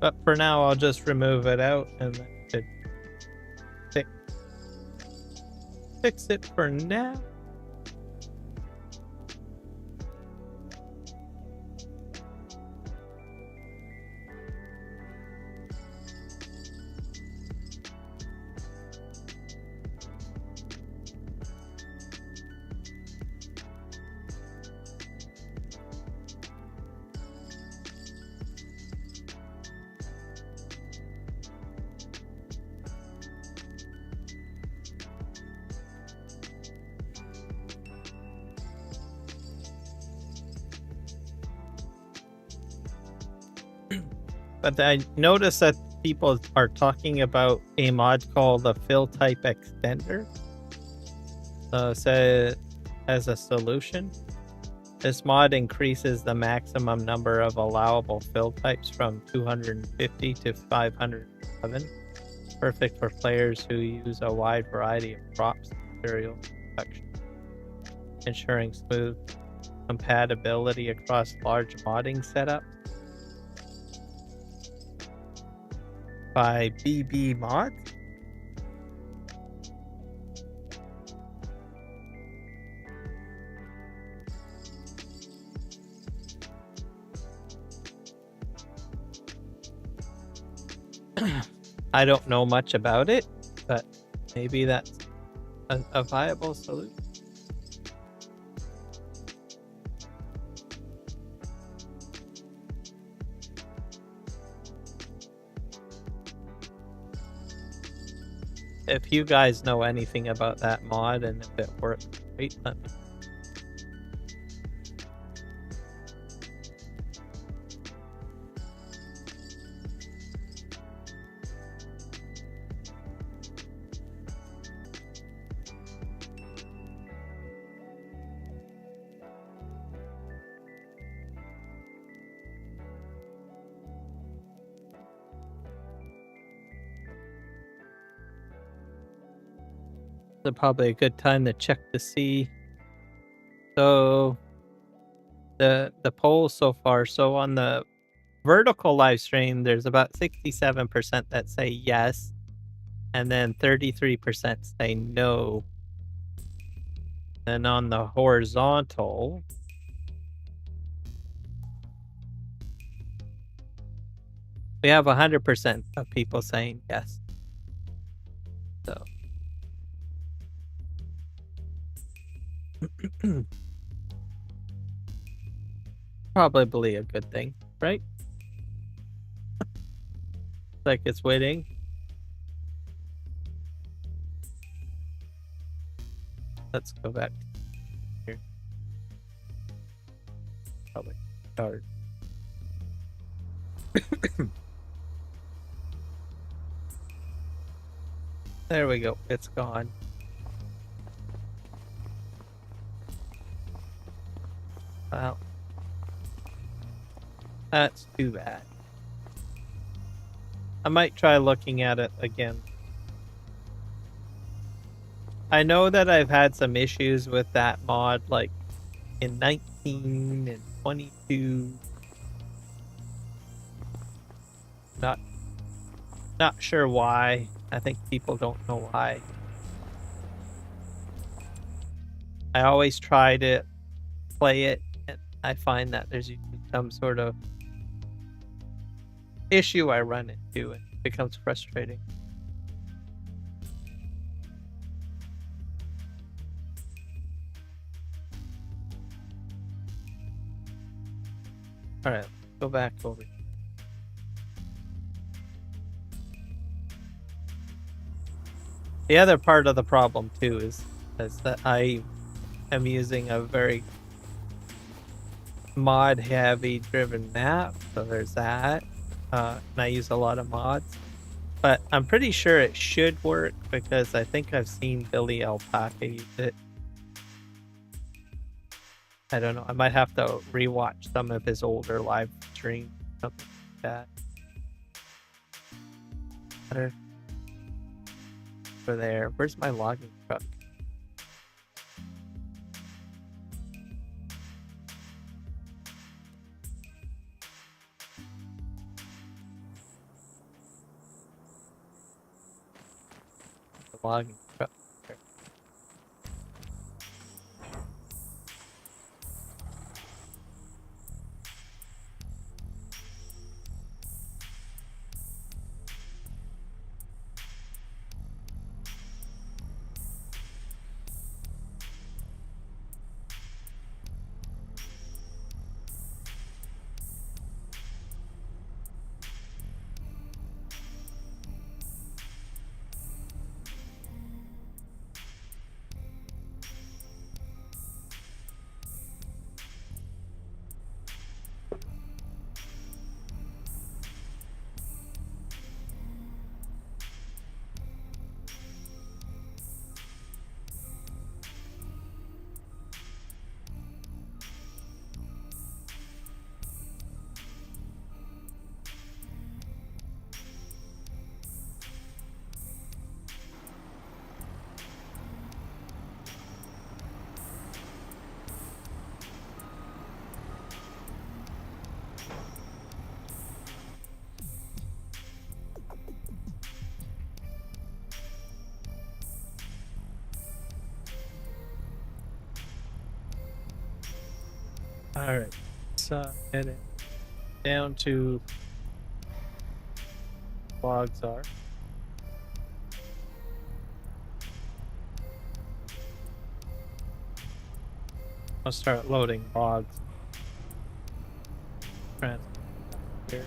But for now, I'll just remove it out and then fix it for now. But I noticed that people are talking about a mod called the fill type extender. So as a solution, this mod increases the maximum number of allowable fill types from 250 to 511. Perfect for players who use a wide variety of crops and materials production, ensuring smooth compatibility across large modding setups. By BB Mod. I don't know much about it, but maybe that's a viable solution. If you guys know anything about that mod and if it works, great, let me know. probably a good time to check to see. So the polls so far. So on the vertical live stream, there's about 67% that say yes, and then 33% say no. And on the horizontal, we have 100% of people saying yes. So probably a good thing, right? Like it's waiting. Let's go back here. Probably start. There we go. It's gone. Wow. That's too bad. I might try looking at it again. I know that I've had some issues with that mod, like in 19 and 22. Not sure why. I think people don't know why. I always try to play it, and I find that there's usually some sort of issue I run into, and it becomes frustrating. All right, let's go back over here. The other part of the problem too is that I am using a very mod heavy driven map, so there's that. And I use a lot of mods, but I'm pretty sure it should work because I think I've seen Billy Alpaca use it. I don't know. I might have to rewatch some of his older live streams, something like that. Better. Over there. Where's my logging truck? The logging truck. There. Alright, so heading down to logs are. I'll start loading logs. Here.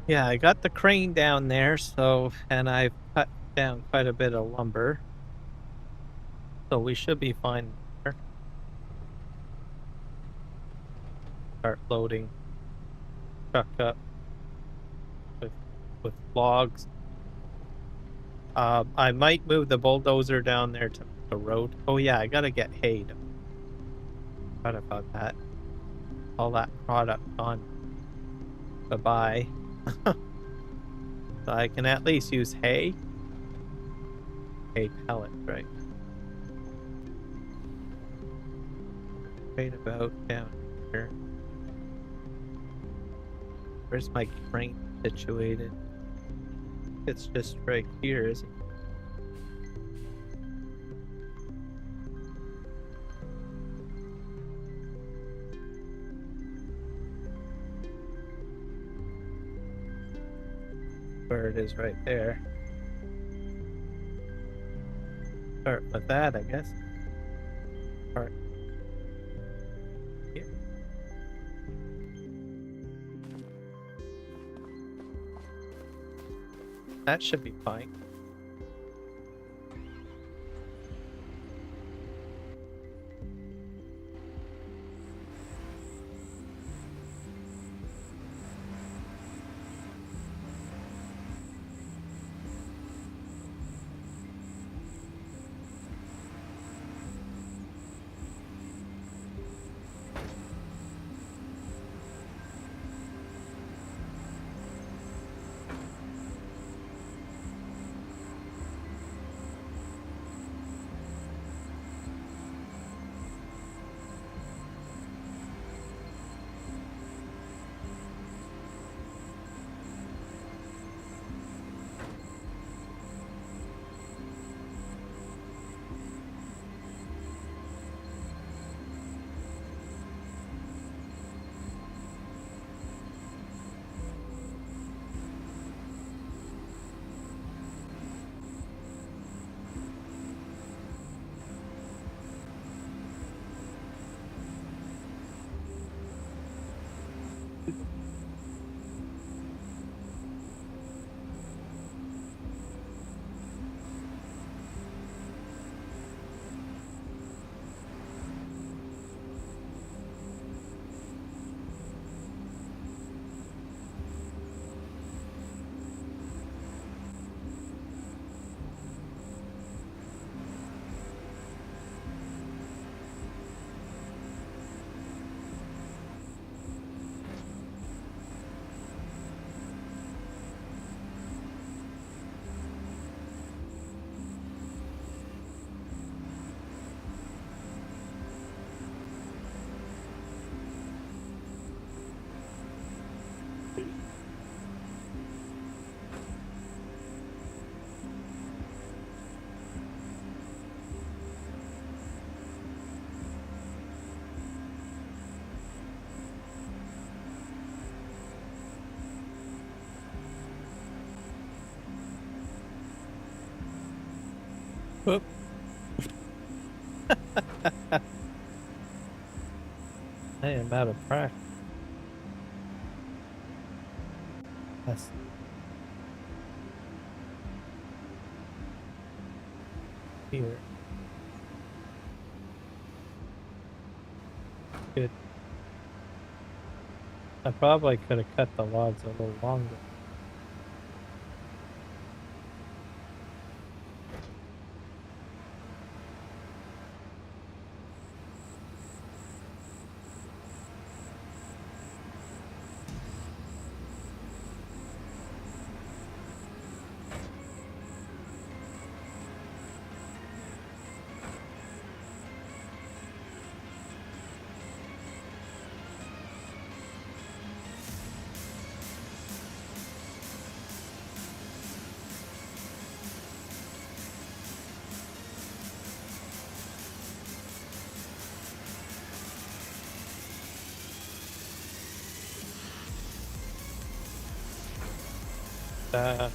Yeah, I got the crane down there, so, and I've cut down quite a bit of lumber. So we should be fine there. Start loading truck up with logs. I might move the bulldozer down there to the road. Oh yeah, I gotta get hay. Forgot about that. All that product on. Bye-bye. So I can at least use hay. Hay pellet, right? Right about down here. Where's my crane situated? It's just right here, isn't it? Where it is right there. Start with that, I guess. Start here. That should be fine. Whoop. I am out of practice. Yes. Here. Good. I probably could have cut the logs a little longer. Uh,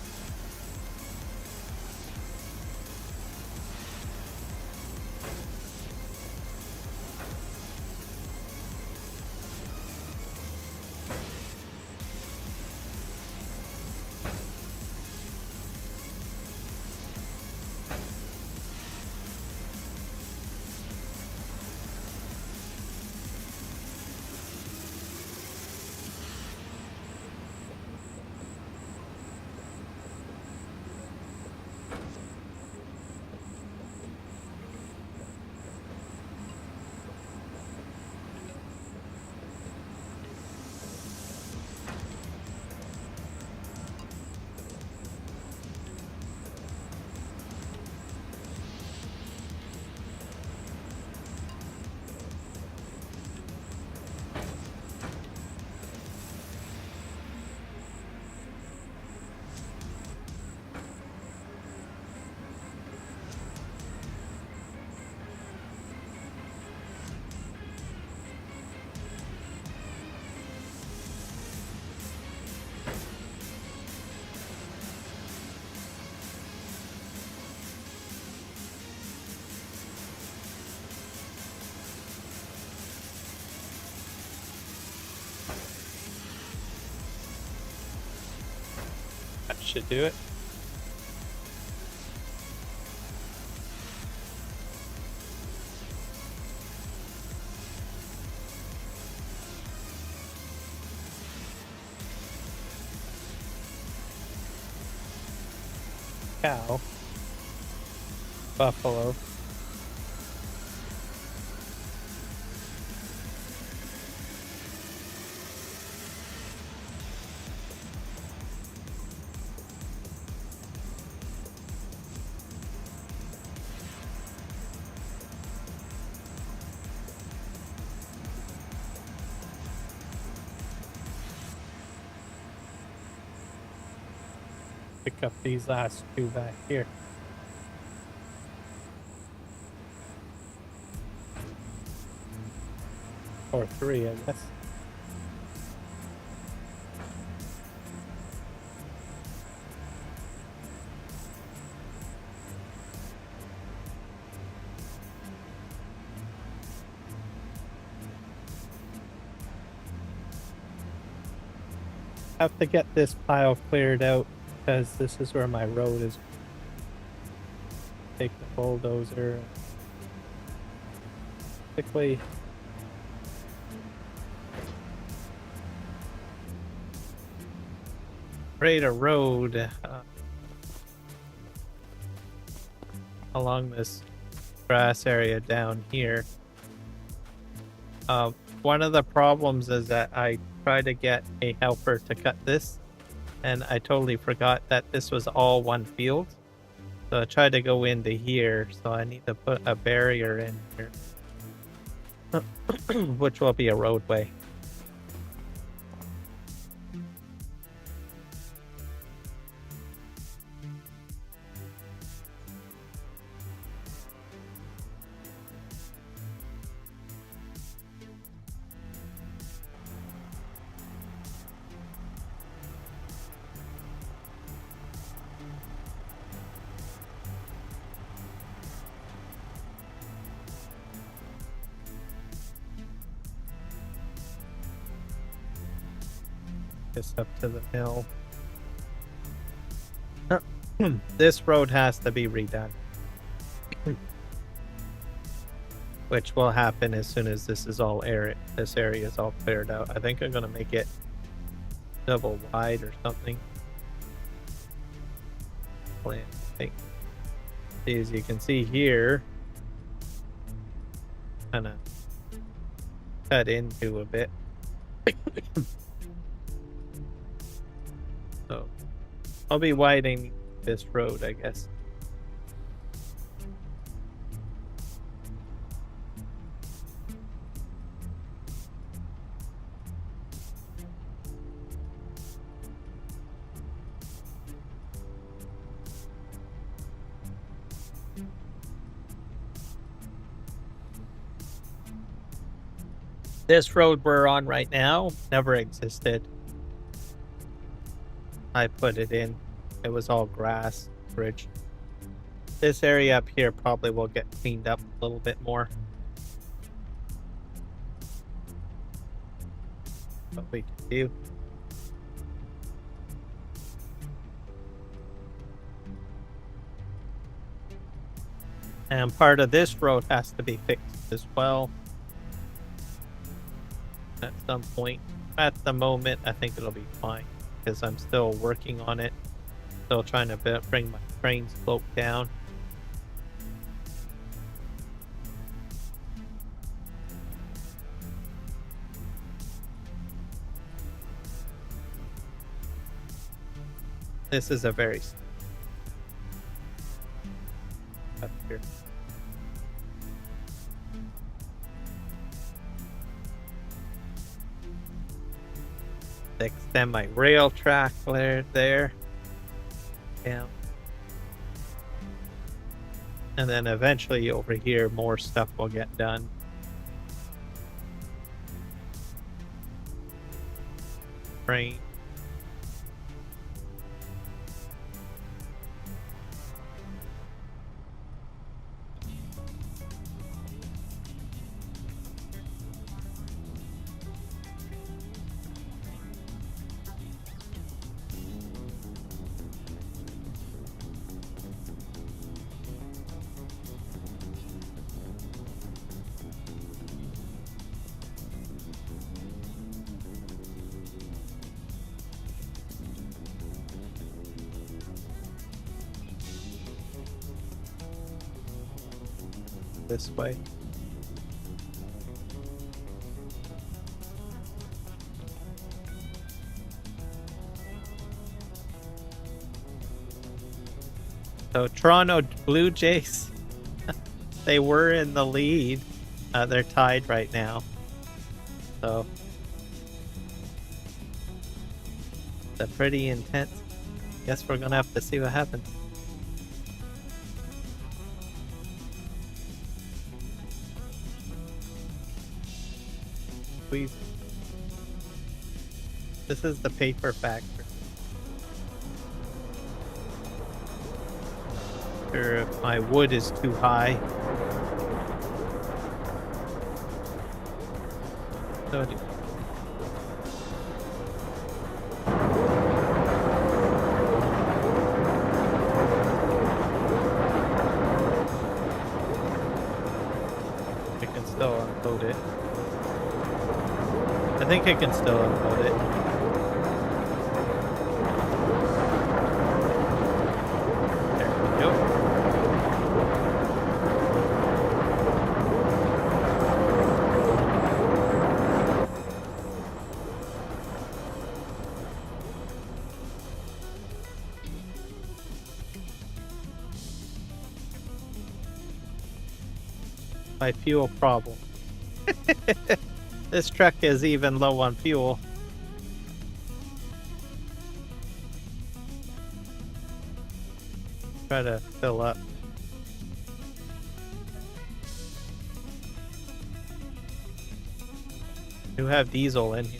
should do it. Cow. Buffalo. Pick up these last two back here. Or three, I guess. Have to get this pile cleared out because this is where my road is. Take the bulldozer. Quickly. Create a road along this grass area down here. One of the problems is that I tried to get a helper to cut this, and I totally forgot that this was all one field. So I tried to go into here, so I need to put a barrier in here, which will be a roadway. This up to the mill. This road has to be redone, which will happen as soon as this is all this area is all cleared out. I think I'm gonna make it double wide or something. See, as you can see here, kind of cut into a bit. So I'll be widening this road, I guess. This road we're on right now never existed. I put it in. It was all grass, bridge. This area up here probably will get cleaned up a little bit more. What we can do. And part of this road has to be fixed as well. At some point. At the moment, I think it'll be fine, because I'm still working on it. Still trying to bring my train slope down. This is a very up here. Extend my rail track there. Yeah. And then eventually over here, more stuff will get done. Train. this way. So Toronto Blue Jays, they were in the lead. They're tied right now. So it's pretty intense. Guess we're gonna have to see what happens. This is the paper factory. Sure, if my wood is too high. So I can still unload it. I think I can still unload it. My fuel problem. This truck is even low on fuel. Try to fill up. You have diesel in here.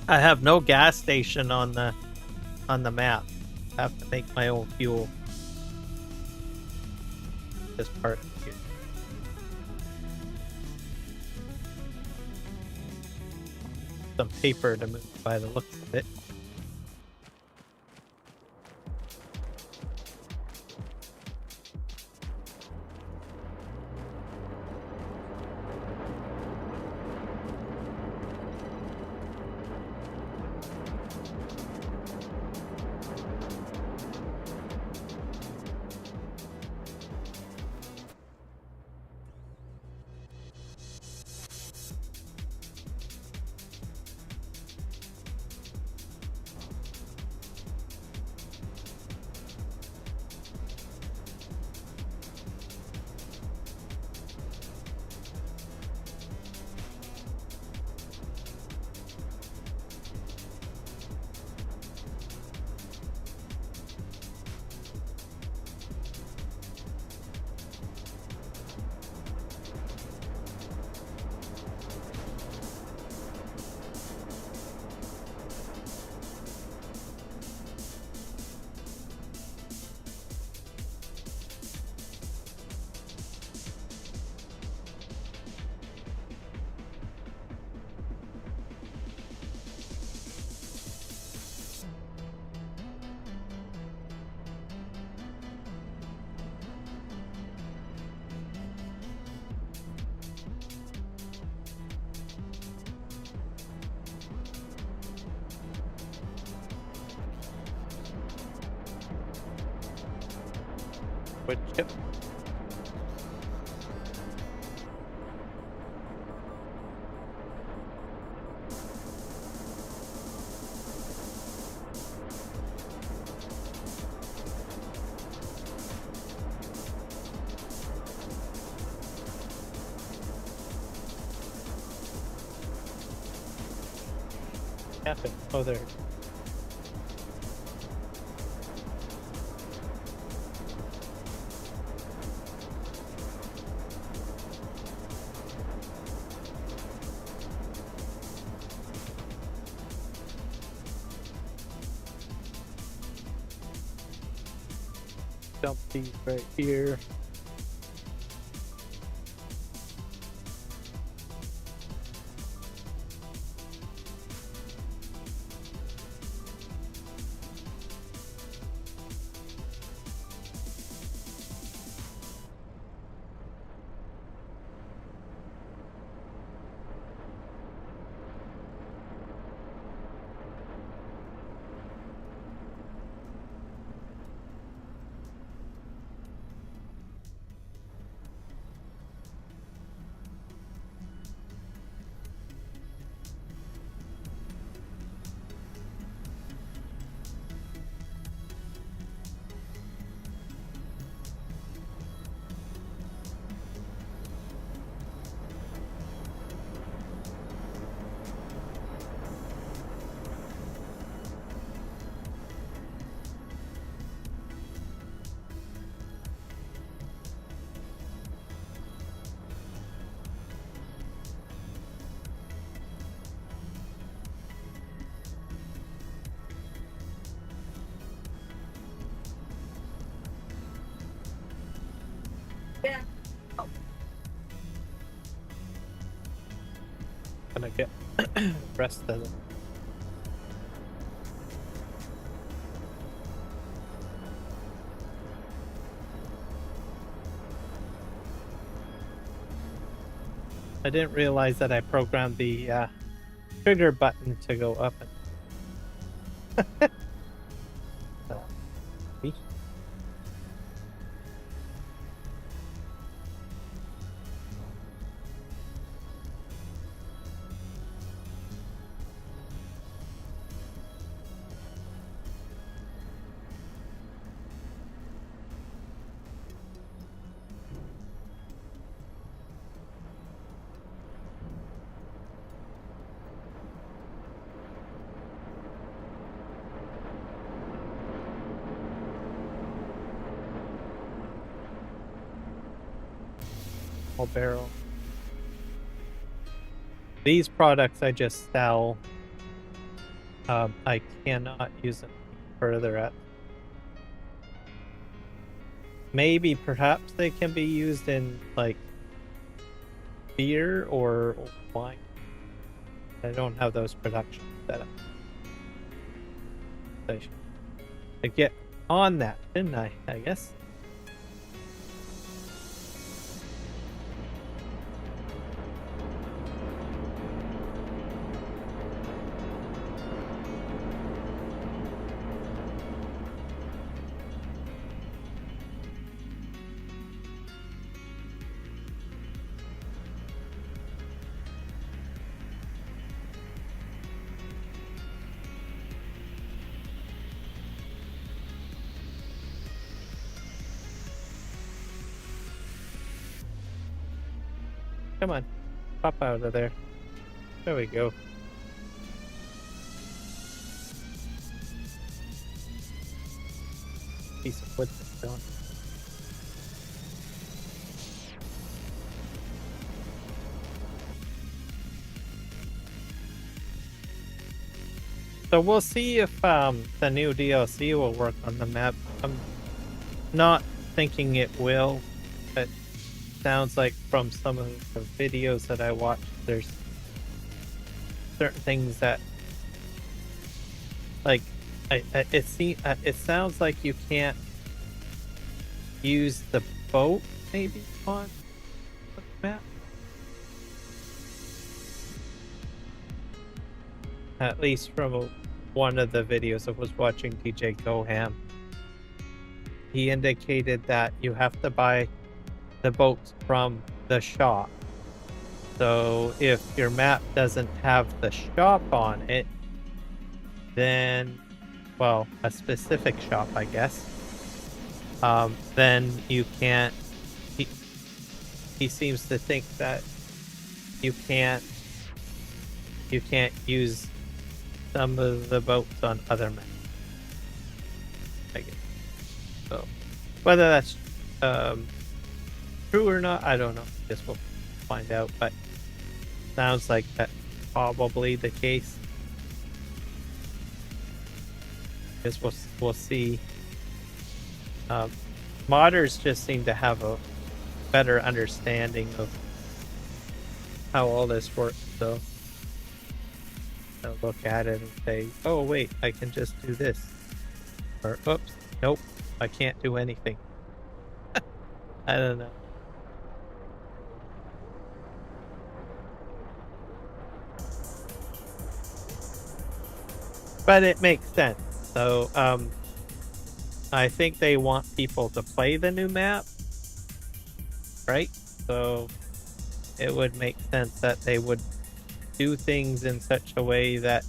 I have no gas station on the map. I have to make my own fuel. This part here. Some paper to move by the looks of it. Wood chip. Happen. Oh, there. Dump these right here. Gonna get rest of it. I didn't realize that I programmed the trigger button to go up and whole barrel. These products I just sell. I cannot use them further at. Maybe perhaps they can be used in like beer or wine. I don't have those production set up. I should get on that, didn't I? I guess. Come on, pop out of there. There we go. Piece of wood that's gone. So we'll see if the new DLC will work on the map. I'm not thinking it will, but sounds like from some of the videos that I watched, there's certain things that, like, it sounds like you can't use the boat maybe on the map. At least from one of the videos I was watching, DJ Goham. He indicated that you have to buy the boats from the shop. So if your map doesn't have the shop on it, then, well, a specific shop, I guess, then you can't, he seems to think that you can't use some of the boats on other maps, I guess. So whether that's true or not, I don't know. Guess we'll find out, but sounds like that's probably the case. Guess we'll see. Modders just seem to have a better understanding of how all this works, so they'll look at it and say, oh wait, I can just do this, or oops, nope, I can't do anything. I don't know. But it makes sense. So, I think they want people to play the new map, right? So, it would make sense that they would do things in such a way that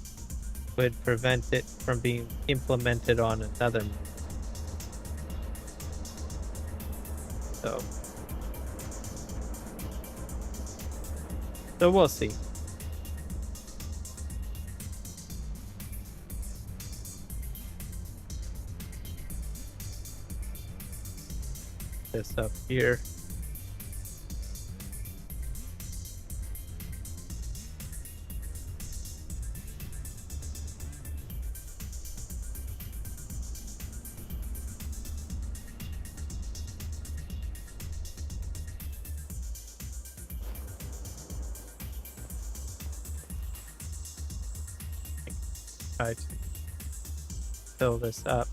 would prevent it from being implemented on another map. So we'll see. This up here. try to fill this up.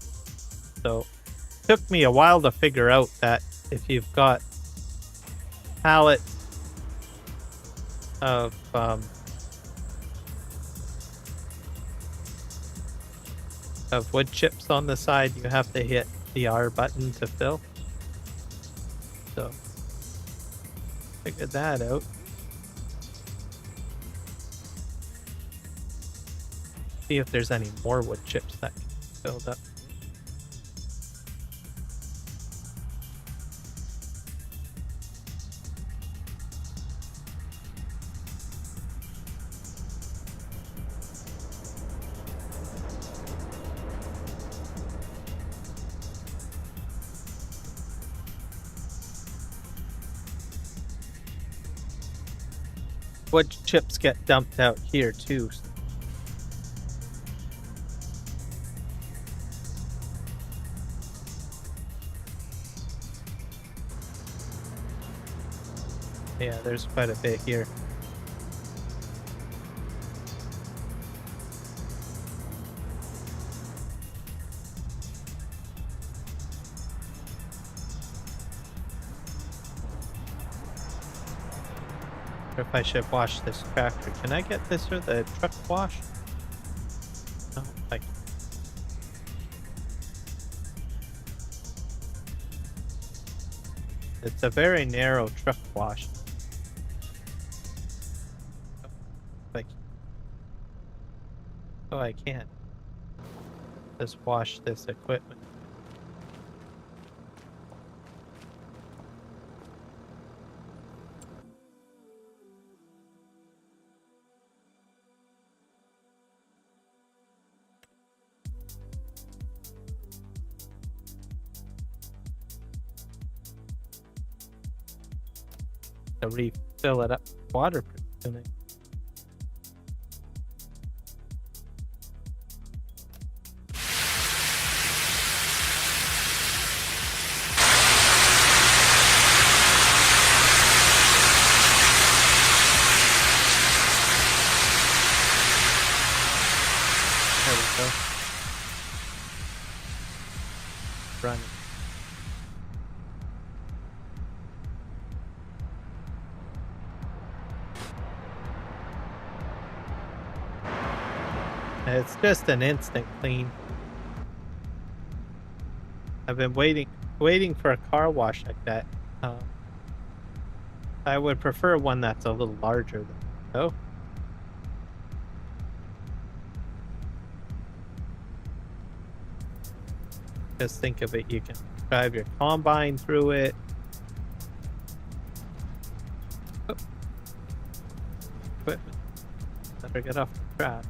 So it took me a while to figure out that if you've got pallets of wood chips on the side, you have to hit the R button to fill. So figured that out. See if there's any more wood chips that can be filled up. Wood chips get dumped out here too. Yeah, there's quite a bit here. Or if I should wash this tractor. Can I get this or the truck wash? No, I can't. It's a very narrow truck wash. Oh, I can't. Just wash this equipment. To refill it up with water in it. There we go. Run. It's just an instant clean. I've been waiting for a car wash like that. I would prefer one that's a little larger than oh. Just think of it, you can drive your combine through it. Oh. Equipment. Better get off the track.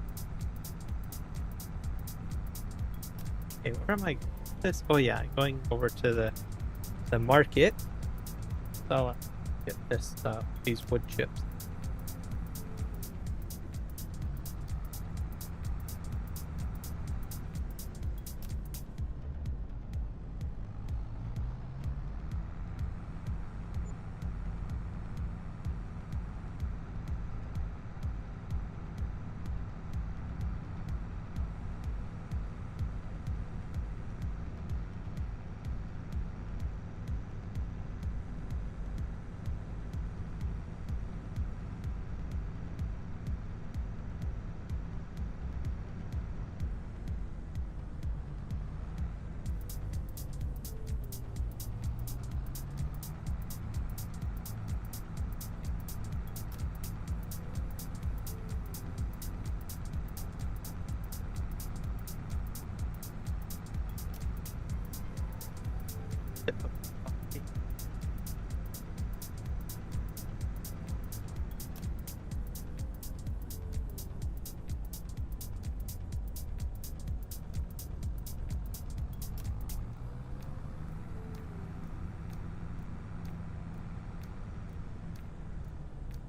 Okay, where am I? This? Oh yeah, going over to the market. So I'll get this these wood chips.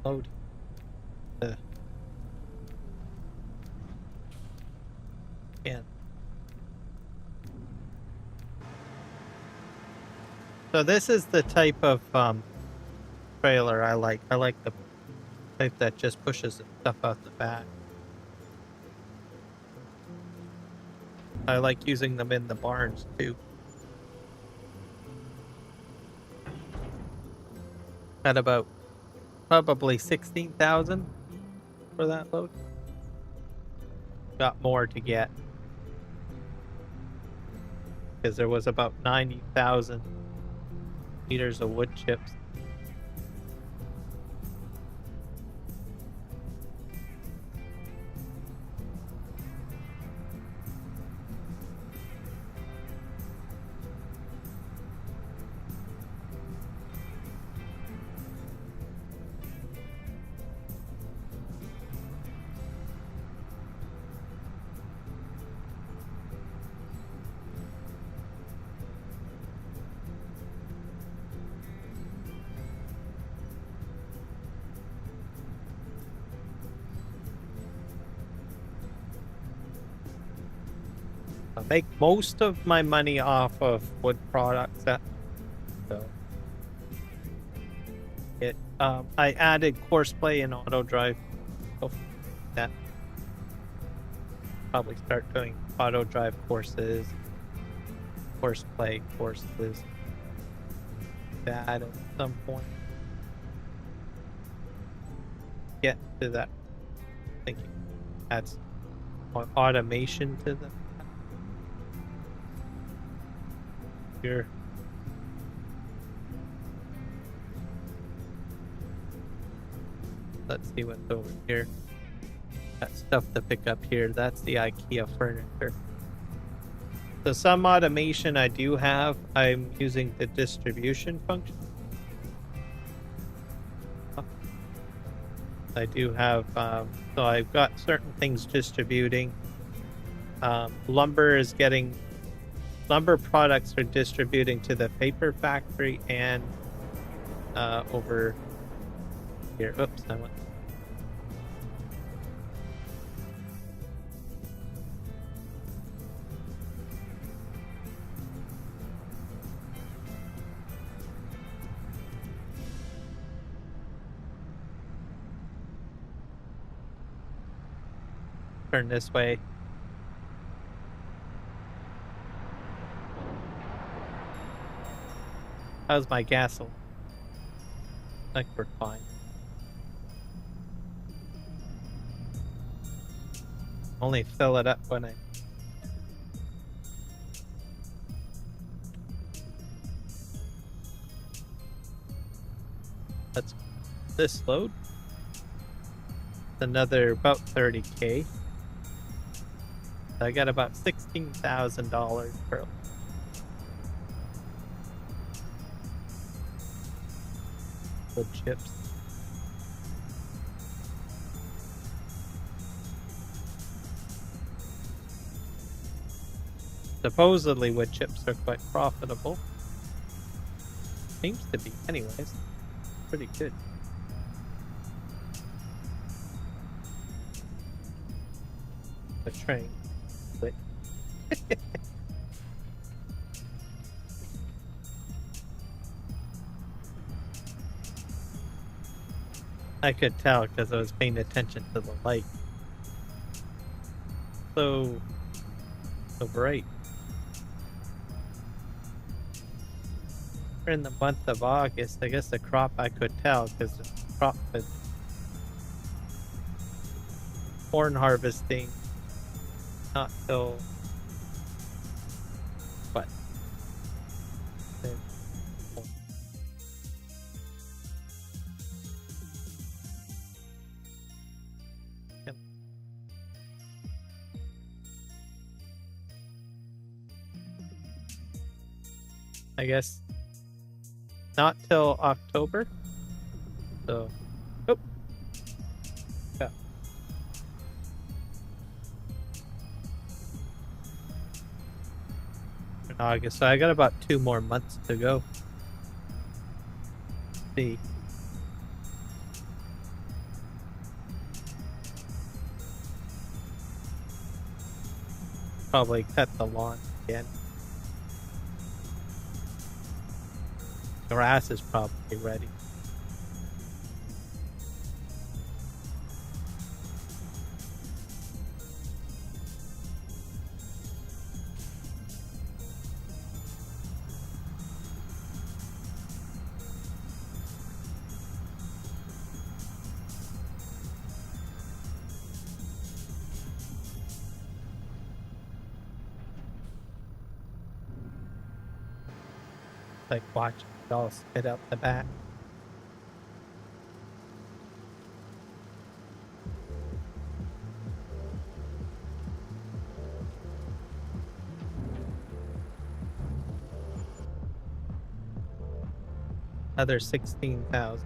Load. Can. So this is the type of trailer I like. I like the type that just pushes the stuff out the back. I like using them in the barns too. At about probably 16,000 for that load. Got more to get because there was about 90,000 liters of wood chips. I make most of my money off of wood products. So I added courseplay and auto drive. That probably start doing auto drive courses, courseplay courses. That at some point. Get to that. Thinking adds more automation to them. Here. Let's see what's over here. Got stuff to pick up here. That's the IKEA furniture. So some automation I do have. I'm using the distribution function. I do have, so I've got certain things distributing. Lumber products are distributing to the paper factory and over here. Oops, I went. Turn this way. How's my gasoline? I think we're fine. Only fill it up when I... Let's this load. Another about 30K. I got about $16,000 per wood chips. Supposedly wood chips are quite profitable. Seems to be anyways. Pretty good. The train. But I could tell because I was paying attention to the light. So bright. We're in the month of August. I guess the crop I could tell because the crop is corn harvesting not till what? I guess not till October. So, oh, yeah. In August, so I got about 2 more months to go. Let's see. Probably cut the lawn again. Grass is probably ready. like watching it all spit out the back. Another 16,000.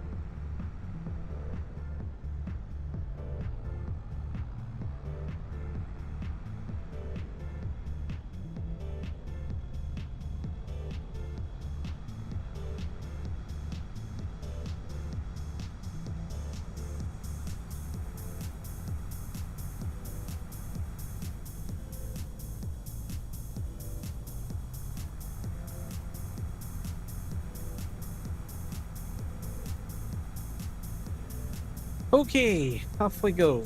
Okay, off we go.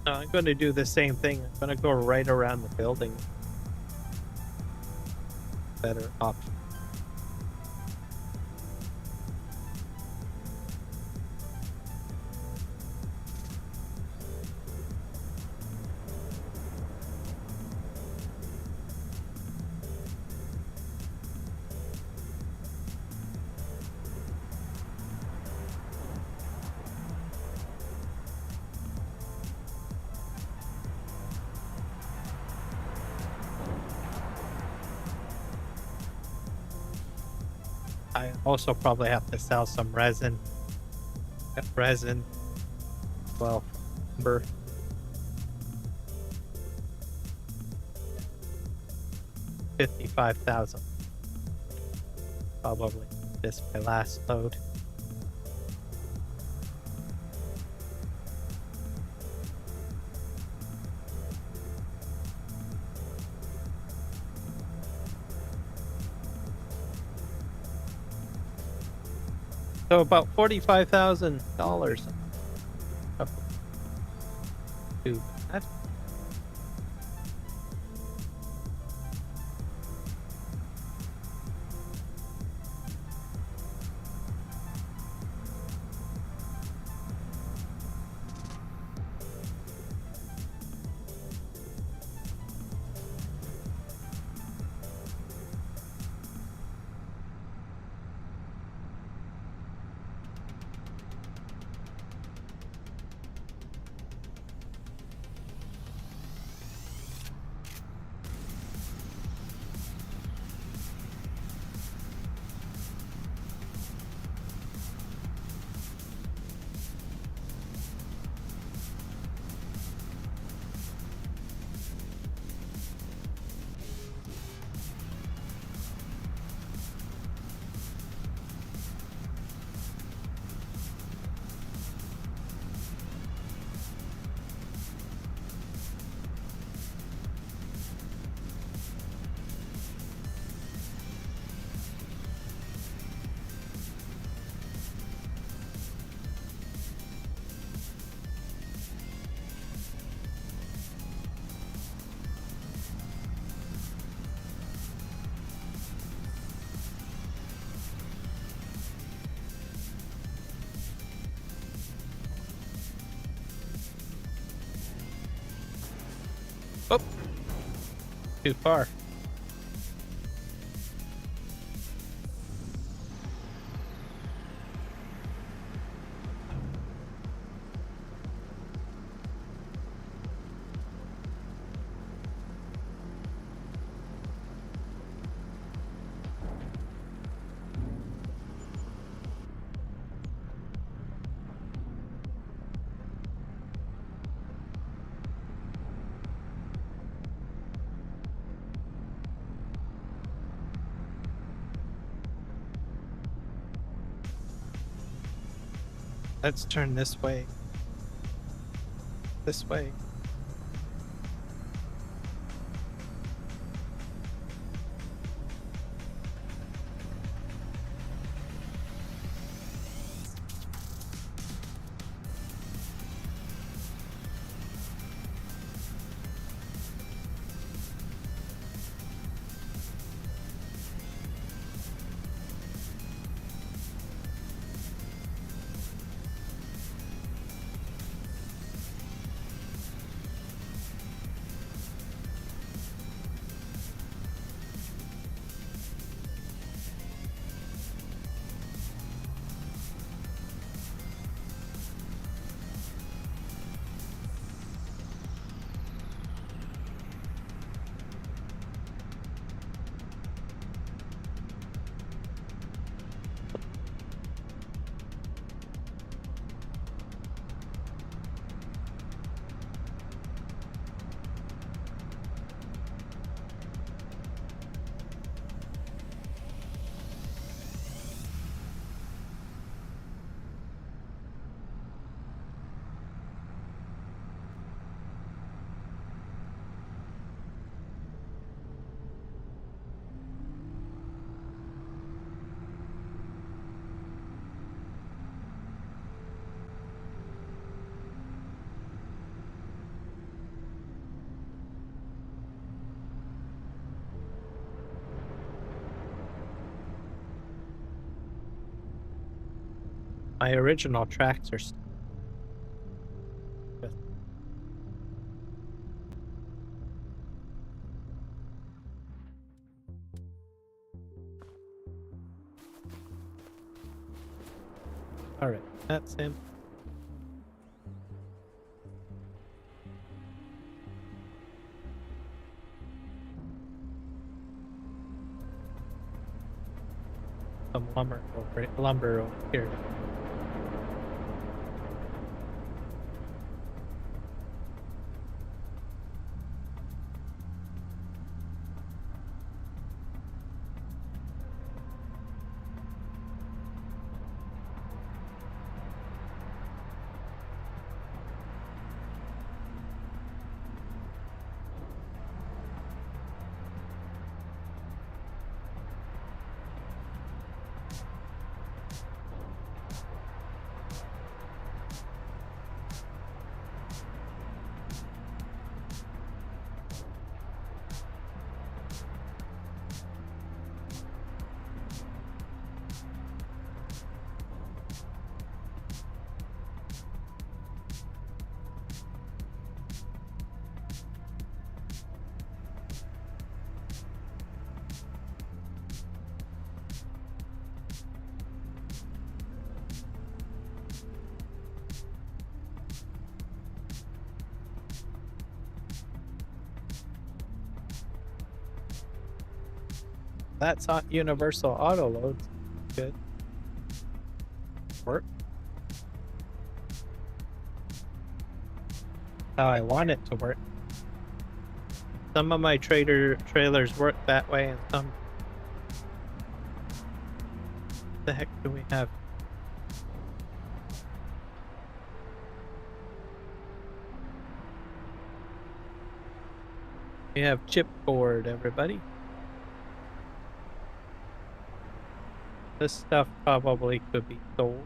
I'm going to do the same thing. I'm going to go right around the building. Better option. I also probably have to sell some resin. Got resin. Well, lumber. $55,000. Probably this my last load. So about $45,000. Too bad. Oh, too far. Let's turn this way. This way. My original tracks are alright, that's him. Some lumber over here. That's not universal auto load. Good. Work. How I want it to work. Some of my trailers work that way, and some. What the heck do we have? We have chipboard, everybody. This stuff probably could be sold.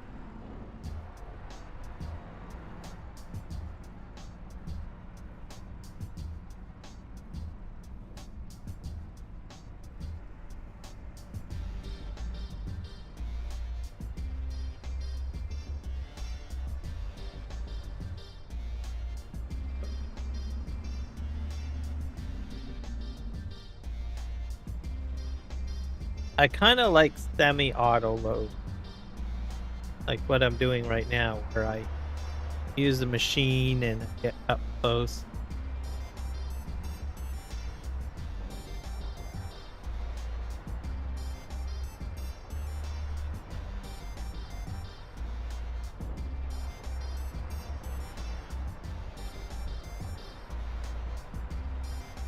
I kind of like semi-auto load, like what I'm doing right now, where I use the machine and get up close.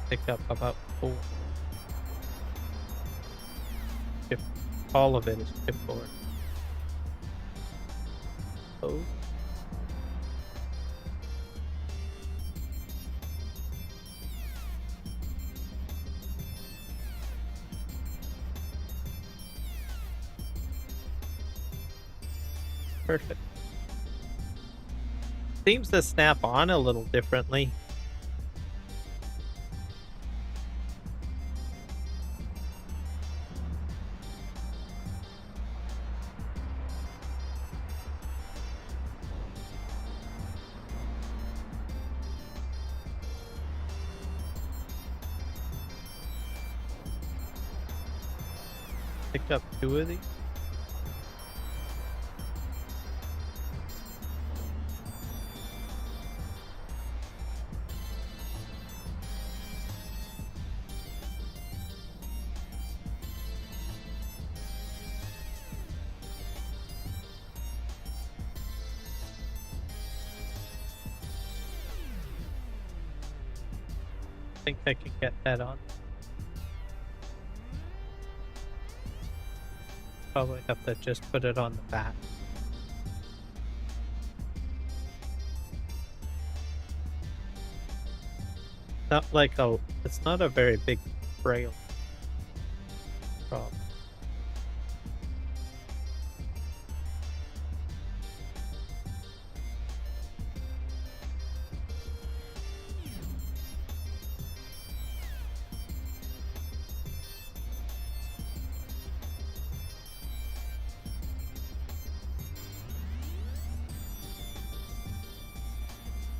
Pick up about 4. All of it is chipboard. Oh. Perfect. Seems to snap on a little differently. Pick up 2 of these. I think I can get that on. Probably have to just put it on the back. Not like it's not a very big rail problem.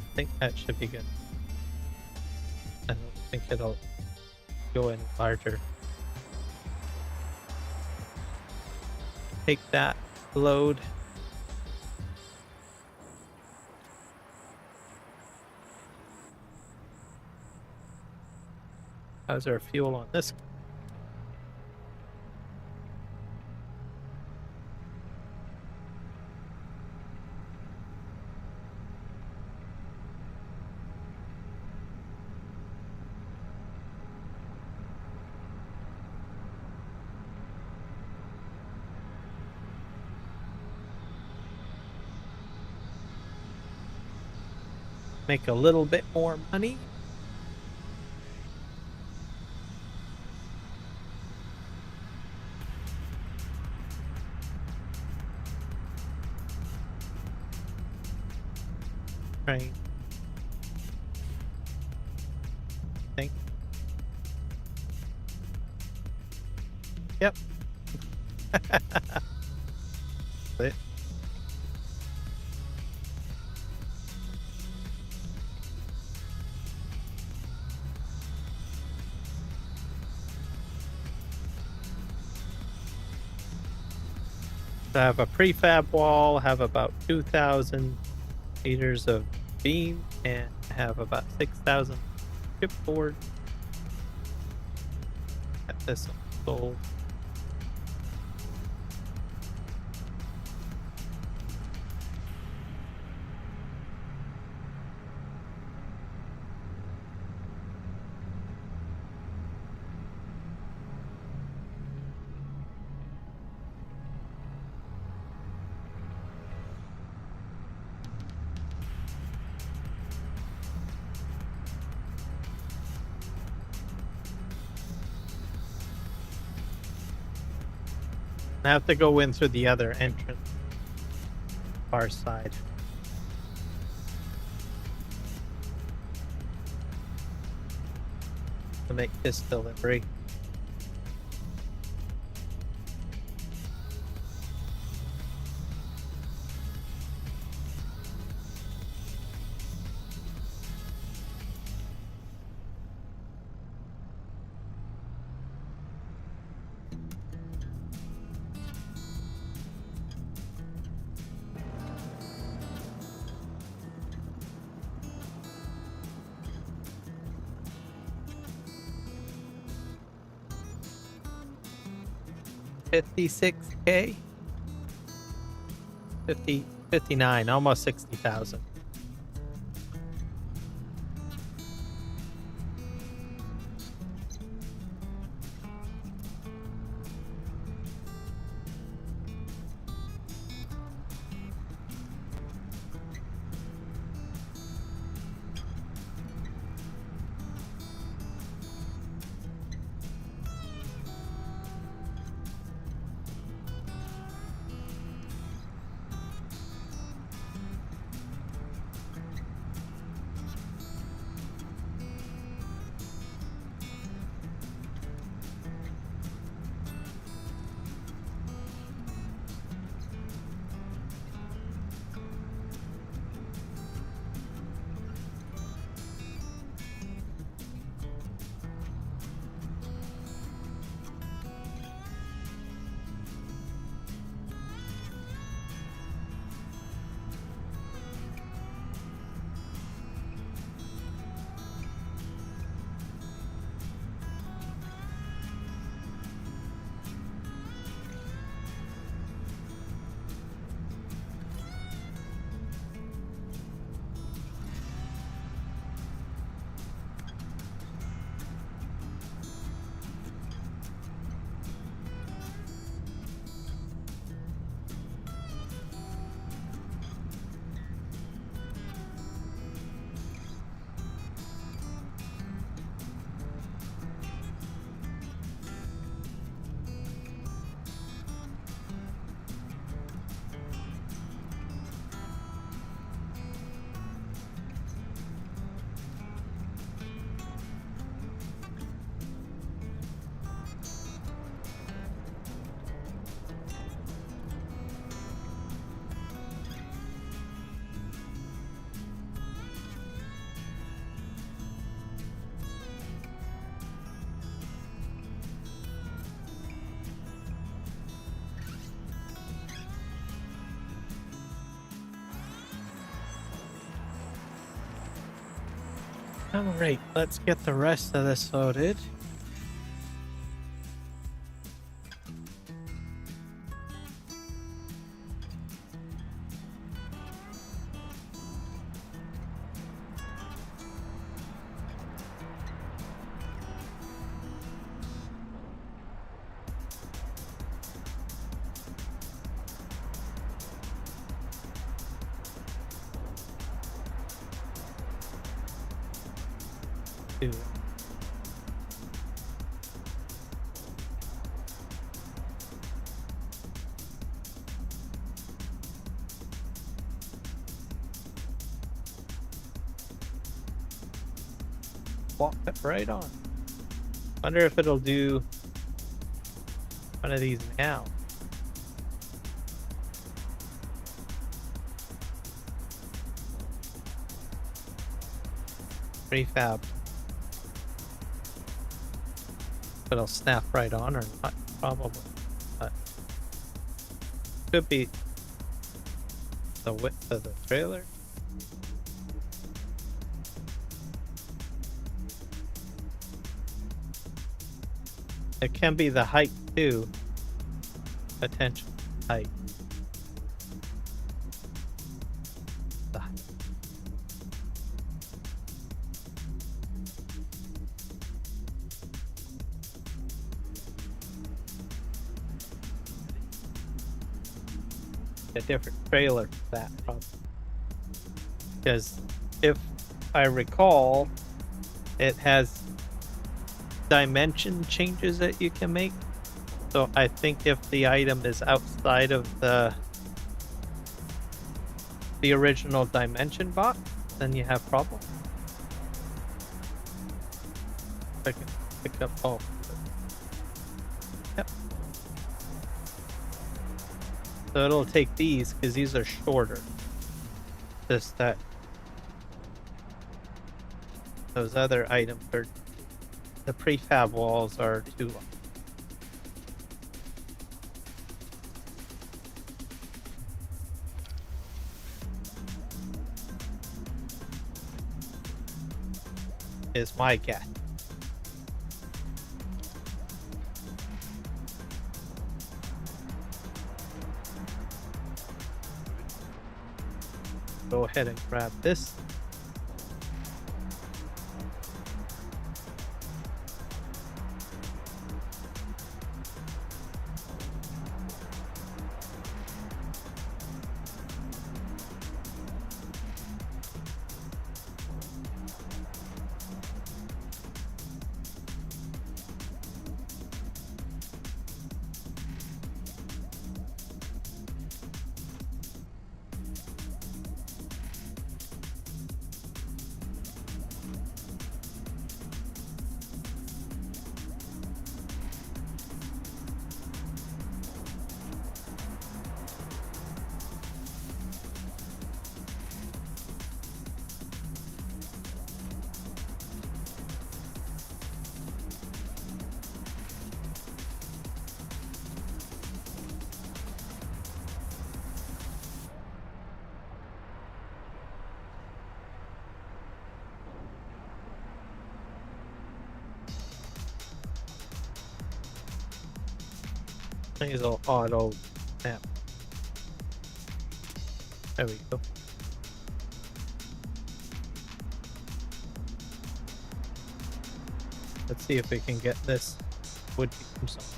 I think that should be good. I don't think it'll go any larger. Take that load. How's our fuel on this? Make a little bit more money. Right. Think. Yep. It. I have a prefab wall, have about 2,000 meters of beam, and have about 6,000 chipboard. Got this sold. I have to go in through the other entrance, far side. To make this delivery. $56K? 59, almost 60,000. Alright, let's get the rest of this loaded. Two. Walk it right on. Wonder if it'll do one of these now. Prefab. But it'll snap right on or not, probably. But could be the width of the trailer. It can be the height too. Potential height. The height. A different trailer for that probably. Because if I recall, it has dimension changes that you can make. So I think if the item is outside of the original dimension box, then you have problems. I can pick up all. Yep. So it'll take these because these are shorter. Just that those other items are, the prefab walls are too long. Is my guess. Go ahead and grab this. These will auto snap. There we go. Let's see if we can get this wood to become something.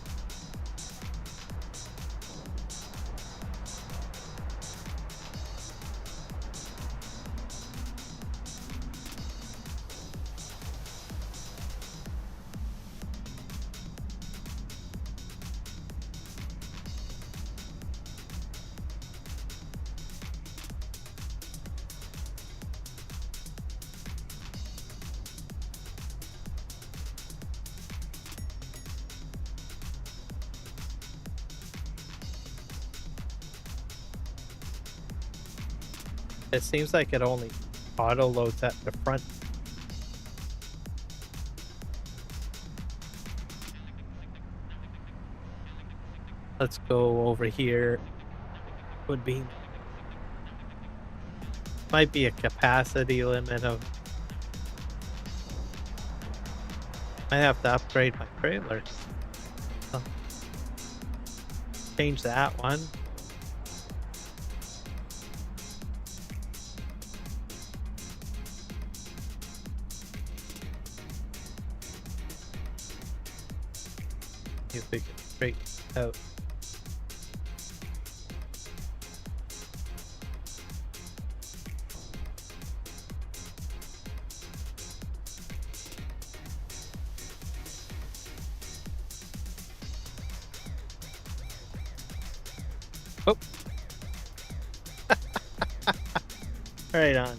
It seems like it only auto loads at the front. Let's go over here. Would be, might be a capacity limit of I have to upgrade my trailer. So, change that one. See if we can straighten it out. Oh. Right on.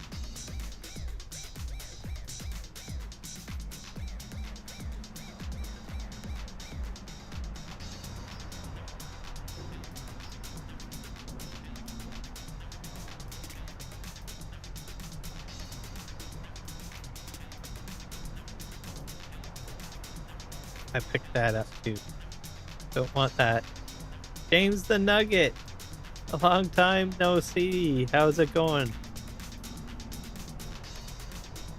I picked that up too. Don't want that. James the Nugget. A long time no see. How's it going?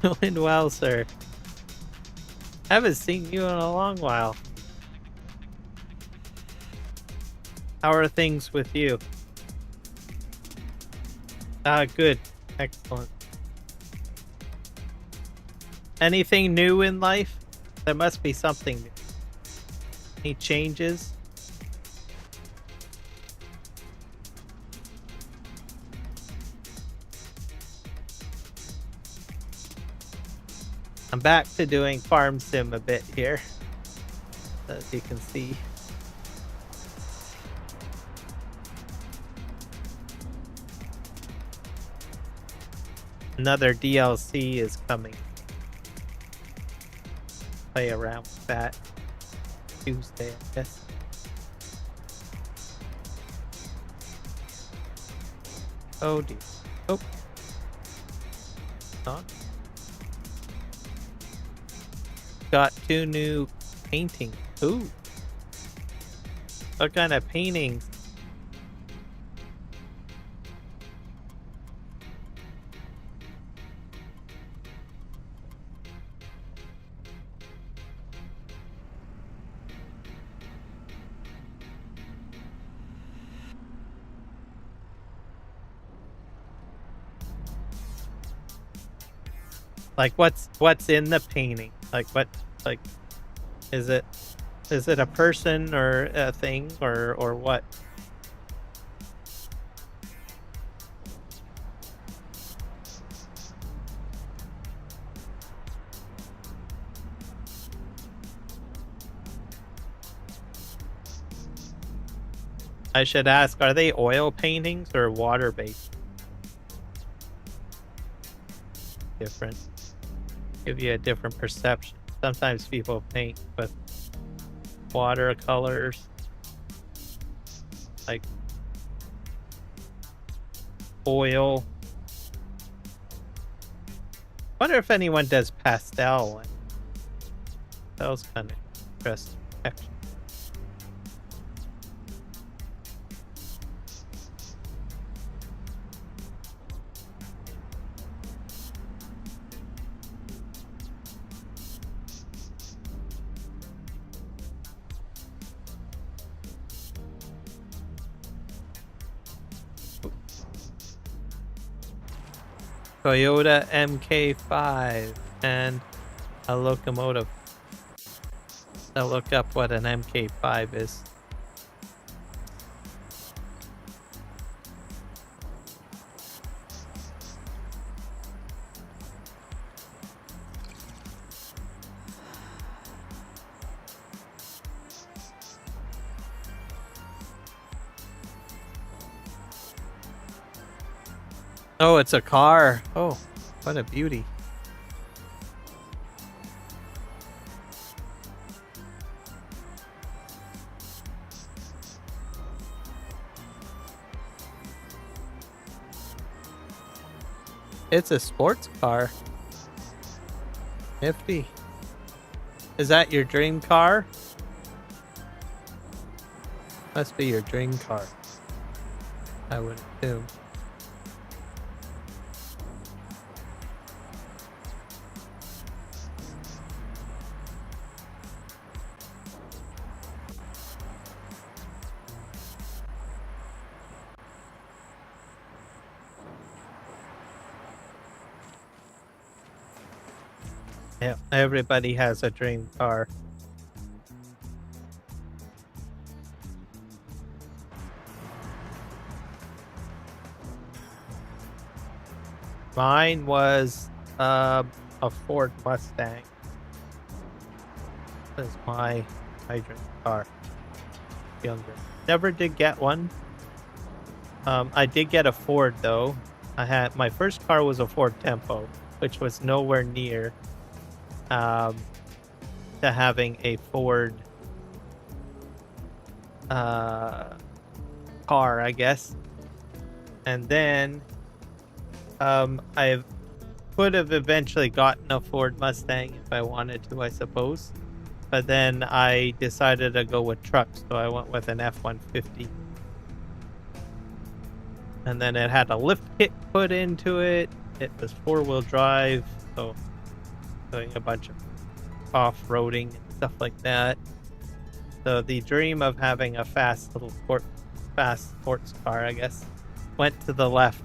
Doing well, sir. Haven't seen you in a long while. How are things with you? Good. Excellent. Anything new in life? There must be something new. Any changes? I'm back to doing farm sim a bit here, as you can see. Another DLC is coming. Play around with that Tuesday, I guess. Oh dear. Oh. On. Got 2 new paintings. Ooh. What kind of paintings? Like what's in the painting? Like what, like is it a person or a thing or what? I should ask, are they oil paintings or water based? Different. Give you a different perception. Sometimes people paint with watercolors, like oil. Wonder if anyone does pastel one. That was kind of interesting, actually. Toyota MK5 and a locomotive. I'll look up what an MK5 is. Oh, it's a car. Oh, what a beauty. It's a sports car. Nifty. Is that your dream car? Must be your dream car, I would assume. Yeah, everybody has a dream car. Mine was a Ford Mustang. That was my dream car. Younger. Never did get one. I did get a Ford though. My first car was a Ford Tempo, which was nowhere near to having a Ford car, I guess. And then I could have eventually gotten a Ford Mustang if I wanted to, I suppose. But then I decided to go with trucks, so I went with an F-150. And then it had a lift kit put into it. It was 4-wheel drive, so doing a bunch of off-roading and stuff like that. So the dream of having a fast sports car, I guess, went to the left.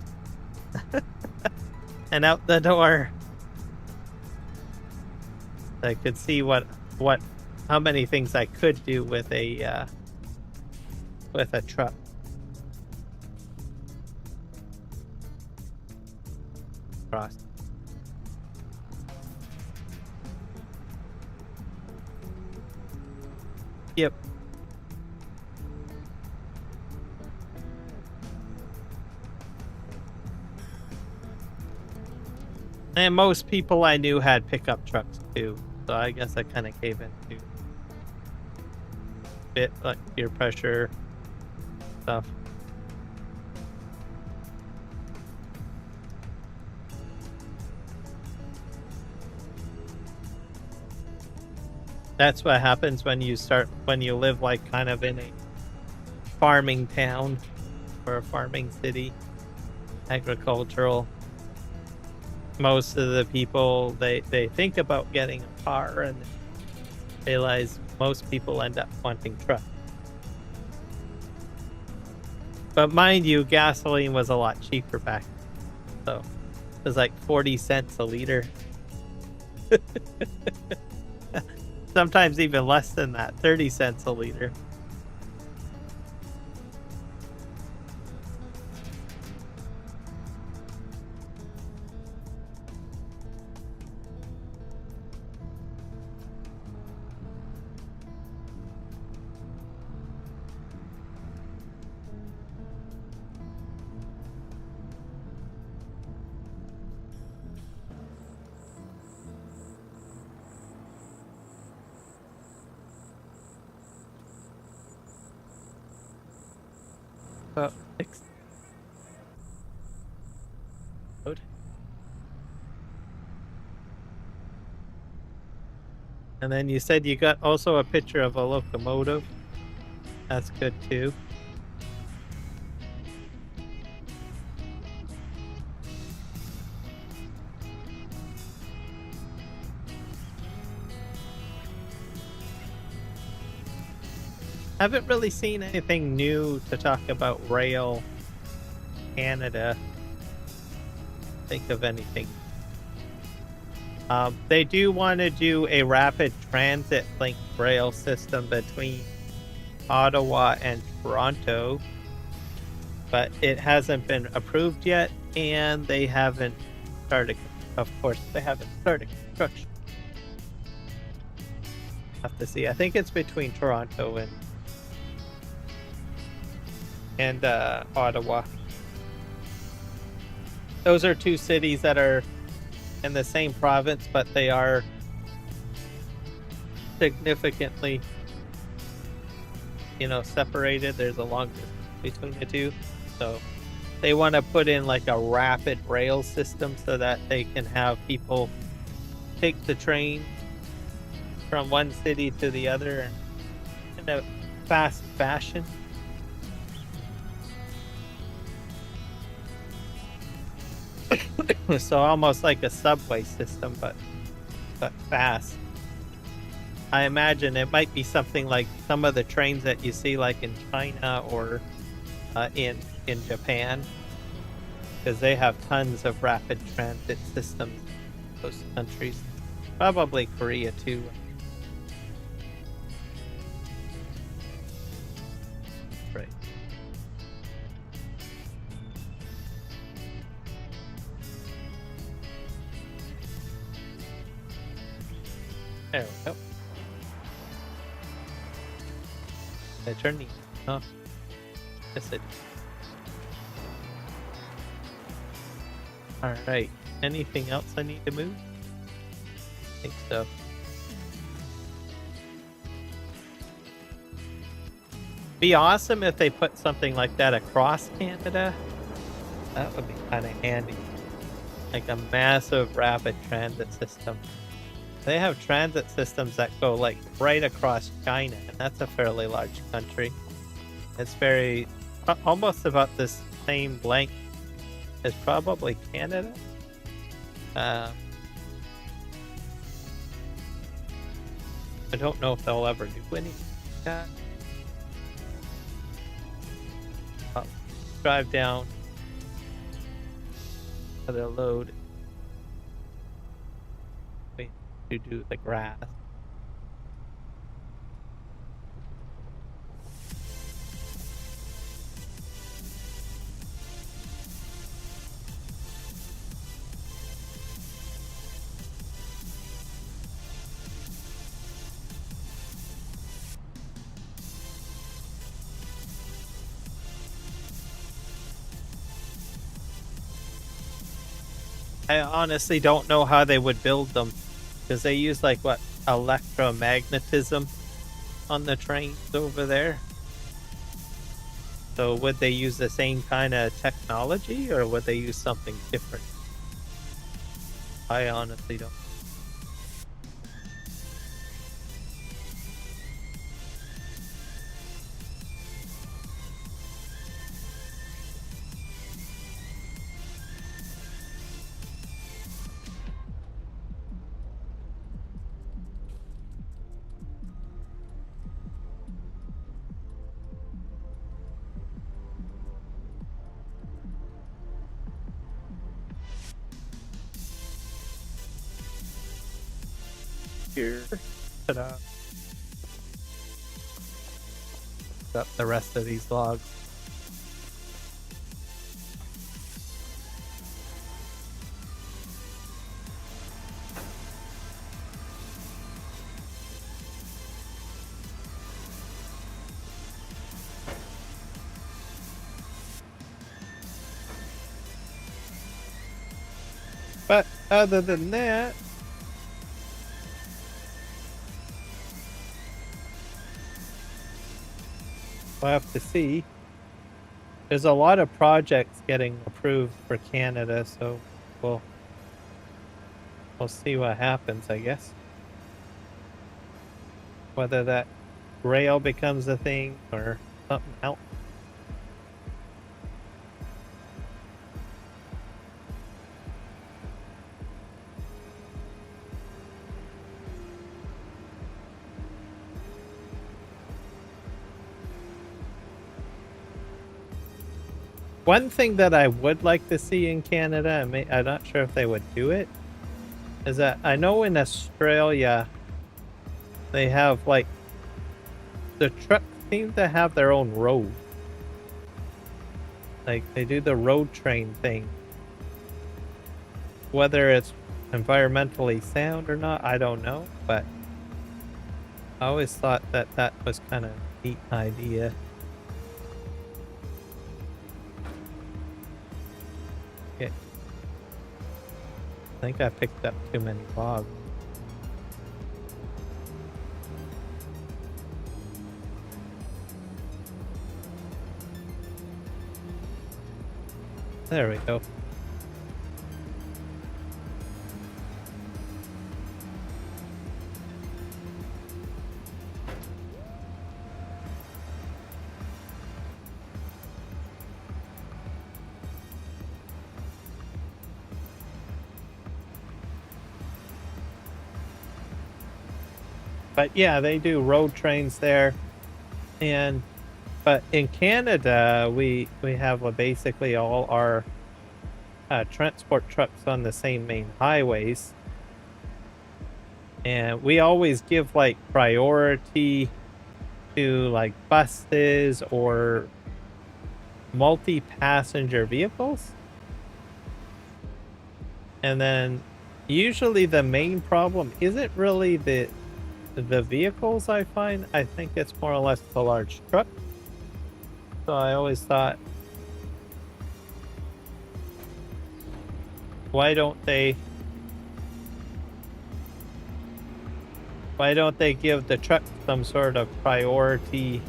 And out the door. I could see how many things I could do with a truck. Cross. Yep. And most people I knew had pickup trucks too, so I guess I kind of gave into bit like peer pressure stuff. That's what happens when you live like kind of in a farming town or a farming city, agricultural. Most of the people, they think about getting a car and realize most people end up wanting trucks. But mind you, gasoline was a lot cheaper back then. So it was like 40 cents a liter. Sometimes even less than that, 30 cents a liter. About 6. And then you said you got also a picture of a locomotive. That's good too. Haven't really seen anything new to talk about rail Canada. Think of anything. They do want to do a rapid transit link rail system between Ottawa and Toronto, but it hasn't been approved yet, and they haven't started. Of course, they haven't started construction. Have to see. I think it's between Toronto and Ottawa. Those are two cities that are in the same province, but they are significantly, separated. There's a long distance between the two. So they want to put in like a rapid rail system so that they can have people take the train from one city to the other in a fast fashion. So almost like a subway system, but fast. I imagine it might be something like some of the trains that you see like in China or in Japan, because they have tons of rapid transit systems in those countries. Probably Korea too. Right. There we go. Did I turn these off? Yes, it. Alright. Anything else I need to move? I think so. Be awesome if they put something like that across Canada. That would be kind of handy. Like a massive rapid transit system. They have transit systems that go like right across China, and that's a fairly large country. It's very, almost about the same length as probably Canada. I don't know if they'll ever do anything like that. Drive down to the load. Wait to do the grass. I honestly don't know how they would build them, because they use like what, electromagnetism on the trains over there. So would they use the same kind of technology, or would they use something different? I honestly don't. Here. Ta-da. Got the rest of these logs. But other than that, we'll have to see. There's a lot of projects getting approved for Canada, so we'll see what happens, I guess. Whether that rail becomes a thing or something else. One thing that I would like to see in Canada, I'm not sure if they would do it, is that I know in Australia they have like, the trucks seem to have their own road. Like they do the road train thing. Whether it's environmentally sound or not, I don't know, but I always thought that that was kind of a neat idea. Okay. I think I picked up too many logs. There we go. But yeah, they do road trains there, but in Canada we have basically all our transport trucks on the same main highways, And we always give like priority to like buses or multi-passenger vehicles. And then usually the main problem isn't really the vehicles, I find. I think it's more or less the large truck. So I always thought, why don't they give the truck some sort of priority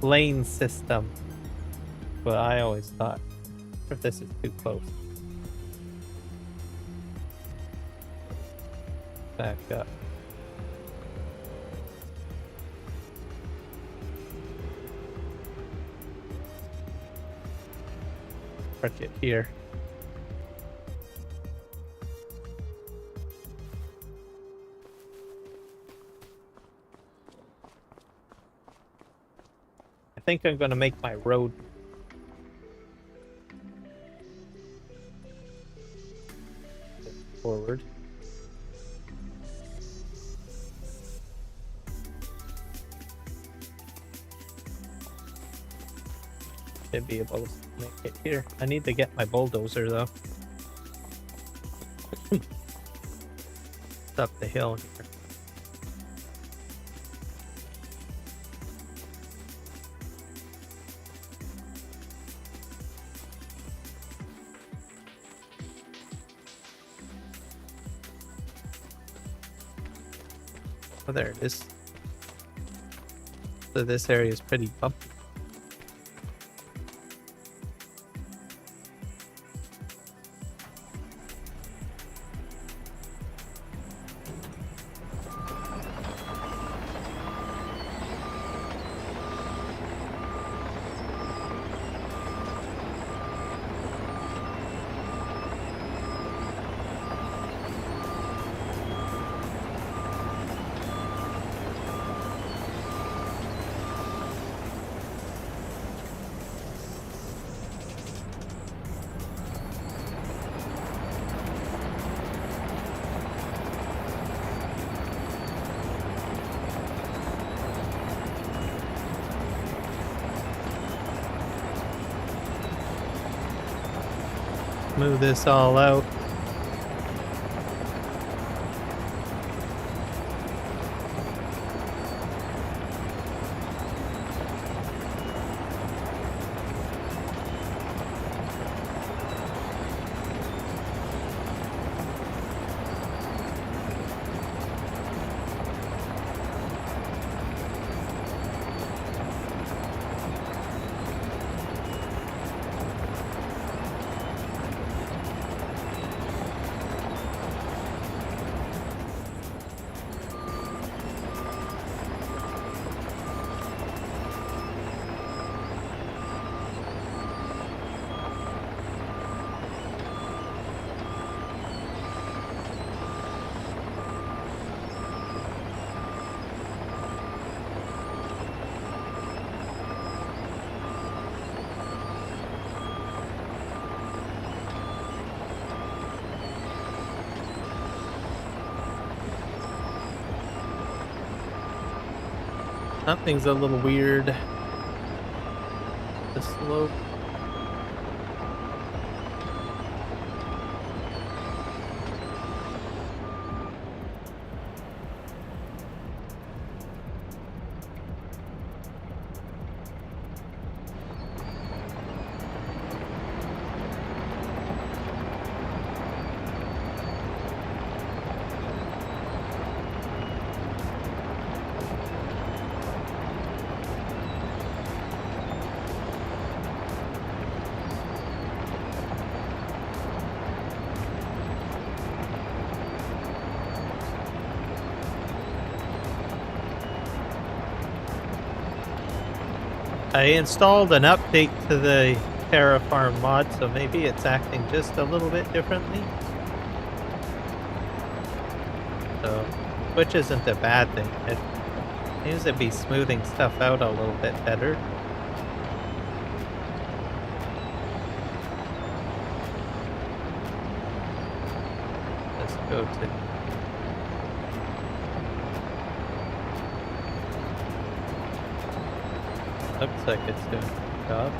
lane system? But I always thought, if this is too close. Back up. Park it here. I think I'm gonna make my road forward. Should be able to make it here. I need to get my bulldozer though. It's up the hill here. Oh, there it is. So this area is pretty bumpy. Move this all out. Something's a little weird. The slope. I installed an update to the Terraform mod, so maybe it's acting just a little bit differently. So, which isn't a bad thing. It seems to be smoothing stuff out a little bit better. go to? Looks like it's doing a job.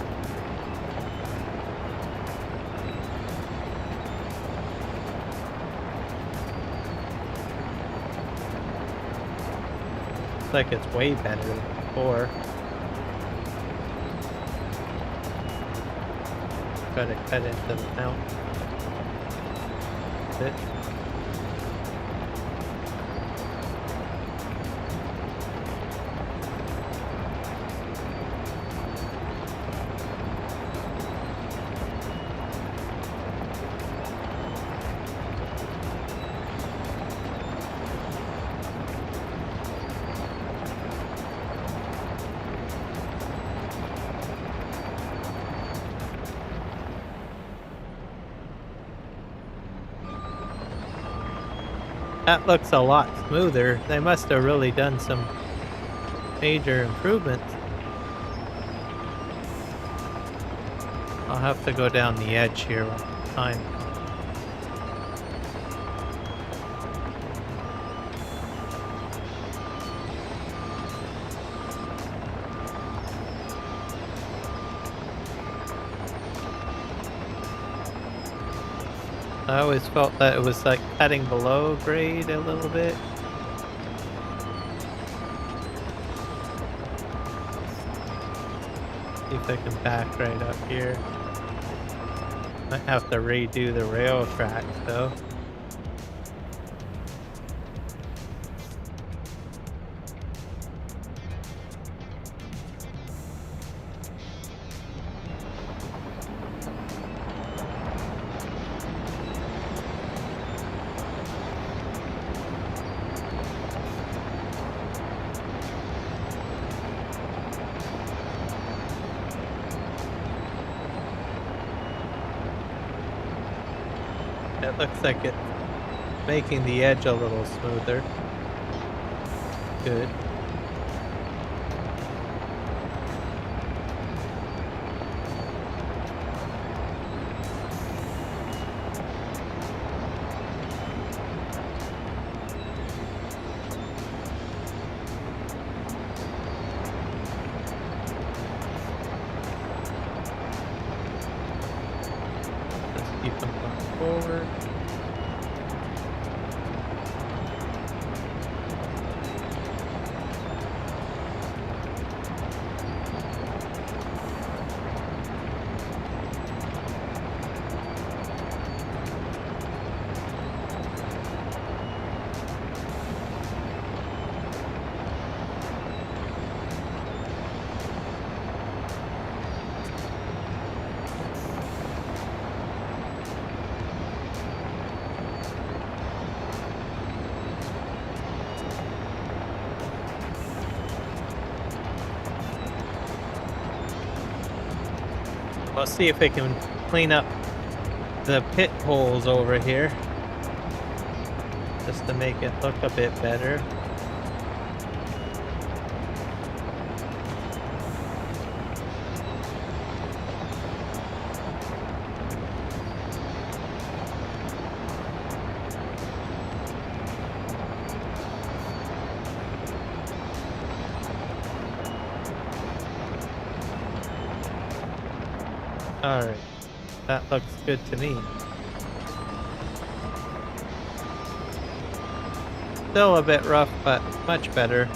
Looks like it's way better than before. Try to cut into the mount. Bit. That looks a lot smoother. They must have really done some major improvements. I'll have to go down the edge here one time. I always felt that it was like cutting below grade a little bit. See if I can back right up here. Might have to redo the rail tracks though. It looks like it's making the edge a little smoother. Good. Let's keep them going forward. Let's see if we can clean up the pit holes over here, just to make it look a bit better. Alright, that looks good to me. Still a bit rough, but much better.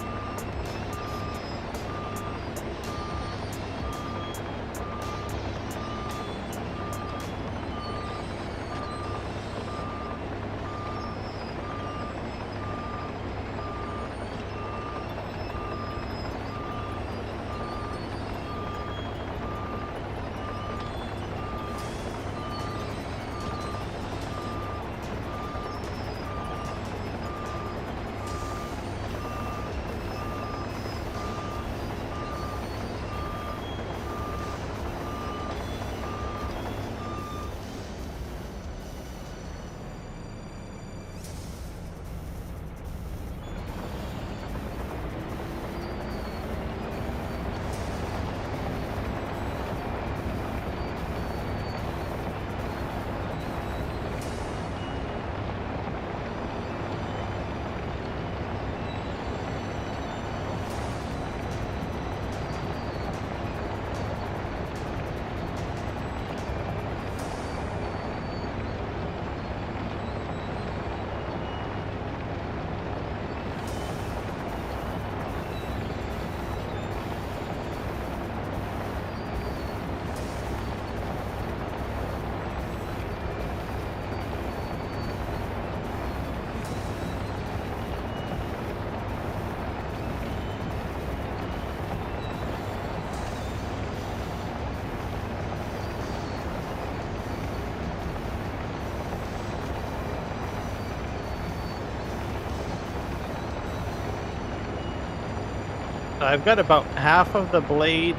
I've got about half of the blade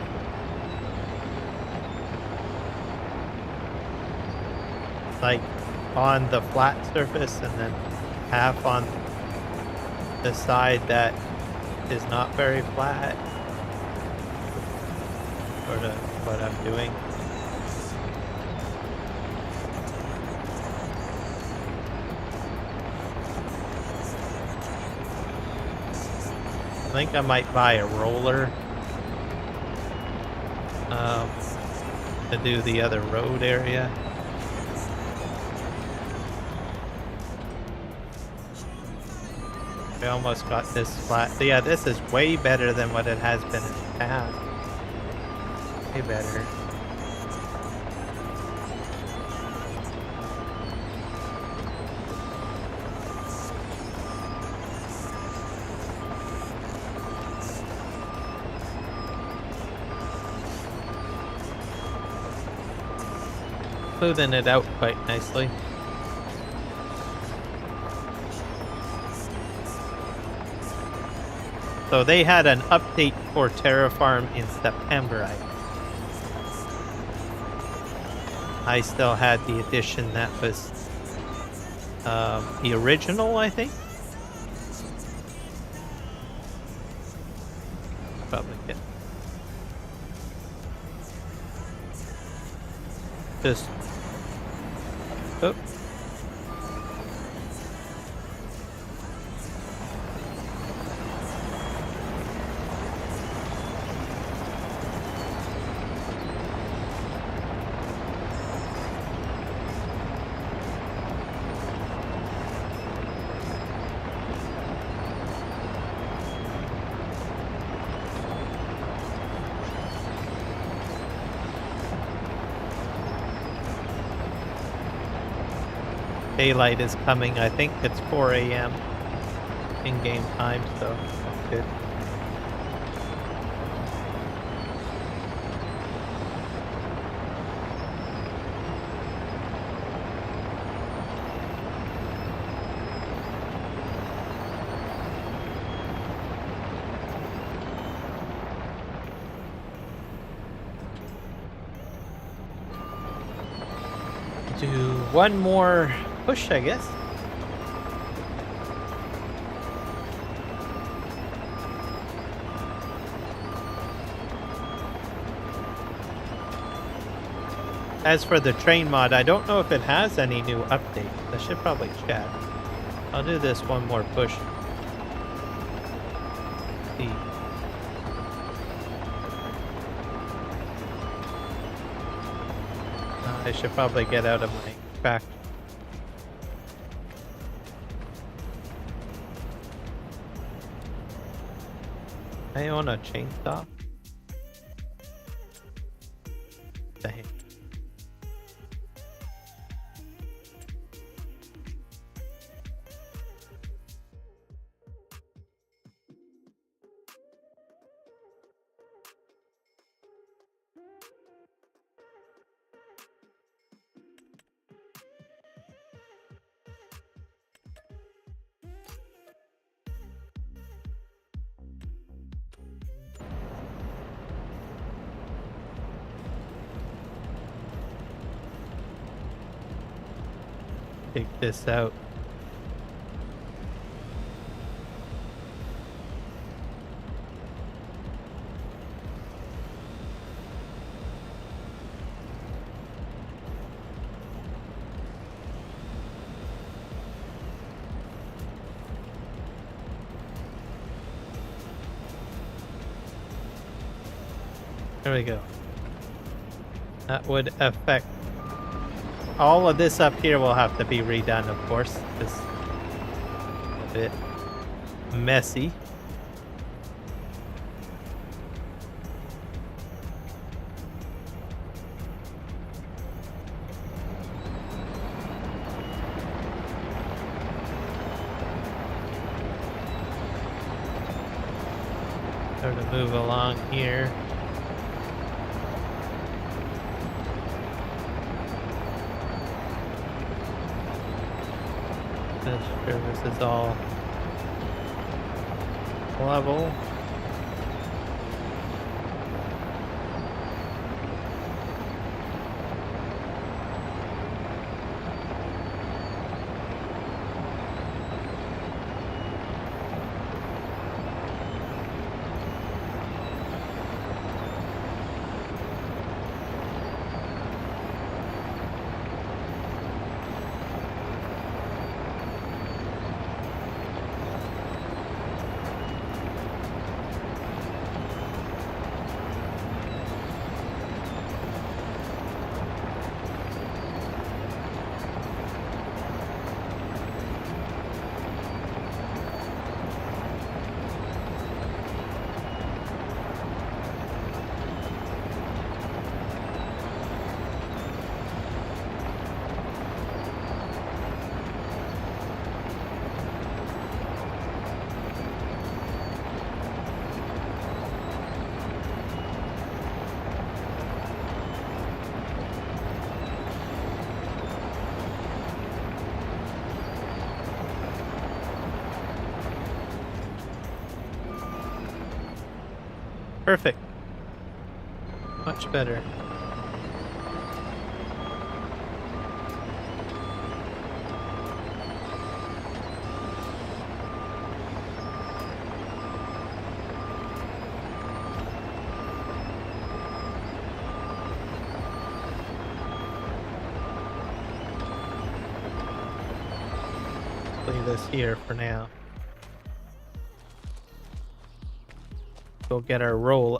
like on the flat surface and then half on the side that is not very flat. Sort of what I'm doing. I think I might buy a roller to do the other road area. We almost got this flat. So yeah, this is way better than what it has been in the past. Way better. Smoothing it out quite nicely. So they had an update for Terraform in September. I still had the edition that was the original, I think. Probably get just. Oh. Daylight is coming. I think it's 4 a.m. in-game time, so that's good. Do one more push, I guess. As for the train mod, I don't know if it has any new updates. I should probably check. I'll do this one more push. See. I should probably get out of my back. I own a chainsaw. Dang. Take this out. There we go. That would affect all of this up here. Will have to be redone, of course. It's a bit messy. Sort of move along here. Sure this is all level. Perfect. Much better. Leave this here for now. Go get our roller.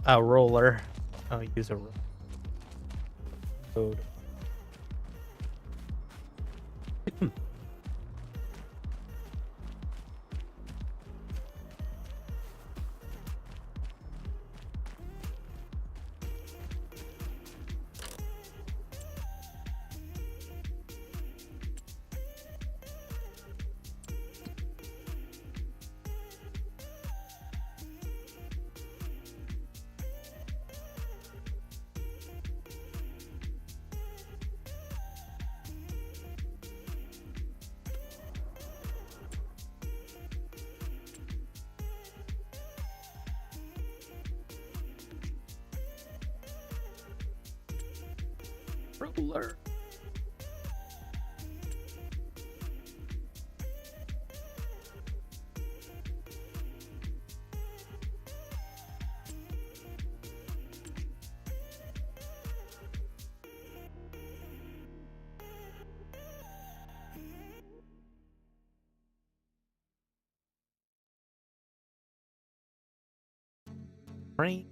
I'll use a roller. Roller. Rain.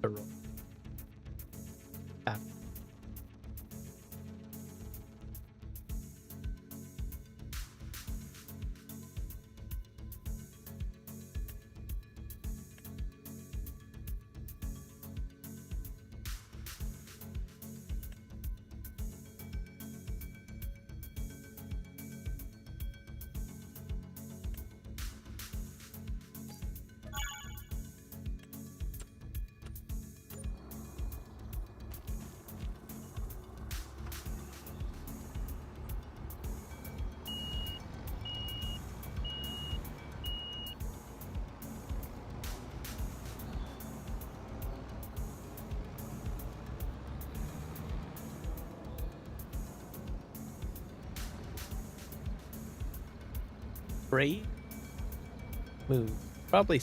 The roll. Tap. Brave. Move. Probably.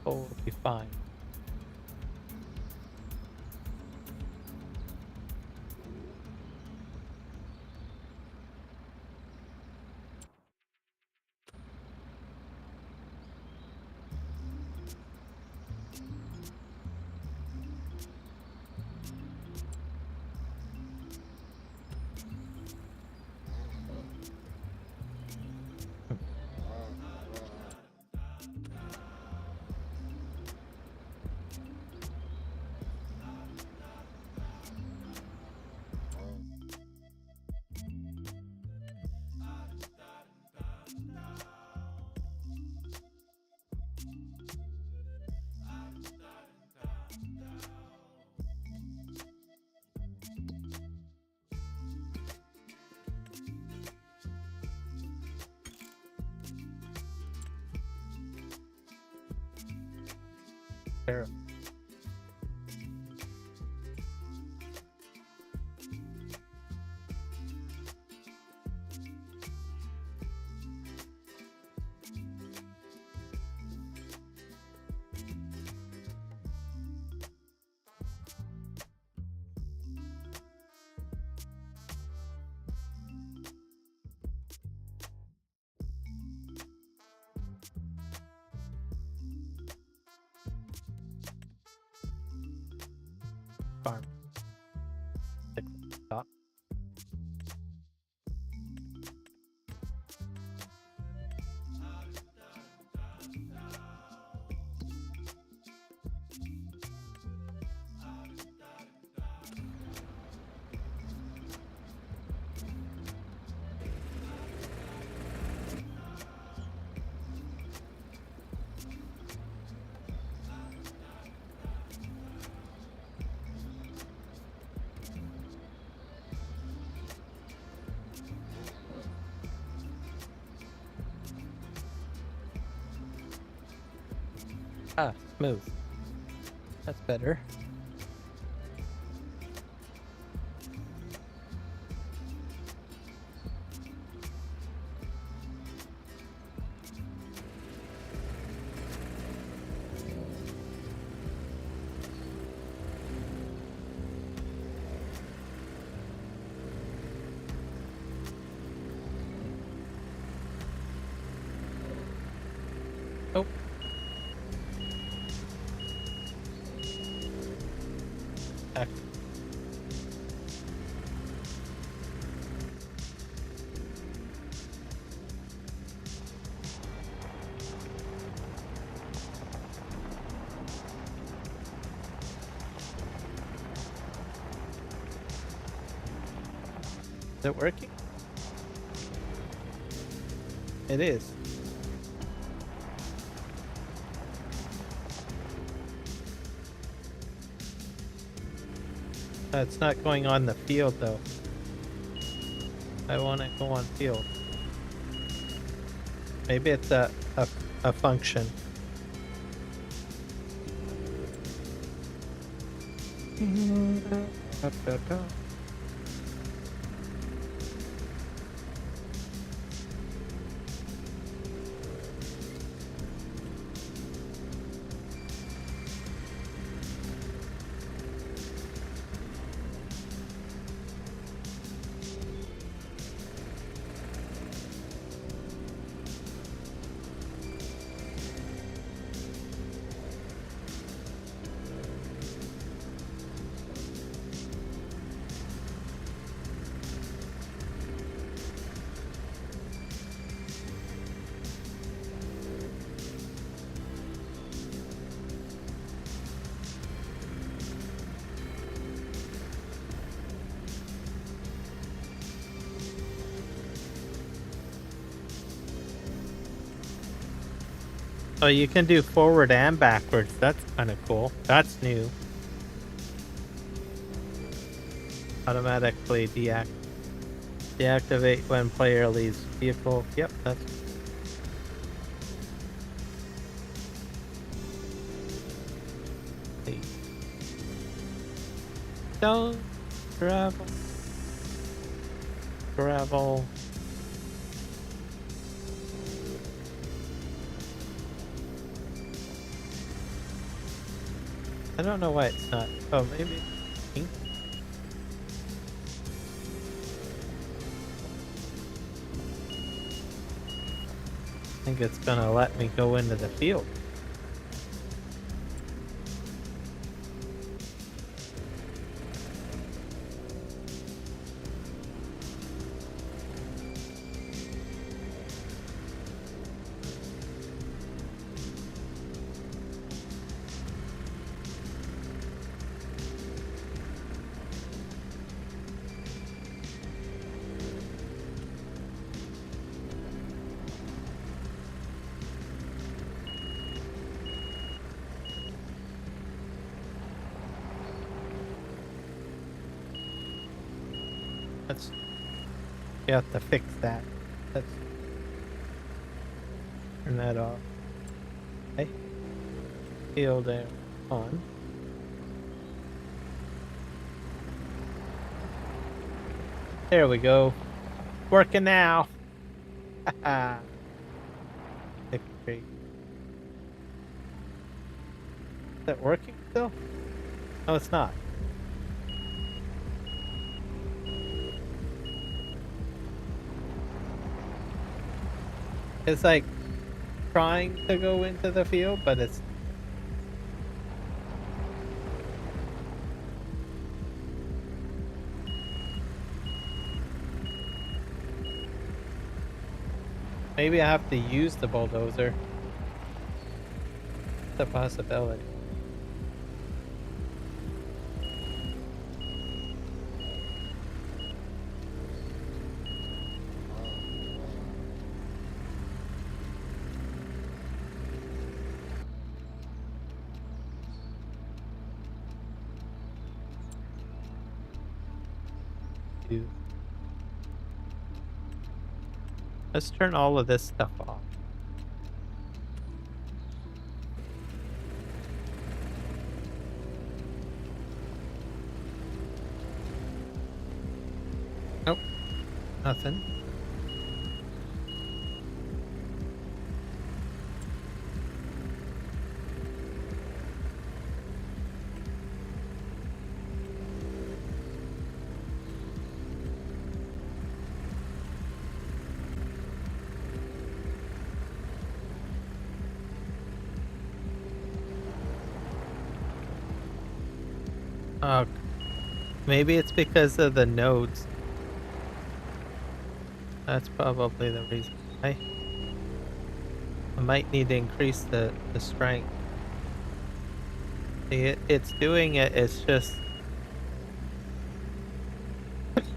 Oh, it'll be fine. Terrible. farm. Stop. Ah, smooth. That's better. Oh. Heck. Is it working? It is. It's not going on the field though. I want to go on field. Maybe it's a function. Oh, you can do forward and backwards. That's kind of cool. That's new. Automatically deactivate when player leaves vehicle. Yep, that's. Don't gravel. Gravel. I don't know why it's not. Oh, maybe pink. I think it's gonna let me go into the field. You have to fix that. Let's turn that off. Okay. Field air on. There we go. Working now. Haha. Victory. Is that working still? No, it's not. It's like trying to go into the field, but it's Maybe I have to use the bulldozer. It's a possibility. Let's turn all of this stuff off. Nope, nothing. Maybe it's because of the nodes. That's probably the reason. I might need to increase the strength. See, it's doing it, it's just... Let's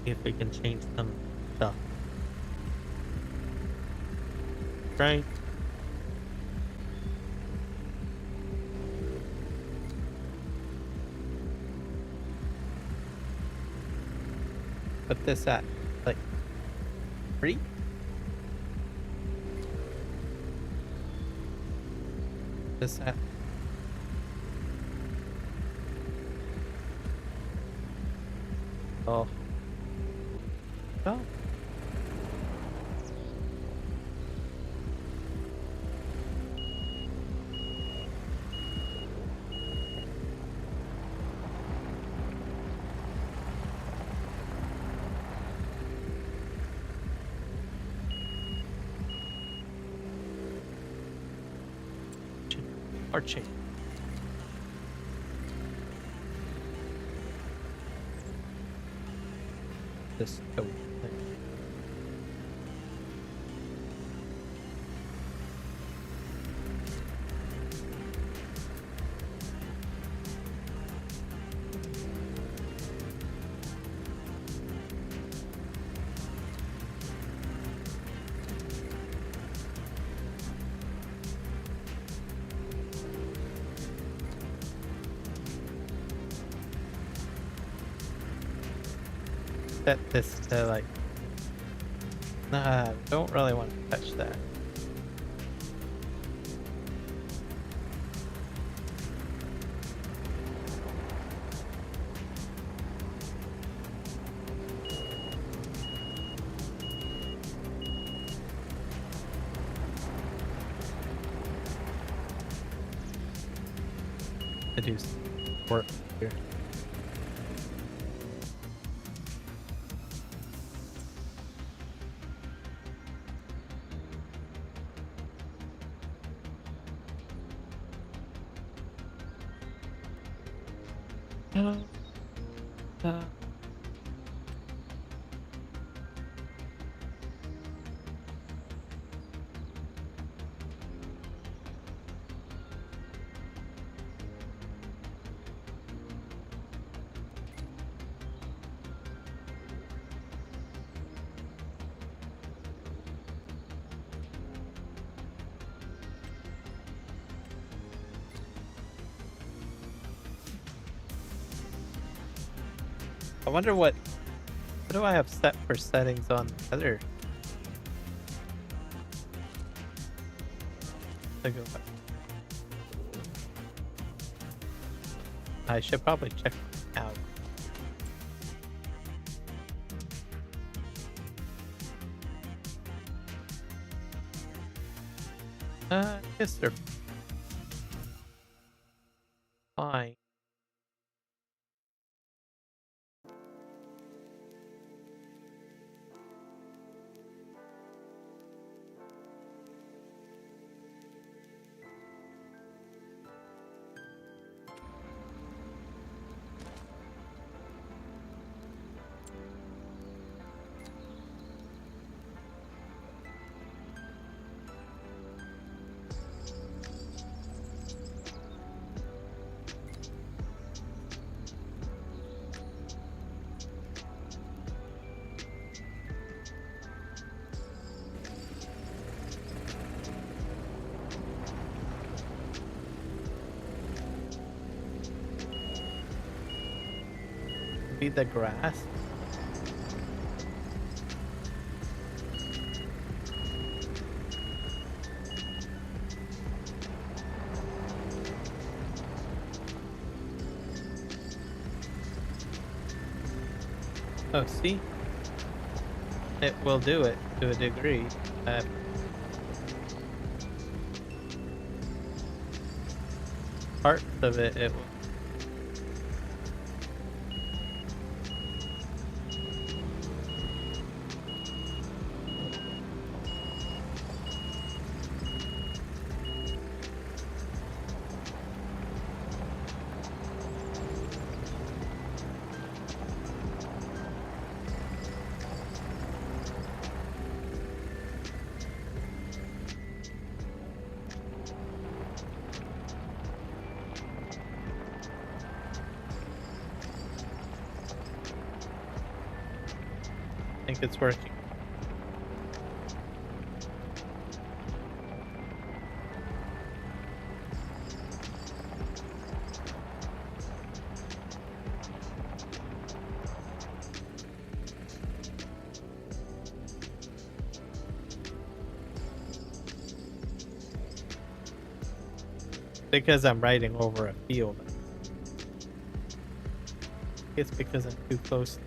see if we can change some stuff. Strength. Put this at like 3. This at oh no. Archie. This thing. Set this to like, nah, don't really want to touch that. To do some work here. I wonder what do I have set for settings on the other? I should probably check out. I guess they're fine. be the grass? Oh, see? It will do it to a degree. Parts of it will. I think it's working. Because I'm riding over a field. It's because I'm too close.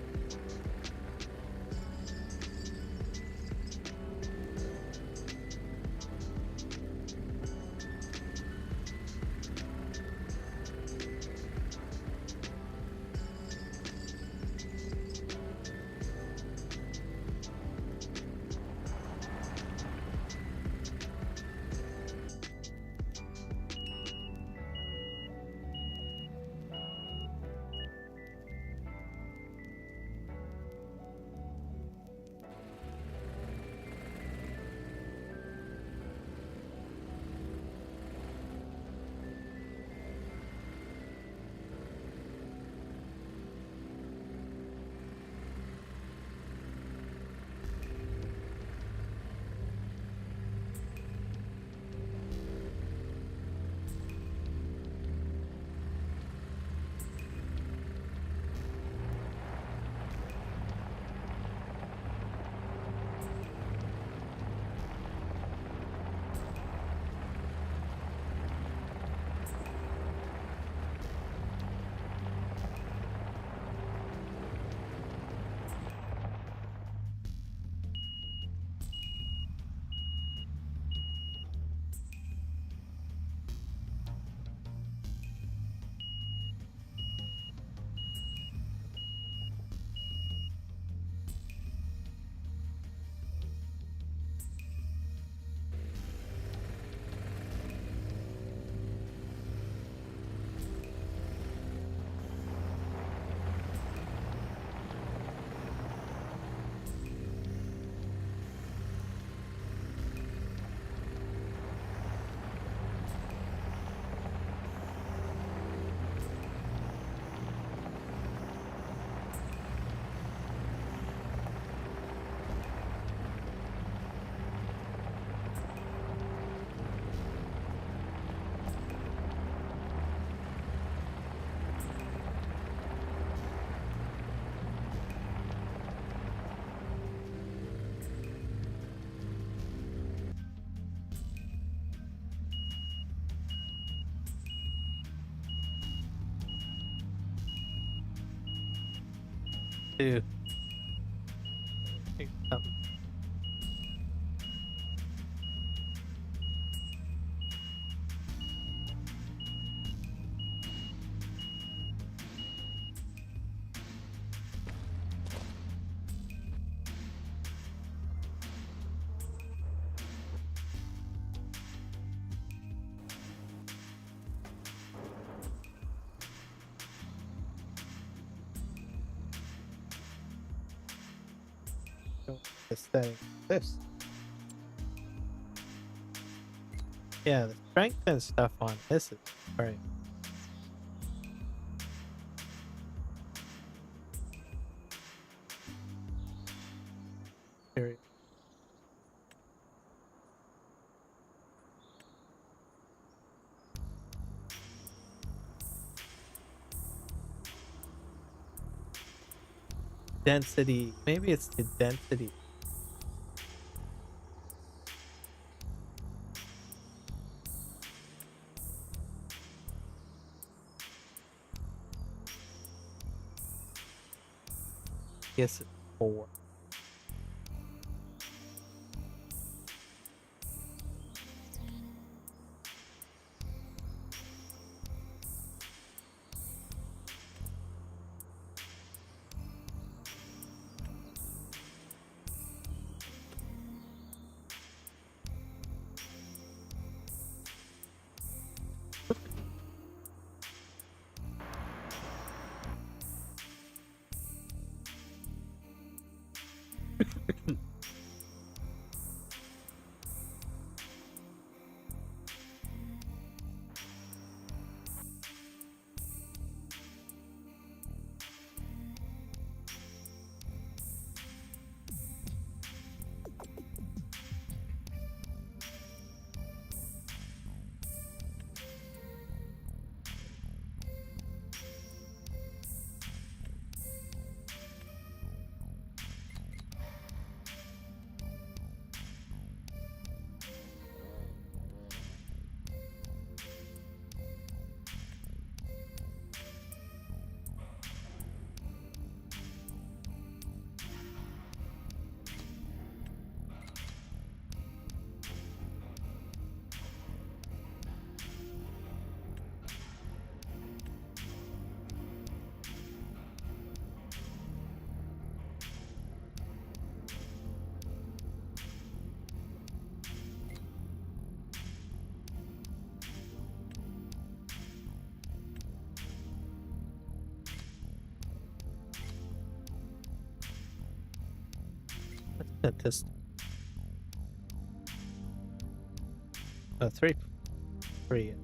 To this thing. This. Yeah, the strength and stuff on this is great. Period. density. Maybe it's the density. Guess it's 4. At this 3.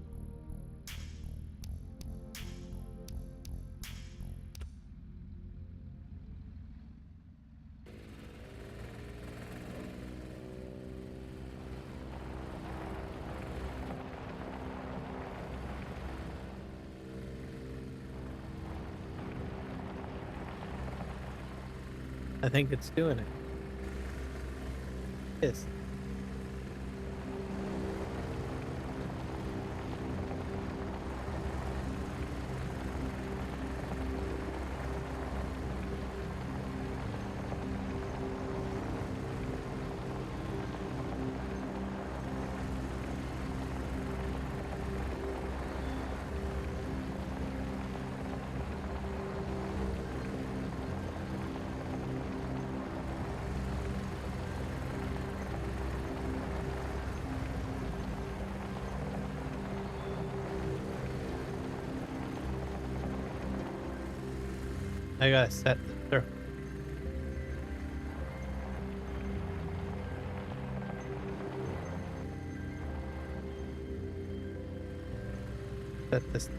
I think it's doing it. Yes. I gotta set the circle. Set this.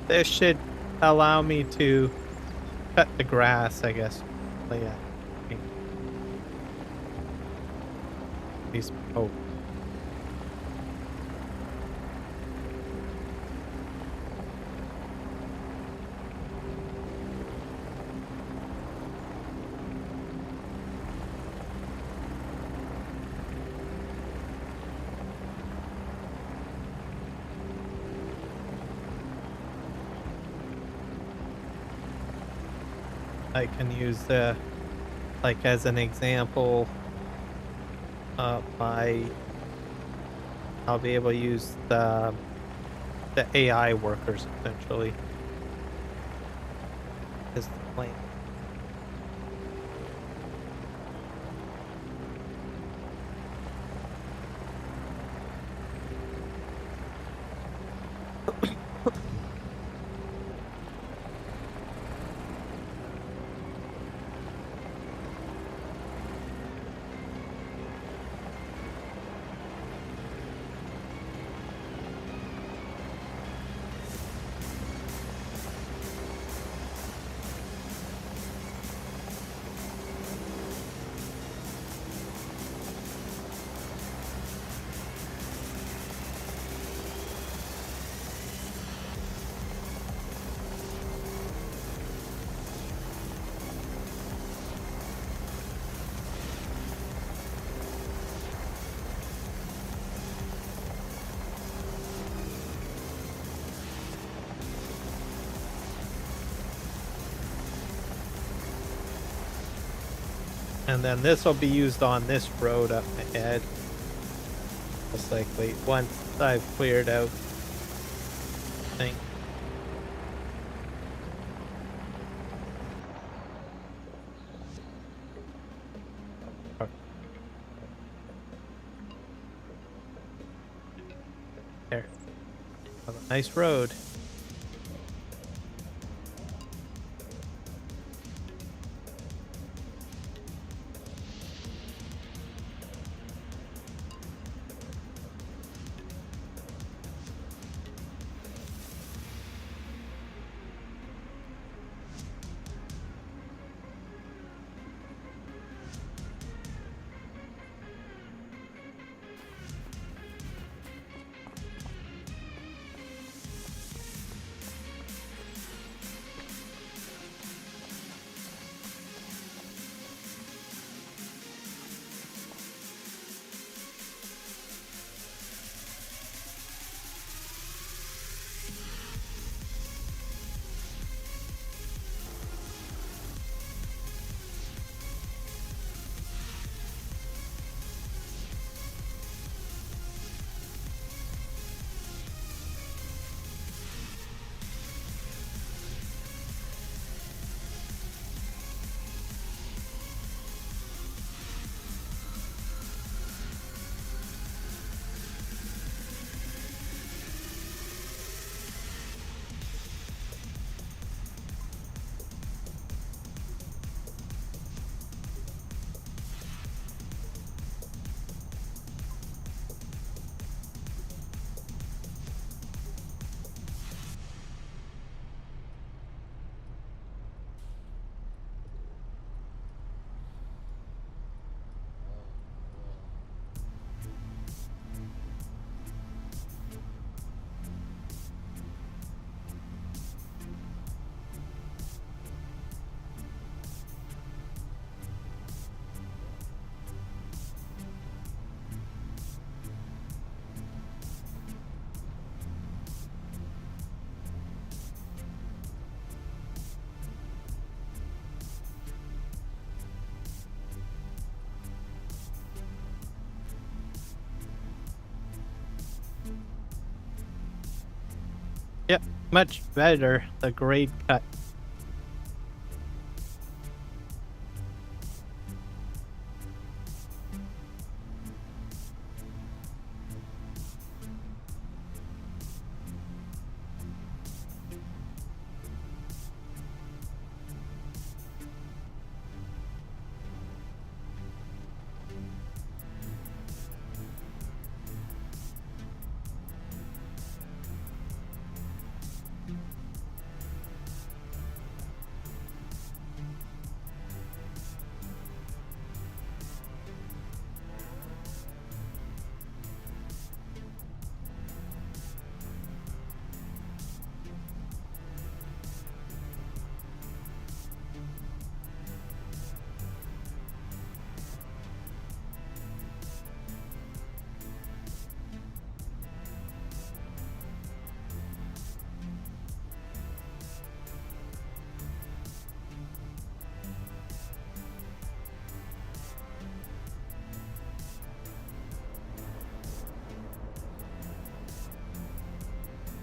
This should allow me to cut the grass, I guess. But yeah. Oh. I can use the, like as an example, I'll be able to use the AI workers essentially. Is the plan. And then this will be used on this road up ahead. Most likely, once I've cleared out thing. There. Have a nice road. Yep, much better, the grade cut.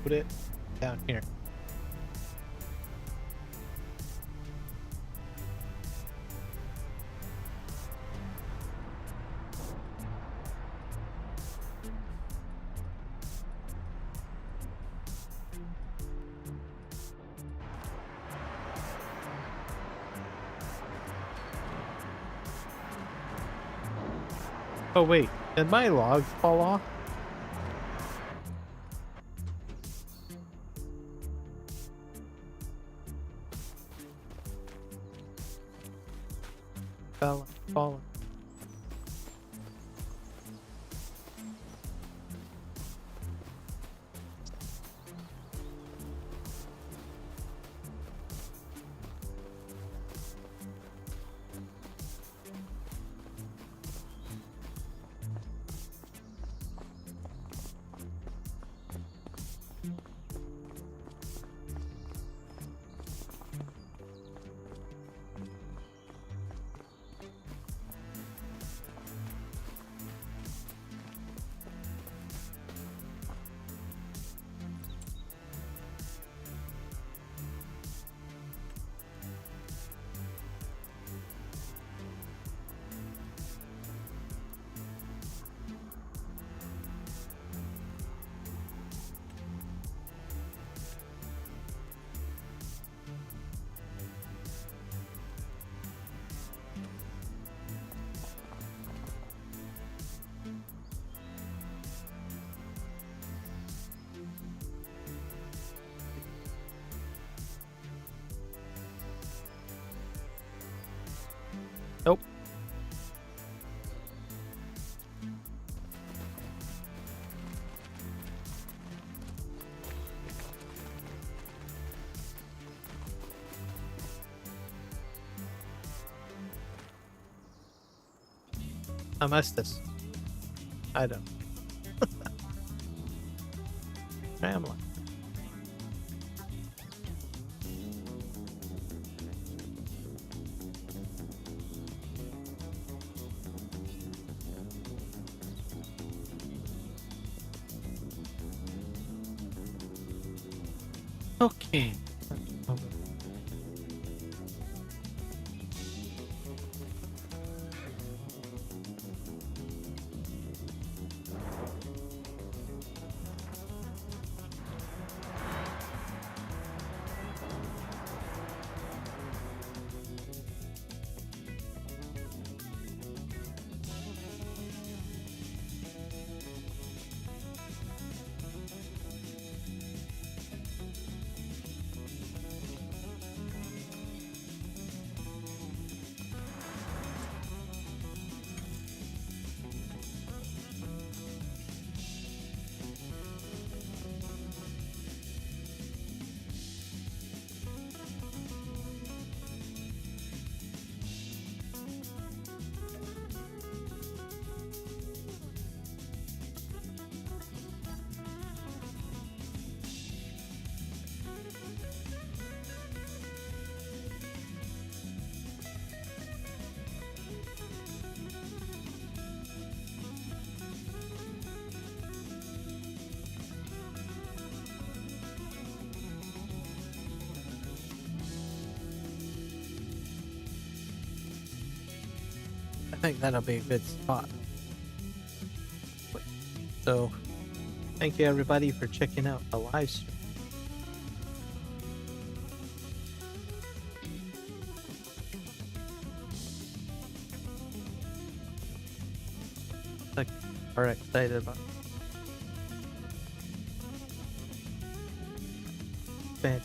put it down here. Oh wait, did my logs fall off? Fallen. Nope. I missed this. I don't. Family. Okay. I think that'll be a good spot. So, thank you everybody for checking out the live stream. Are excited about bench.